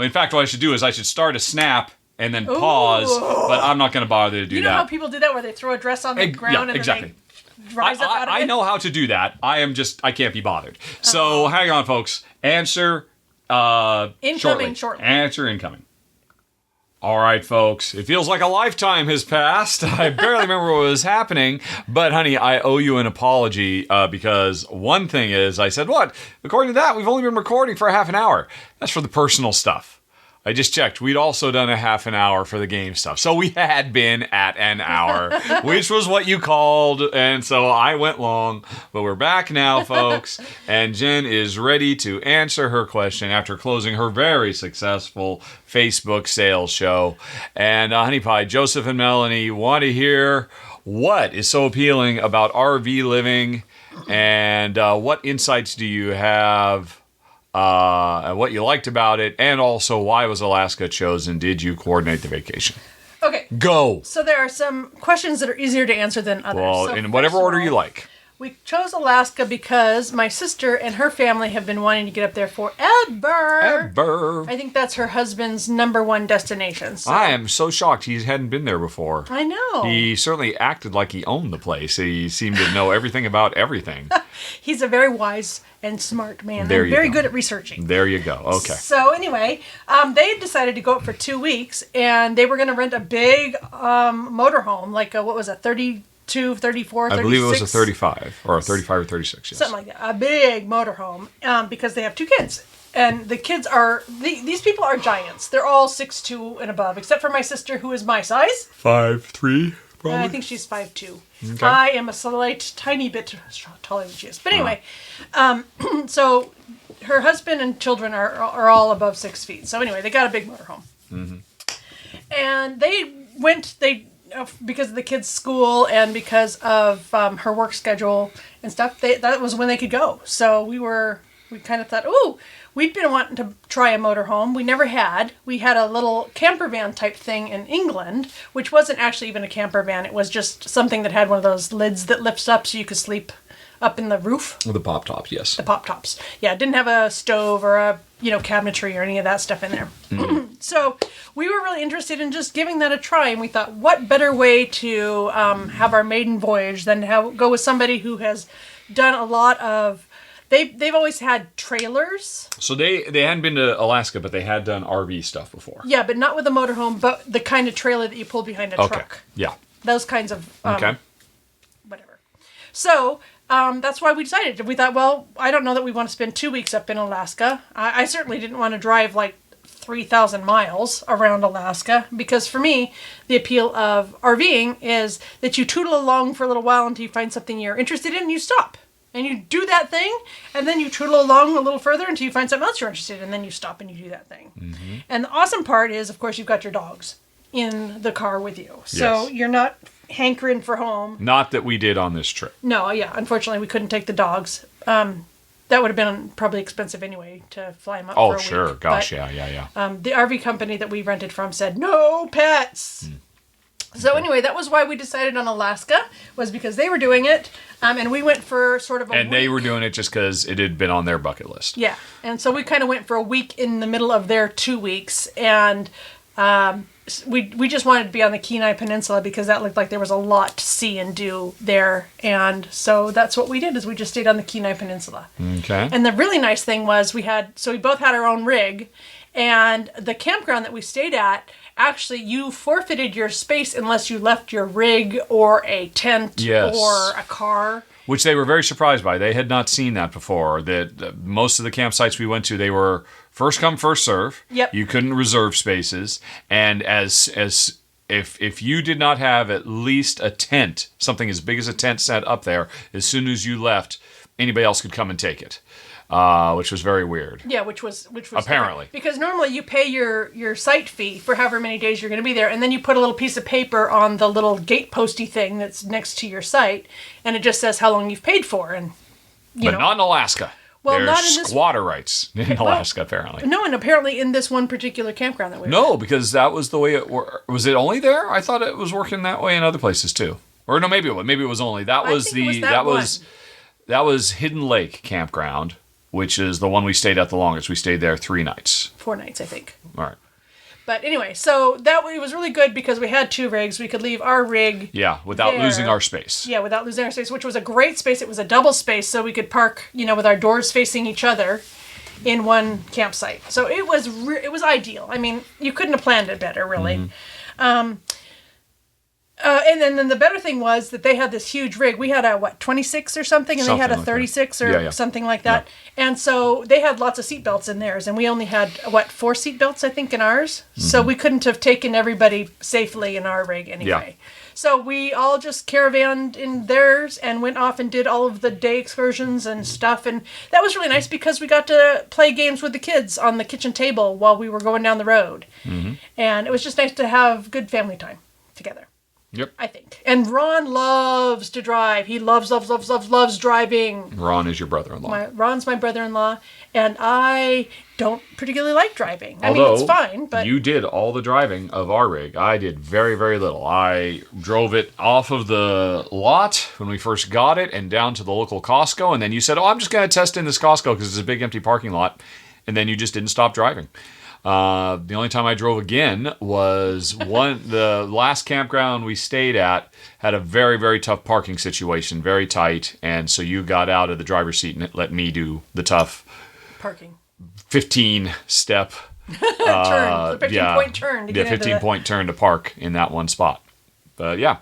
In fact, what I should do is I should start a snap and then pause, but I'm not going to bother to do that. You know how people do that, where they throw a dress on the ground and then they rise up out of it? I know how to do that. I can't be bothered. So hang on, folks. Answer incoming shortly. Answer incoming. All right, folks. It feels like a lifetime has passed. I barely remember what was happening. But, honey, I owe you an apology because one thing is, I said, what? According to that, we've only been recording for a half an hour. That's for the personal stuff. I just checked. We'd also done a half an hour for the game stuff. So we had been at an hour, which was what you called. And so I went long. But we're back now, folks. And Jen is ready to answer her question after closing her very successful Facebook sales show. And Honey Pie, Joseph and Melanie want to hear what is so appealing about RV living, and what insights do you have, and what you liked about it, and also why was Alaska chosen? Did you coordinate the vacation? Okay. Go. So there are some questions that are easier to answer than others. Well, So in whatever first of order all, you like. We chose Alaska because my sister and her family have been wanting to get up there forever. Ever. I think that's her husband's #1 destination. So. I am so shocked he hadn't been there before. I know. He certainly acted like he owned the place. He seemed to know everything about everything. He's a very wise and smart man. There and you very go. good at researching. There you go. Okay. So anyway, they had decided to go up for 2 weeks, and they were going to rent a big motorhome, like what was it, 32, 34, 36? I believe it was a 35 or a 35 or 36, yes. Something like that. A big motorhome because they have 2 kids. And the kids are, these people are giants. They're all 6'2" and above, except for my sister, who is my size. 5'3", probably. I think she's 5'2". Okay. I am a slight, tiny bit taller than she is. But anyway, so her husband and children are all above 6 feet. So anyway, they got a big motorhome. Mm-hmm. And because of the kids' school and because of her work schedule and stuff, that was when they could go. So we kind of thought, ooh, we'd been wanting to try a motorhome. We never had. We had a little camper van type thing in England, which wasn't actually even a camper van. It was just something that had one of those lids that lifts up so you could sleep up in the roof. The pop top, yes. The pop tops. Yeah, it didn't have a stove or a cabinetry or any of that stuff in there. So we were really interested in just giving that a try, and we thought, what better way to have our maiden voyage than to go with somebody who has done a lot of. They've always had trailers. So they hadn't been to Alaska, but they had done RV stuff before. Yeah, but not with a motorhome, but the kind of trailer that you pull behind a truck. Yeah. Those kinds of Okay. Whatever. So that's why we decided. We thought, well, I don't know that we want to spend 2 weeks up in Alaska. I certainly didn't want to drive like 3,000 miles around Alaska, because for me, the appeal of RVing is that you tootle along for a little while until you find something you're interested in and you stop. And you do that thing, and then you tootle along a little further until you find something else you're interested in, and then you stop and you do that thing. Mm-hmm. And the awesome part is, of course, you've got your dogs in the car with you. So You're not hankering for home. Not that we did on this trip. No, yeah. Unfortunately, we couldn't take the dogs. That would have been probably expensive anyway to fly them up for a week. Oh, sure. Gosh, but, yeah. The RV company that we rented from said, no pets. So anyway, that was why we decided on Alaska, was because they were doing it, and we went for sort of a And week. they were doing it just because it had been on their bucket list. Yeah, and so we kind of went for a week in the middle of their 2 weeks, and we just wanted to be on the Kenai Peninsula because that looked like there was a lot to see and do there, and so that's what we did, is we just stayed on the Kenai Peninsula. Okay. And the really nice thing was we both had our own rig, and the campground that we stayed at, actually, you forfeited your space unless you left your rig or a tent or a car. Which they were very surprised by. They had not seen that before. That most of the campsites we went to, they were first come, first serve. Yep. You couldn't reserve spaces, and if you did not have at least a tent, something as big as a tent set up there, as soon as you left, anybody else could come and take it. Which was very weird. Yeah, which was apparently different. Because normally you pay your site fee for however many days you're going to be there, and then you put a little piece of paper on the little gate posty thing that's next to your site, and it just says how long you've paid for. And but not in Alaska. Well, There's not in this squatter rights in Alaska, apparently. No, and apparently in this one particular campground that we were No, at. because that was the way it worked. Was it only there? I thought it was working that way in other places too. Or no, maybe it was only. That was that was Hidden Lake Campground, which is the one we stayed at the longest. We stayed there 3 nights. 4 nights, I think. All right. But anyway, so it was really good because we had 2 rigs. We could leave our rig without there. losing our space. Yeah, without losing our space, which was a great space. It was a double space, so we could park, with our doors facing each other in one campsite. So it was ideal. I mean, you couldn't have planned it better, really. Mm-hmm. And then the better thing was that they had this huge rig. We had a 26 or something, and they had a 36 or something like that. Yeah. And so they had lots of seat belts in theirs, and we only had 4 seat belts, I think, in ours. Mm-hmm. So we couldn't have taken everybody safely in our rig anyway. Yeah. So we all just caravanned in theirs and went off and did all of the day excursions and stuff, and that was really nice because we got to play games with the kids on the kitchen table while we were going down the road. Mm-hmm. And it was just nice to have good family time together. Yep. I think. And Ron loves to drive. He loves driving. Ron is your brother-in-law. Ron's my brother-in-law. And I don't particularly like driving. I mean, it's fine, but you did all the driving of our rig. I did very, very little. I drove it off of the lot when we first got it and down to the local Costco, and then you said, I'm just going to test in this Costco because it's a big empty parking lot, and then you just didn't stop driving. The only time I drove again was the last campground we stayed at had a very, very tough parking situation, very tight, and so you got out of the driver's seat and let me do the tough parking. 15-step turn, 15-point turn. To 15-point turn to park in that one spot. But yeah.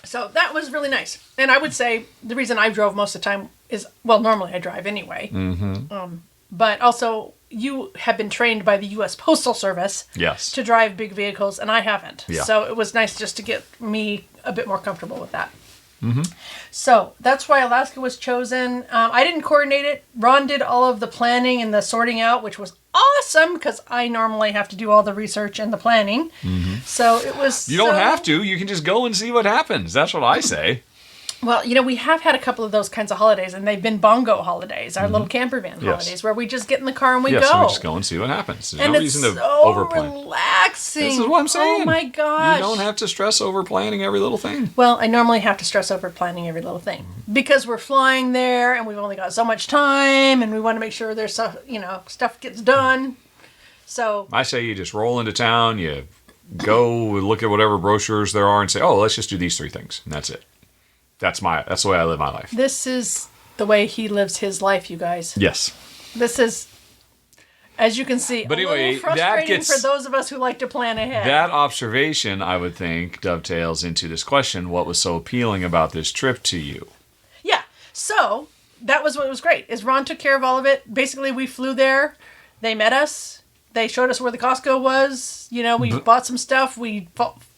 So that was really nice. And I would say the reason I drove most of the time is, well, normally I drive anyway. Mm-hmm. But also, you have been trained by the U.S. Postal Service to drive big vehicles, and I haven't. Yeah. So it was nice just to get me a bit more comfortable with that. Mm-hmm. So that's why Alaska was chosen. I didn't coordinate it. Ron did all of the planning and the sorting out, which was awesome because I normally have to do all the research and the planning. Mm-hmm. So it was. You don't have to. You can just go and see what happens. That's what I say. Well, we have had a couple of those kinds of holidays, and they've been bongo holidays, our little camper van holidays, where we just get in the car and we go. So we just go and see what happens. There's and no it's reason to so overplan. Relaxing. This is what I'm saying. Oh my gosh. You don't have to stress over planning every little thing. Well, I normally have to stress over planning every little thing because we're flying there, and we've only got so much time, and we want to make sure there's stuff gets done. So I say you just roll into town, you go look at whatever brochures there are, and say, let's just do these 3 things, and that's it. That's the way I live my life. This is the way he lives his life, you guys. Yes. This is, as you can see, a little frustrating for those of us who like to plan ahead. That observation, I would think, dovetails into this question: what was so appealing about this trip to you? Yeah. So that was what was great. Is Ron took care of all of it. Basically, we flew there. They met us. They showed us where the Costco was. We bought some stuff. We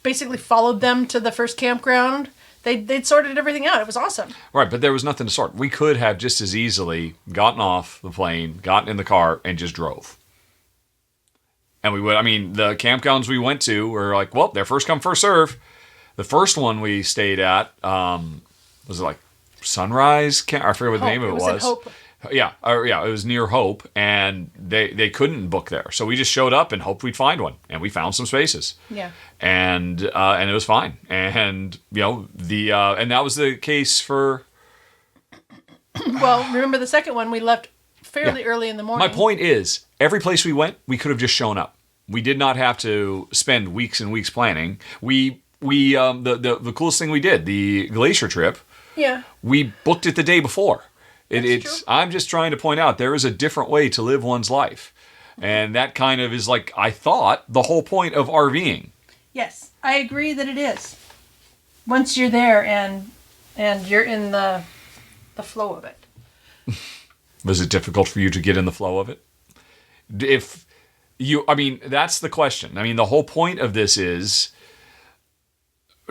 basically followed them to the first campground. They'd sorted everything out. It was awesome. Right, but there was nothing to sort. We could have just as easily gotten off the plane, gotten in the car, and just drove. And we would, the campgrounds we went to were like, well, they're first come, first serve. The first one we stayed at, was it like Sunrise? I forget what the name of it was. In Hope. Yeah, it was near Hope, and they couldn't book there, so we just showed up and hoped we'd find one, and we found some spaces. Yeah, and it was fine, and and that was the case for. Well, remember the second one? We left fairly early in the morning. My point is, every place we went, we could have just shown up. We did not have to spend weeks and weeks planning. The coolest thing we did, the glacier trip. Yeah, we booked it the day before. True. I'm just trying to point out there is a different way to live one's life. And that kind of is like, I thought, the whole point of RVing. Yes, I agree that it is. Once you're there and you're in the flow of it. Was it difficult for you to get in the flow of it? That's the question. The whole point of this is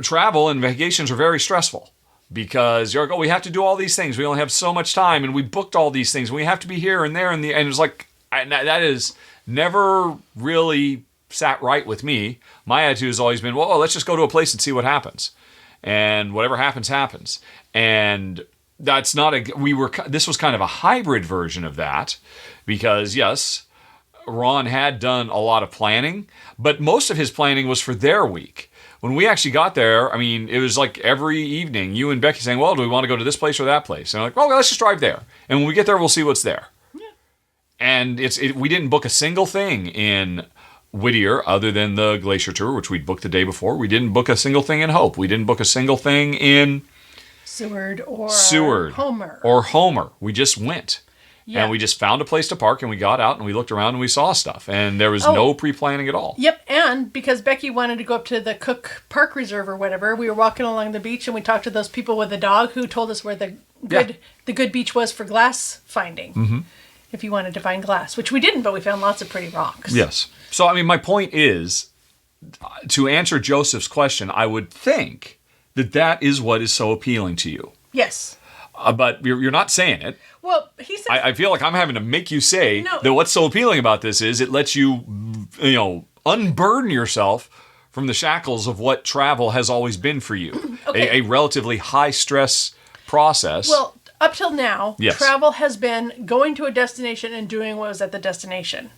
travel and vacations are very stressful. Because you're like, we have to do all these things. We only have so much time, and we booked all these things. And we have to be here and there, and it's like that is never really sat right with me. My attitude has always been, well, let's just go to a place and see what happens, and whatever happens, happens. And that's not this was kind of a hybrid version of that, because yes, Ron had done a lot of planning, but most of his planning was for their week. When we actually got there, it was like every evening, you and Becky saying, well, do we want to go to this place or that place? And I'm like, well, let's just drive there. And when we get there, we'll see what's there. Yeah. And we didn't book a single thing in Whittier other than the glacier tour, which we'd booked the day before. We didn't book a single thing in Hope. We didn't book a single thing in Seward or Homer. Or Homer. We just went. Yeah. And we just found a place to park, and we got out, and we looked around, and we saw stuff. And there was no pre-planning at all. Yep, and because Becky wanted to go up to the Cook Park Reserve or whatever, we were walking along the beach, and we talked to those people with the dog who told us where the good beach was for glass finding. Mm-hmm. If you wanted to find glass, which we didn't, but we found lots of pretty rocks. Yes. So, my point is, to answer Joseph's question, I would think that is what is so appealing to you. Yes. But you're not saying it. Well, he said... I feel like I'm having to make you say that what's so appealing about this is it lets you, unburden yourself from the shackles of what travel has always been for you. Okay. A relatively high-stress process. Well, up till now, Yes. travel has been going to a destination and doing what was at the destination.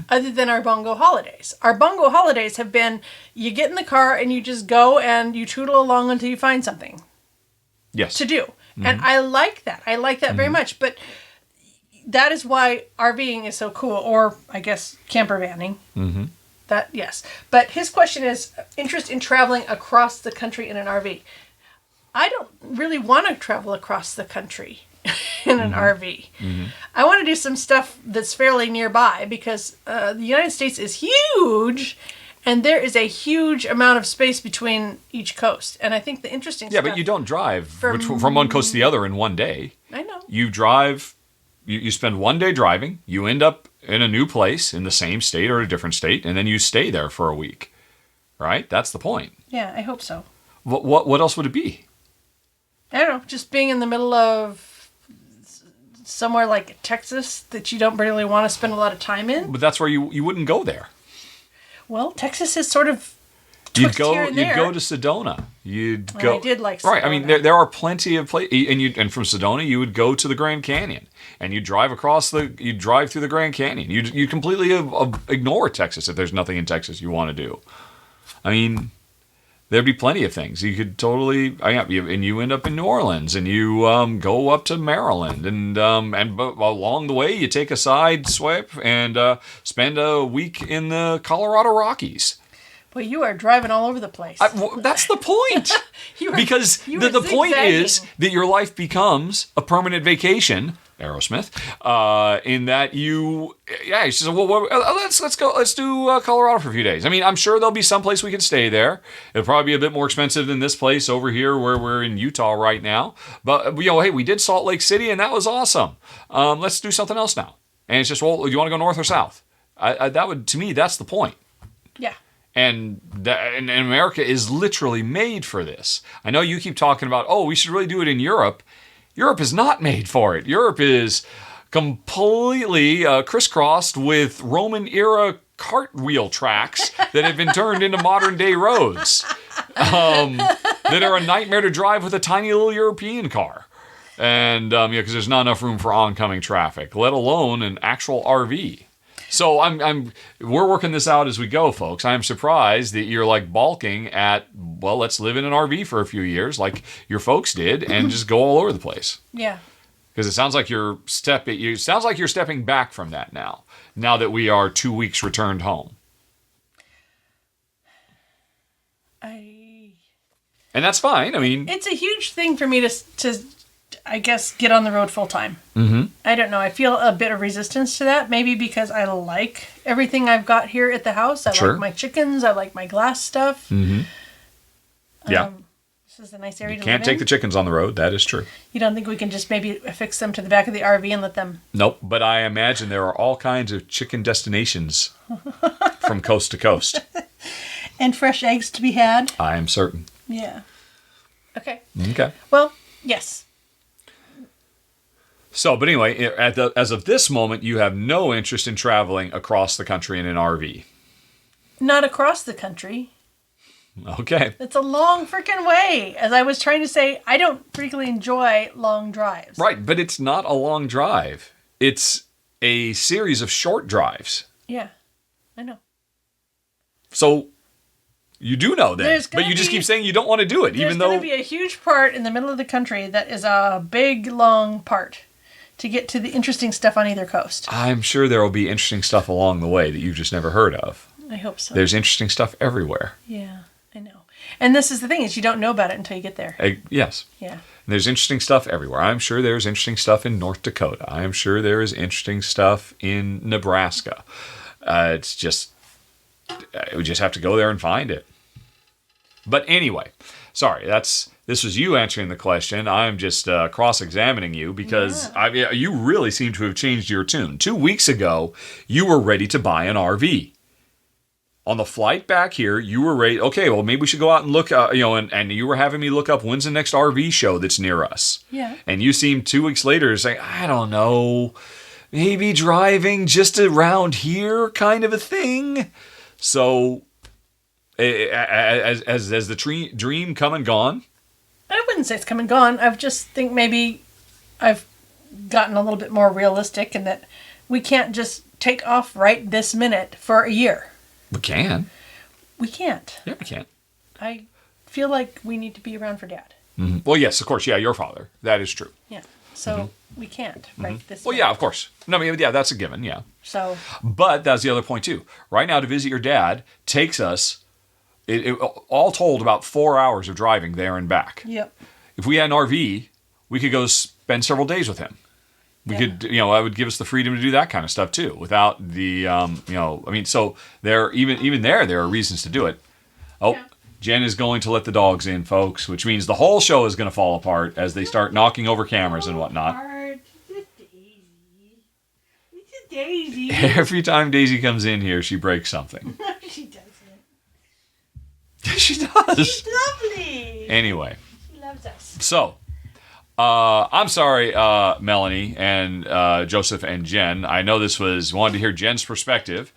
Other than our bongo holidays. Our bongo holidays have been, you get in the car and you just go and you tootle along until you find something Yes. to do. And I like that. I like that very much. But that is why RVing is so cool. Or, I guess, camper vanning. That, yes. But his question is interest in traveling across the country in an RV. I don't really want to travel across the country in an RV. I want to do some stuff that's fairly nearby because the United States is huge and there is a huge amount of space between each coast. And I think the interesting stuff... Yeah, but you don't drive from one coast to the other in one day. I know. You drive, you spend one day driving, you end up in a new place in the same state or a different state, and then you stay there for a week. Right? That's the point. Yeah, I hope so. What else would it be? I don't know, just being in the middle of somewhere like Texas that you don't really want to spend a lot of time in. But that's where you wouldn't go there. Well, Texas is sort of You'd here and there. go to Sedona. You'd Well, go. I did like Right. I Sedona. mean, there are plenty of places, and from Sedona you would go to the Grand Canyon, and you drive through the Grand Canyon. You completely ignore Texas if there's nothing in Texas you want to do. I mean, there'd be plenty of things you could totally. And you end up in New Orleans, and you go up to Maryland, and along the way you take a side swipe and spend a week in the Colorado Rockies. Well, you are driving all over the place. That's the point. Because the point is that your life becomes a permanent vacation, Aerosmith, in that you said, well, let's do Colorado for a few days. I mean, I'm sure there'll be some place we can stay there. It'll probably be a bit more expensive than this place over here where we're in Utah right now. But, hey, we did Salt Lake City, and that was awesome. Let's do something else now. And it's just, well, you want to go north or south? To me, that's the point. Yeah. And America is literally made for this. I know you keep talking about, we should really do it in Europe. Europe is not made for it. Europe is completely crisscrossed with Roman-era cartwheel tracks that have been turned into modern-day roads that are a nightmare to drive with a tiny little European car. And, because there's not enough room for oncoming traffic, let alone an actual RV. So we're working this out as we go, folks. I'm surprised that you're like balking at, well, let's live in an RV for a few years like your folks did and just go all over the place. Yeah. Because it sounds like you're stepping back from that now that we are 2 weeks returned home. And that's fine. I mean, it's a huge thing for me to I guess, get on the road full time. I don't know. I feel a bit of resistance to that. Maybe because I like everything I've got here at the house. I like my chickens. I like my glass stuff. Yeah. This is a nice area to live in. Can't take the chickens on the road. That is true. You don't think we can just maybe affix them to the back of the RV and let them... Nope. But I imagine there are all kinds of chicken destinations from coast to coast. And fresh eggs to be had. I am certain. Yeah. Okay. Okay. Well, yes. So, but anyway, as of this moment, you have no interest in traveling across the country in an RV. Not across the country. Okay. It's a long freaking way. As I was trying to say, I don't particularly enjoy long drives. Right, but it's not a long drive. It's a series of short drives. Yeah, I know. So, you do know that, but you just keep saying you don't want to do it, even though... There's going to be a huge part in the middle of the country that is a big, long part to get to the interesting stuff on either coast. I'm sure there will be interesting stuff along the way that you've just never heard of. I hope so. There's interesting stuff everywhere. Yeah, I know. And this is the thing, is you don't know about it until you get there. Yes. Yeah. There's interesting stuff everywhere. I'm sure there's interesting stuff in North Dakota. I'm sure there is interesting stuff in Nebraska. It's just... we just have to go there and find it. But anyway, sorry, this was you answering the question. I'm just cross-examining you because you really seem to have changed your tune. 2 weeks ago, you were ready to buy an RV. On the flight back here, you were ready. Okay, well, maybe we should go out and look. And you were having me look up when's the next RV show that's near us. Yeah. And you seemed 2 weeks later saying, I don't know, maybe driving just around here, kind of a thing. So, as the dream come and gone? I wouldn't say it's come and gone. I just think maybe I've gotten a little bit more realistic in that we can't just take off right this minute for a year. We can. We can't. Yeah, we can. I feel like we need to be around for Dad. Mm-hmm. Well, yes, of course. Yeah, your father. That is true. Yeah. So we can't right this Well, minute. yeah, of course. No, I mean, yeah, that's a given. Yeah. So. But that's the other point too. Right now, to visit your dad takes us, all told, about 4 hours of driving there and back. Yep. If we had an RV, we could go spend several days with him. We could, that would give us the freedom to do that kind of stuff too, without the, so even there are reasons to do it. Oh, yeah. Jen is going to let the dogs in, folks, which means the whole show is going to fall apart as they start knocking over cameras and whatnot. It's a Daisy. Every time Daisy comes in here, she breaks something. No, she doesn't. She does. She's lovely. Anyway. She loves us. So, I'm sorry, Melanie and Joseph and Jen. I know wanted to hear Jen's perspective,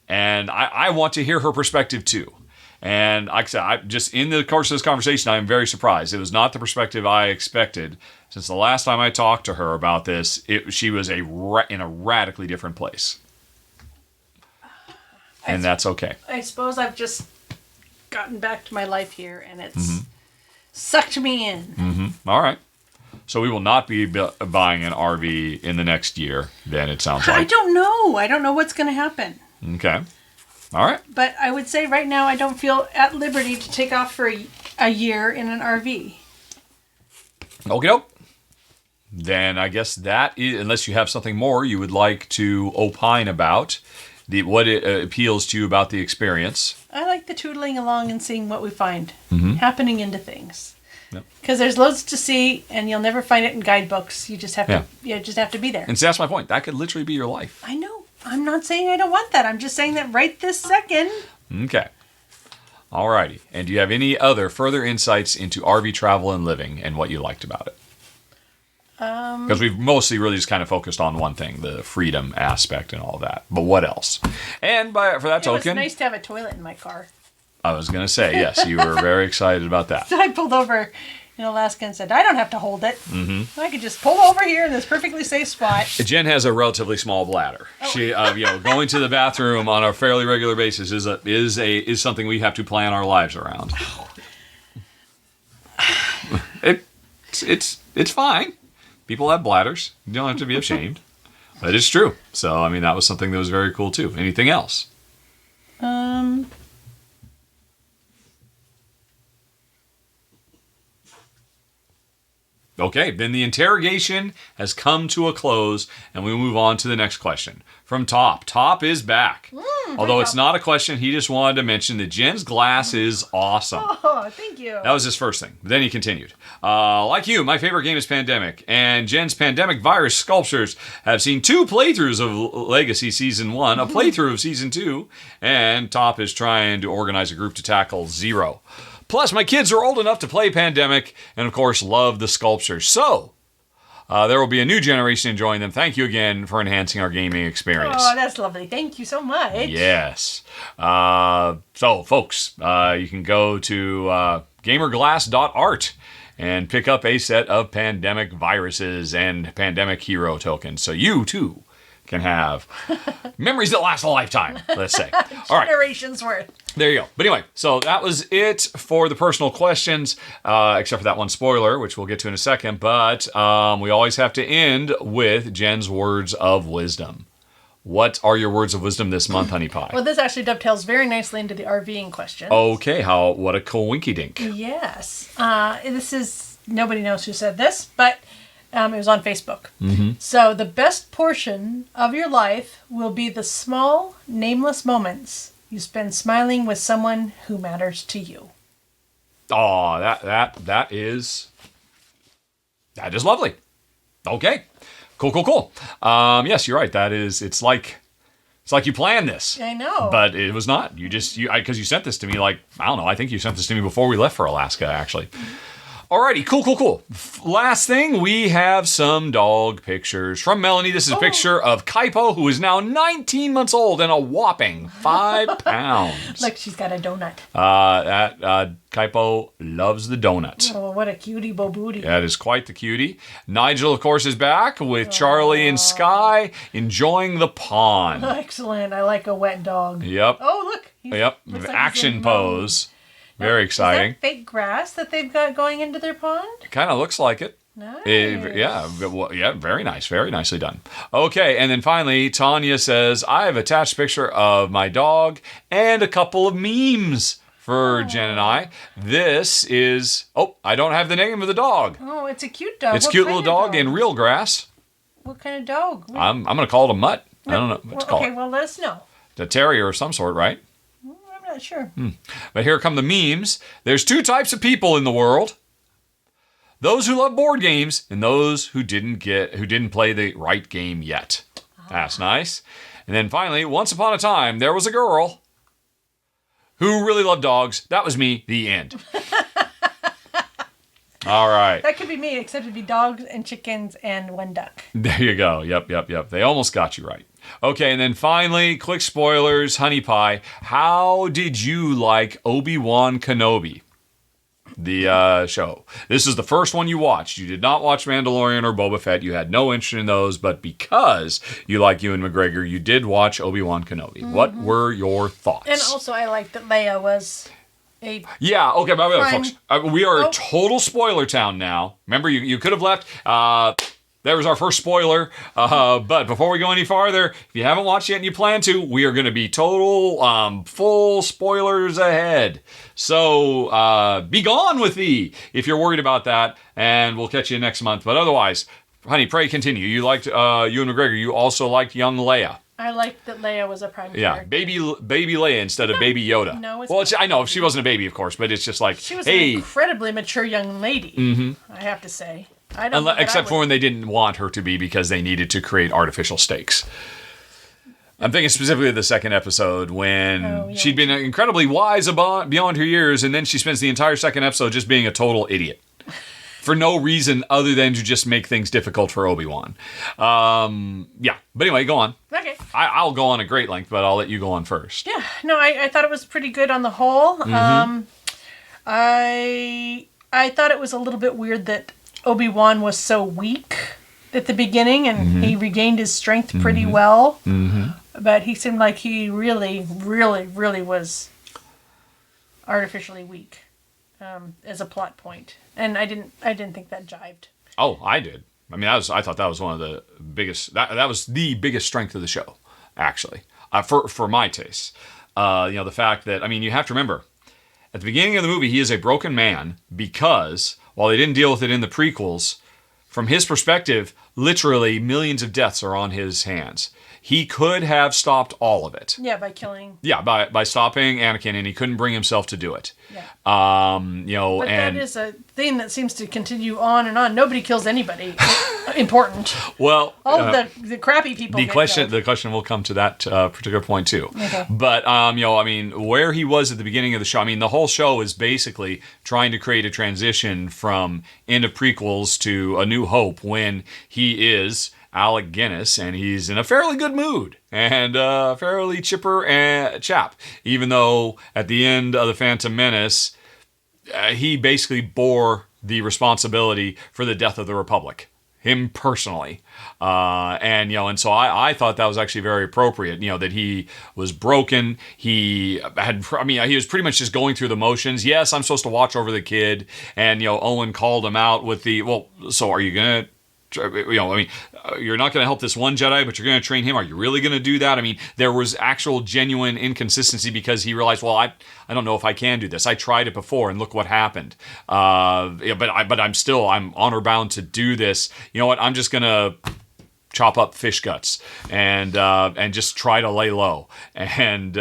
and I want to hear her perspective too. And like I said, in the course of this conversation, I'm very surprised. It was not the perspective I expected. Since the last time I talked to her about this, she was in a radically different place. And that's okay. I suppose I've just gotten back to my life here, and it's sucked me in. Mm-hmm. All right. So we will not be buying an RV in the next year, then, it sounds like. I don't know. I don't know what's going to happen. Okay. All right. But I would say right now I don't feel at liberty to take off for a year in an RV. Okie doke. Then I guess that is, unless you have something more you would like to opine about, what it appeals to you about the experience. I like the tootling along and seeing what we find happening into things. Because there's loads to see, and you'll never find it in guidebooks. You just have to be there. And see, that's my point. That could literally be your life. I know. I'm not saying I don't want that. I'm just saying that right this second. Okay. All righty. And do you have any other further insights into RV travel and living and what you liked about it? Because we've mostly really just kind of focused on one thing, the freedom aspect and all that. But what else? And for that token... It was nice to have a toilet in my car. I was going to say, yes, you were very excited about that. So I pulled over in Alaska and said, I don't have to hold it. Mm-hmm. I could just pull over here in this perfectly safe spot. Jen has a relatively small bladder. Oh. She, going to the bathroom on a fairly regular basis is something we have to plan our lives around. It's fine. People have bladders. You don't have to be ashamed. But it's true. So, that was something that was very cool, too. Anything else? Okay, then the interrogation has come to a close, and we move on to the next question. From Top. Top is back. Although it's not a question, he just wanted to mention that Jen's glass is awesome. Oh, thank you. That was his first thing. Then he continued. Like you, my favorite game is Pandemic, and Jen's Pandemic virus sculptures have seen 2 playthroughs of Legacy Season 1, a playthrough of Season 2, and Top is trying to organize a group to tackle 0. Plus, my kids are old enough to play Pandemic and, of course, love the sculptures. So, there will be a new generation enjoying them. Thank you again for enhancing our gaming experience. Oh, that's lovely. Thank you so much. Yes. So, folks, you can go to gamerglass.art and pick up a set of Pandemic viruses and Pandemic hero tokens. So you, too, can have memories that last a lifetime, let's say. All right. Generations worth. There you go. But anyway, so that was it for the personal questions, except for that one spoiler, which we'll get to in a second. But we always have to end with Jen's words of wisdom. What are your words of wisdom this month, Honey Pie? Well, this actually dovetails very nicely into the RVing question. Okay, what a coinkydink. Yes. This is, nobody knows who said this, but it was on Facebook. Mm-hmm. So the best portion of your life will be the small, nameless moments you spend smiling with someone who matters to you. Oh, that is lovely. Okay. Cool. Yes, you're right. It's like you planned this. I know. But it was not. Because you sent this to me I think you sent this to me before we left for Alaska, actually. Alrighty, cool. Last thing, we have some dog pictures from Melanie. This is a picture of Kaipo, who is now 19 months old and a whopping 5 pounds. Look, she's got a donut. Kaipo loves the donut. Oh, what a cutie bo booty. That is quite the cutie. Nigel, of course, is back with Charlie and Sky enjoying the pond. Excellent. I like a wet dog. Yep. Oh, look. Yep. Looks like Action pose. Very exciting. Is that fake grass that they've got going into their pond? Kind of looks like it. Nice. Yeah, very nice. Very nicely done. Okay, and then finally, Tanya says, I have attached a picture of my dog and a couple of memes for Jen and I. This is, I don't have the name of the dog. Oh, it's a cute dog. It's a cute little dog in real grass. What kind of dog? I'm going to call it a mutt. I don't know what to call it. Okay, well, let us know. A terrier of some sort, right? I'm not sure. But here come the memes. There's 2 types of people in the world. Those who love board games and those who didn't play the right game yet. That's nice. And then finally, once upon a time, there was a girl who really loved dogs. That was me. The end. All right. That could be me, except it'd be dogs and chickens and one duck. There you go. Yep. They almost got you right. Okay, and then finally, quick spoilers, Honey Pie. How did you like Obi-Wan Kenobi? The show. This is the first one you watched. You did not watch Mandalorian or Boba Fett. You had no interest in those, but because you like Ewan McGregor, you did watch Obi-Wan Kenobi. Mm-hmm. What were your thoughts? And also, I liked that Leia was a... Yeah, okay, by the way, folks, we are total spoiler town now. Remember, you could have left... There was our first spoiler, but before we go any farther, if you haven't watched yet and you plan to, we are going to be total, full spoilers ahead. So, be gone with thee if you're worried about that, and we'll catch you next month. But otherwise, honey, pray continue. You liked Ewan McGregor. You also liked young Leia. I liked that Leia was a prime character. Yeah, baby Leia instead of baby Yoda. No, it's well, I know she wasn't a baby, of course, but it's just like, she was an incredibly mature young lady, I have to say. Except for when they didn't want her to be because they needed to create artificial stakes. I'm thinking specifically of the second episode when she'd been incredibly wise beyond her years, and then she spends the entire second episode just being a total idiot. For no reason other than to just make things difficult for Obi-Wan. Yeah, but anyway, go on. Okay. I'll go on at great length, but I'll let you go on first. Yeah, no, I thought it was pretty good on the whole. Mm-hmm. I thought it was a little bit weird that Obi-Wan was so weak at the beginning, and he regained his strength pretty well. Mm-hmm. But he seemed like he really, really, really was artificially weak as a plot point, and I didn't think that jived. Oh, I did. I mean, I thought that was one of the biggest. That was the biggest strength of the show, actually, for my taste. The fact that you have to remember, at the beginning of the movie, he is a broken man because, while they didn't deal with it in the prequels, from his perspective, literally millions of deaths are on his hands. He could have stopped all of it. Yeah, by killing. Yeah, by stopping Anakin, and he couldn't bring himself to do it. Yeah. But that is a thing that seems to continue on and on. Nobody kills anybody important. Well, all the crappy people. The question will come to that particular point too. Okay. But where he was at the beginning of the show. The whole show is basically trying to create a transition from end of prequels to A New Hope, when he is Alec Guinness, and he's in a fairly good mood and a fairly chipper chap, even though at the end of The Phantom Menace, he basically bore the responsibility for the death of the Republic, him personally. And so I thought that was actually very appropriate, that he was broken. He was pretty much just going through the motions. Yes, I'm supposed to watch over the kid. And, Owen called him out with so are you going to, you're not going to help this one Jedi, but you're going to train him. Are you really going to do that? There was actual genuine inconsistency because he realized, I don't know if I can do this. I tried it before and look what happened. But I'm honor bound to do this. You know what? I'm just going to chop up fish guts and just try to lay low, and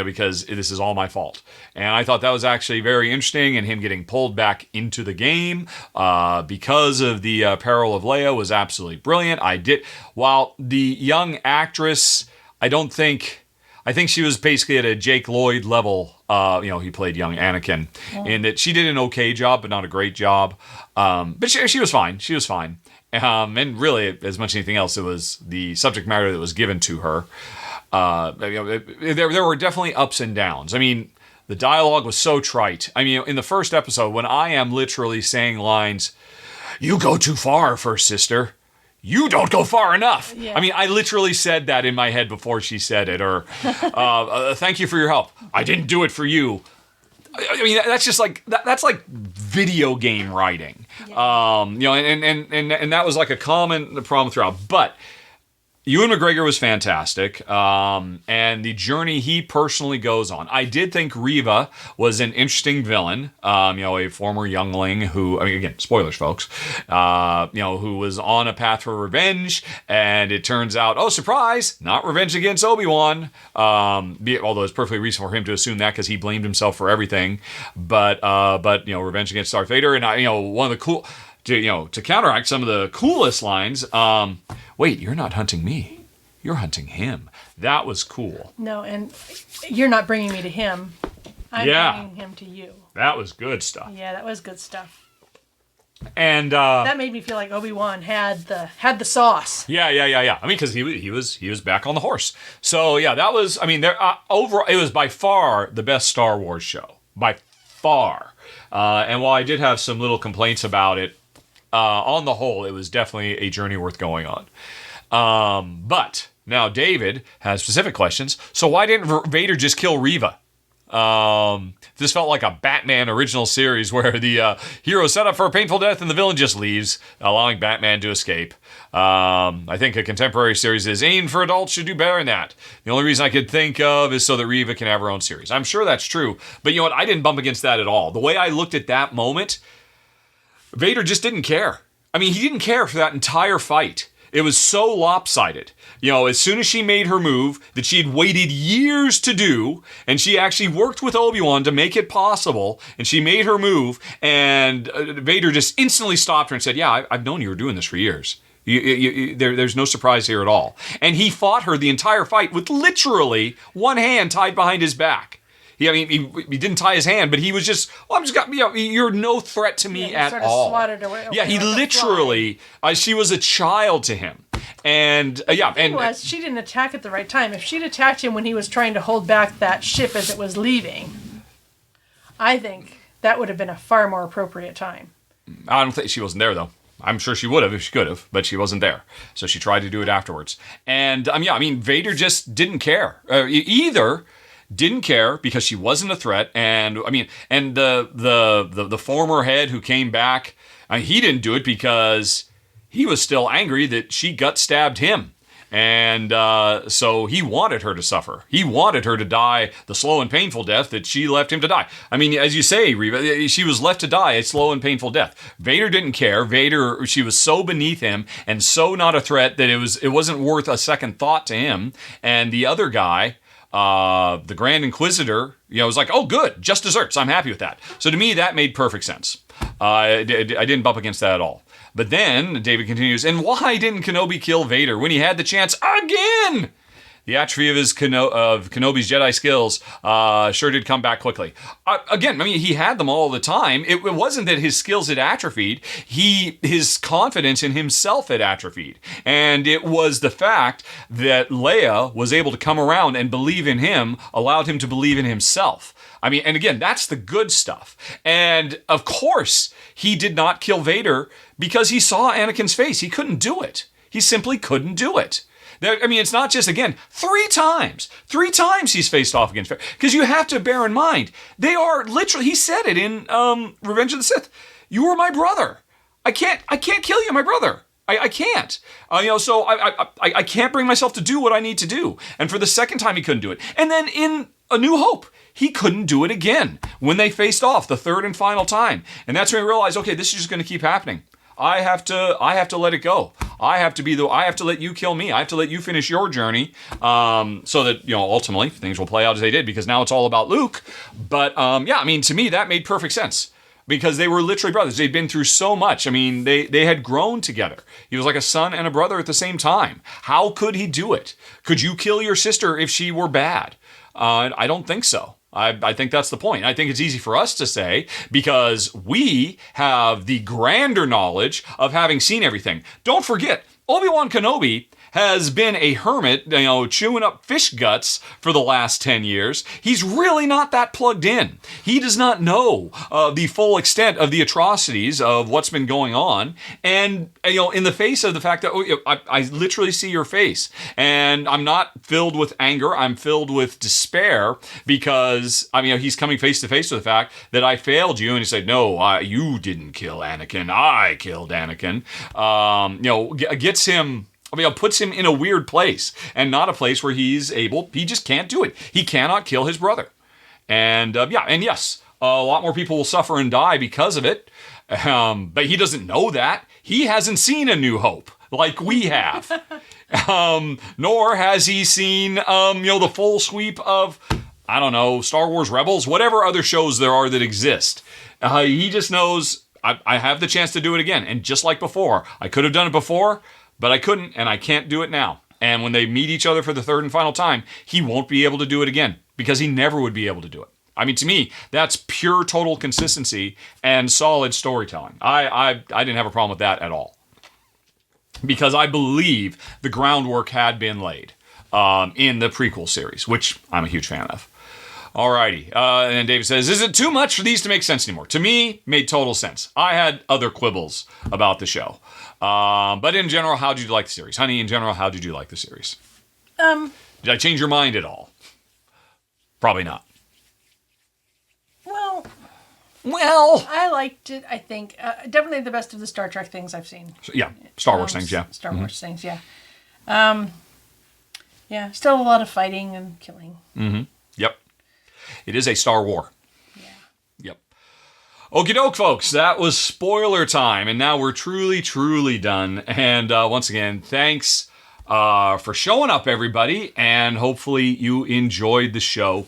because this is all my fault. And I thought that was actually very interesting, and him getting pulled back into the game because of the peril of Leia was absolutely brilliant. While the young actress, I don't think I think she was basically at a Jake Lloyd level. He played young Anakin, in that she did an okay job, but not a great job. But she was fine. She was fine. And really, as much as anything else, it was the subject matter that was given to her. There were definitely ups and downs. I mean, the dialogue was so trite. I mean, in the first episode, when I am literally saying lines, "You go too far, first sister. You don't go far enough." Yeah. I mean, I literally said that in my head before she said it. Or, "Thank you for your help. I didn't do it for you." I mean, that's just like that's like video game writing. Yeah. And that was like a common problem throughout. But Ewan McGregor was fantastic, and the journey he personally goes on. I did think Reva was an interesting villain, a former youngling who, I mean, again, spoilers, folks, who was on a path for revenge, and it turns out, oh, surprise, not revenge against Obi-Wan, although it's perfectly reasonable for him to assume that because he blamed himself for everything, but revenge against Darth Vader, and one of the cool... To counteract some of the coolest lines, wait, you're not hunting me. You're hunting him. That was cool. No, and you're not bringing me to him. I'm bringing him to you. That was good stuff. Yeah, that was good stuff. And that made me feel like Obi-Wan had the sauce. Yeah. I mean, because he was back on the horse. So yeah, that was. I mean, overall, it was by far the best Star Wars show, by far. And while I did have some little complaints about it, on the whole, it was definitely a journey worth going on. But now David has specific questions. So why didn't Vader just kill Reva? This felt like a Batman original series where the hero set up for a painful death and the villain just leaves, allowing Batman to escape. I think a contemporary series is aimed for adults should do better than that. The only reason I could think of is so that Reva can have her own series. I'm sure that's true, but you know what? I didn't bump against that at all. The way I looked at that moment, Vader just didn't care. I mean, he didn't care for that entire fight. It was so lopsided. As soon as she made her move that she had waited years to do, and she actually worked with Obi-Wan to make it possible, and she made her move, and Vader just instantly stopped her and said, yeah, I've known you were doing this for years. There's no surprise here at all. And he fought her the entire fight with literally one hand tied behind his back. He didn't tie his hand, but he was just, you're no threat to me at all. Swatted away, yeah, he literally, she was a child to him. And, the thing was, she didn't attack at the right time. If she'd attacked him when he was trying to hold back that ship as it was leaving, I think that would have been a far more appropriate time. I don't think she wasn't there, though. I'm sure she would have if she could have, but she wasn't there. So she tried to do it afterwards. And, Vader just didn't care. Either didn't care because she wasn't a threat, and the former head who came back, he didn't do it because he was still angry that she gut stabbed him, and so he wanted her to suffer. He wanted her to die the slow and painful death that she left him to die. I mean, as you say, Reva, she was left to die a slow and painful death. Vader didn't care. She was so beneath him and so not a threat that it wasn't worth a second thought to him. And the other guy, the Grand Inquisitor, was like, oh, good, just desserts. I'm happy with that. So to me, that made perfect sense. I didn't bump against that at all. But then David continues, and why didn't Kenobi kill Vader when he had the chance again? The atrophy of Kenobi's Jedi skills sure did come back quickly. He had them all the time. It wasn't that his skills had atrophied. His confidence in himself had atrophied. And it was the fact that Leia was able to come around and believe in him, allowed him to believe in himself. And again, that's the good stuff. And of course, he did not kill Vader because he saw Anakin's face. He couldn't do it. He simply couldn't do it. It's not just, again, 3 times. 3 times he's faced off against Vader. Because you have to bear in mind, they are literally, he said it in Revenge of the Sith. You were my brother. I can't kill you, my brother. I can't. So I can't bring myself to do what I need to do. And for the second time, he couldn't do it. And then in A New Hope, he couldn't do it again when they faced off the third and final time. And that's when he realized, okay, this is just going to keep happening. I have to let it go. I have to let you kill me. I have to let you finish your journey, so that ultimately things will play out as they did. Because now it's all about Luke. But to me that made perfect sense. because they were literally brothers. They'd been through so much. I mean, they had grown together. He was like a son and a brother at the same time. How could he do it? Could you kill your sister if she were bad? I don't think so. I think that's the point. I think it's easy for us to say because we have the grander knowledge of having seen everything. Don't forget, Obi-Wan Kenobi has been a hermit, chewing up fish guts for the last 10 years. He's really not that plugged in. He does not know the full extent of the atrocities of what's been going on. And, in the face of the fact that I literally see your face and I'm not filled with anger. I'm filled with despair because, he's coming face to face with the fact that I failed you. And he said, no, you didn't kill Anakin. I killed Anakin. Gets him... puts him in a weird place and not a place where he just can't do it. He cannot kill his brother. And yes, a lot more people will suffer and die because of it. But he doesn't know that. He hasn't seen A New Hope like we have. Nor has he seen, the full sweep of, Star Wars Rebels, whatever other shows there are that exist. He just knows I have the chance to do it again. And just like before, I could have done it before, but I couldn't, and I can't do it now. And when they meet each other for the third and final time, he won't be able to do it again because he never would be able to do it. To me, that's pure total consistency and solid storytelling. I didn't have a problem with that at all because I believe the groundwork had been laid in the prequel series, which I'm a huge fan of. Alrighty, and then David says, is it too much for these to make sense anymore? To me, made total sense. I had other quibbles about the show. But in general, how did you like the series? Honey, in general, how did you like the series? Did I change your mind at all? Probably not. Well, I liked it, I think. Definitely the best of the Star Trek things I've seen. Yeah, Star Wars things, yeah. Star Wars things, yeah. Yeah, still a lot of fighting and killing. Mm-hmm. Yep. It is a Star War. Yeah. Yep. Okie doke, folks. That was spoiler time, and now we're truly, truly done. And once again, thanks for showing up, everybody, and hopefully you enjoyed the show.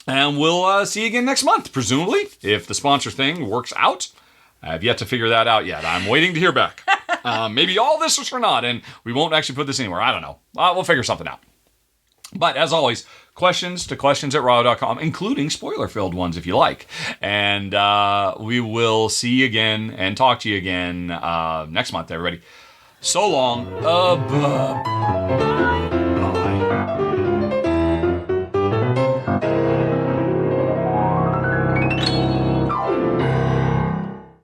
And we'll see you again next month, presumably, if the sponsor thing works out. I have yet to figure that out yet. I'm waiting to hear back. Maybe all this is for naught, and we won't actually put this anywhere. I don't know. We'll figure something out. But as always, questions at Rahdo.com, including spoiler-filled ones if you like. And we will see you again and talk to you again next month, everybody. So long. Bye.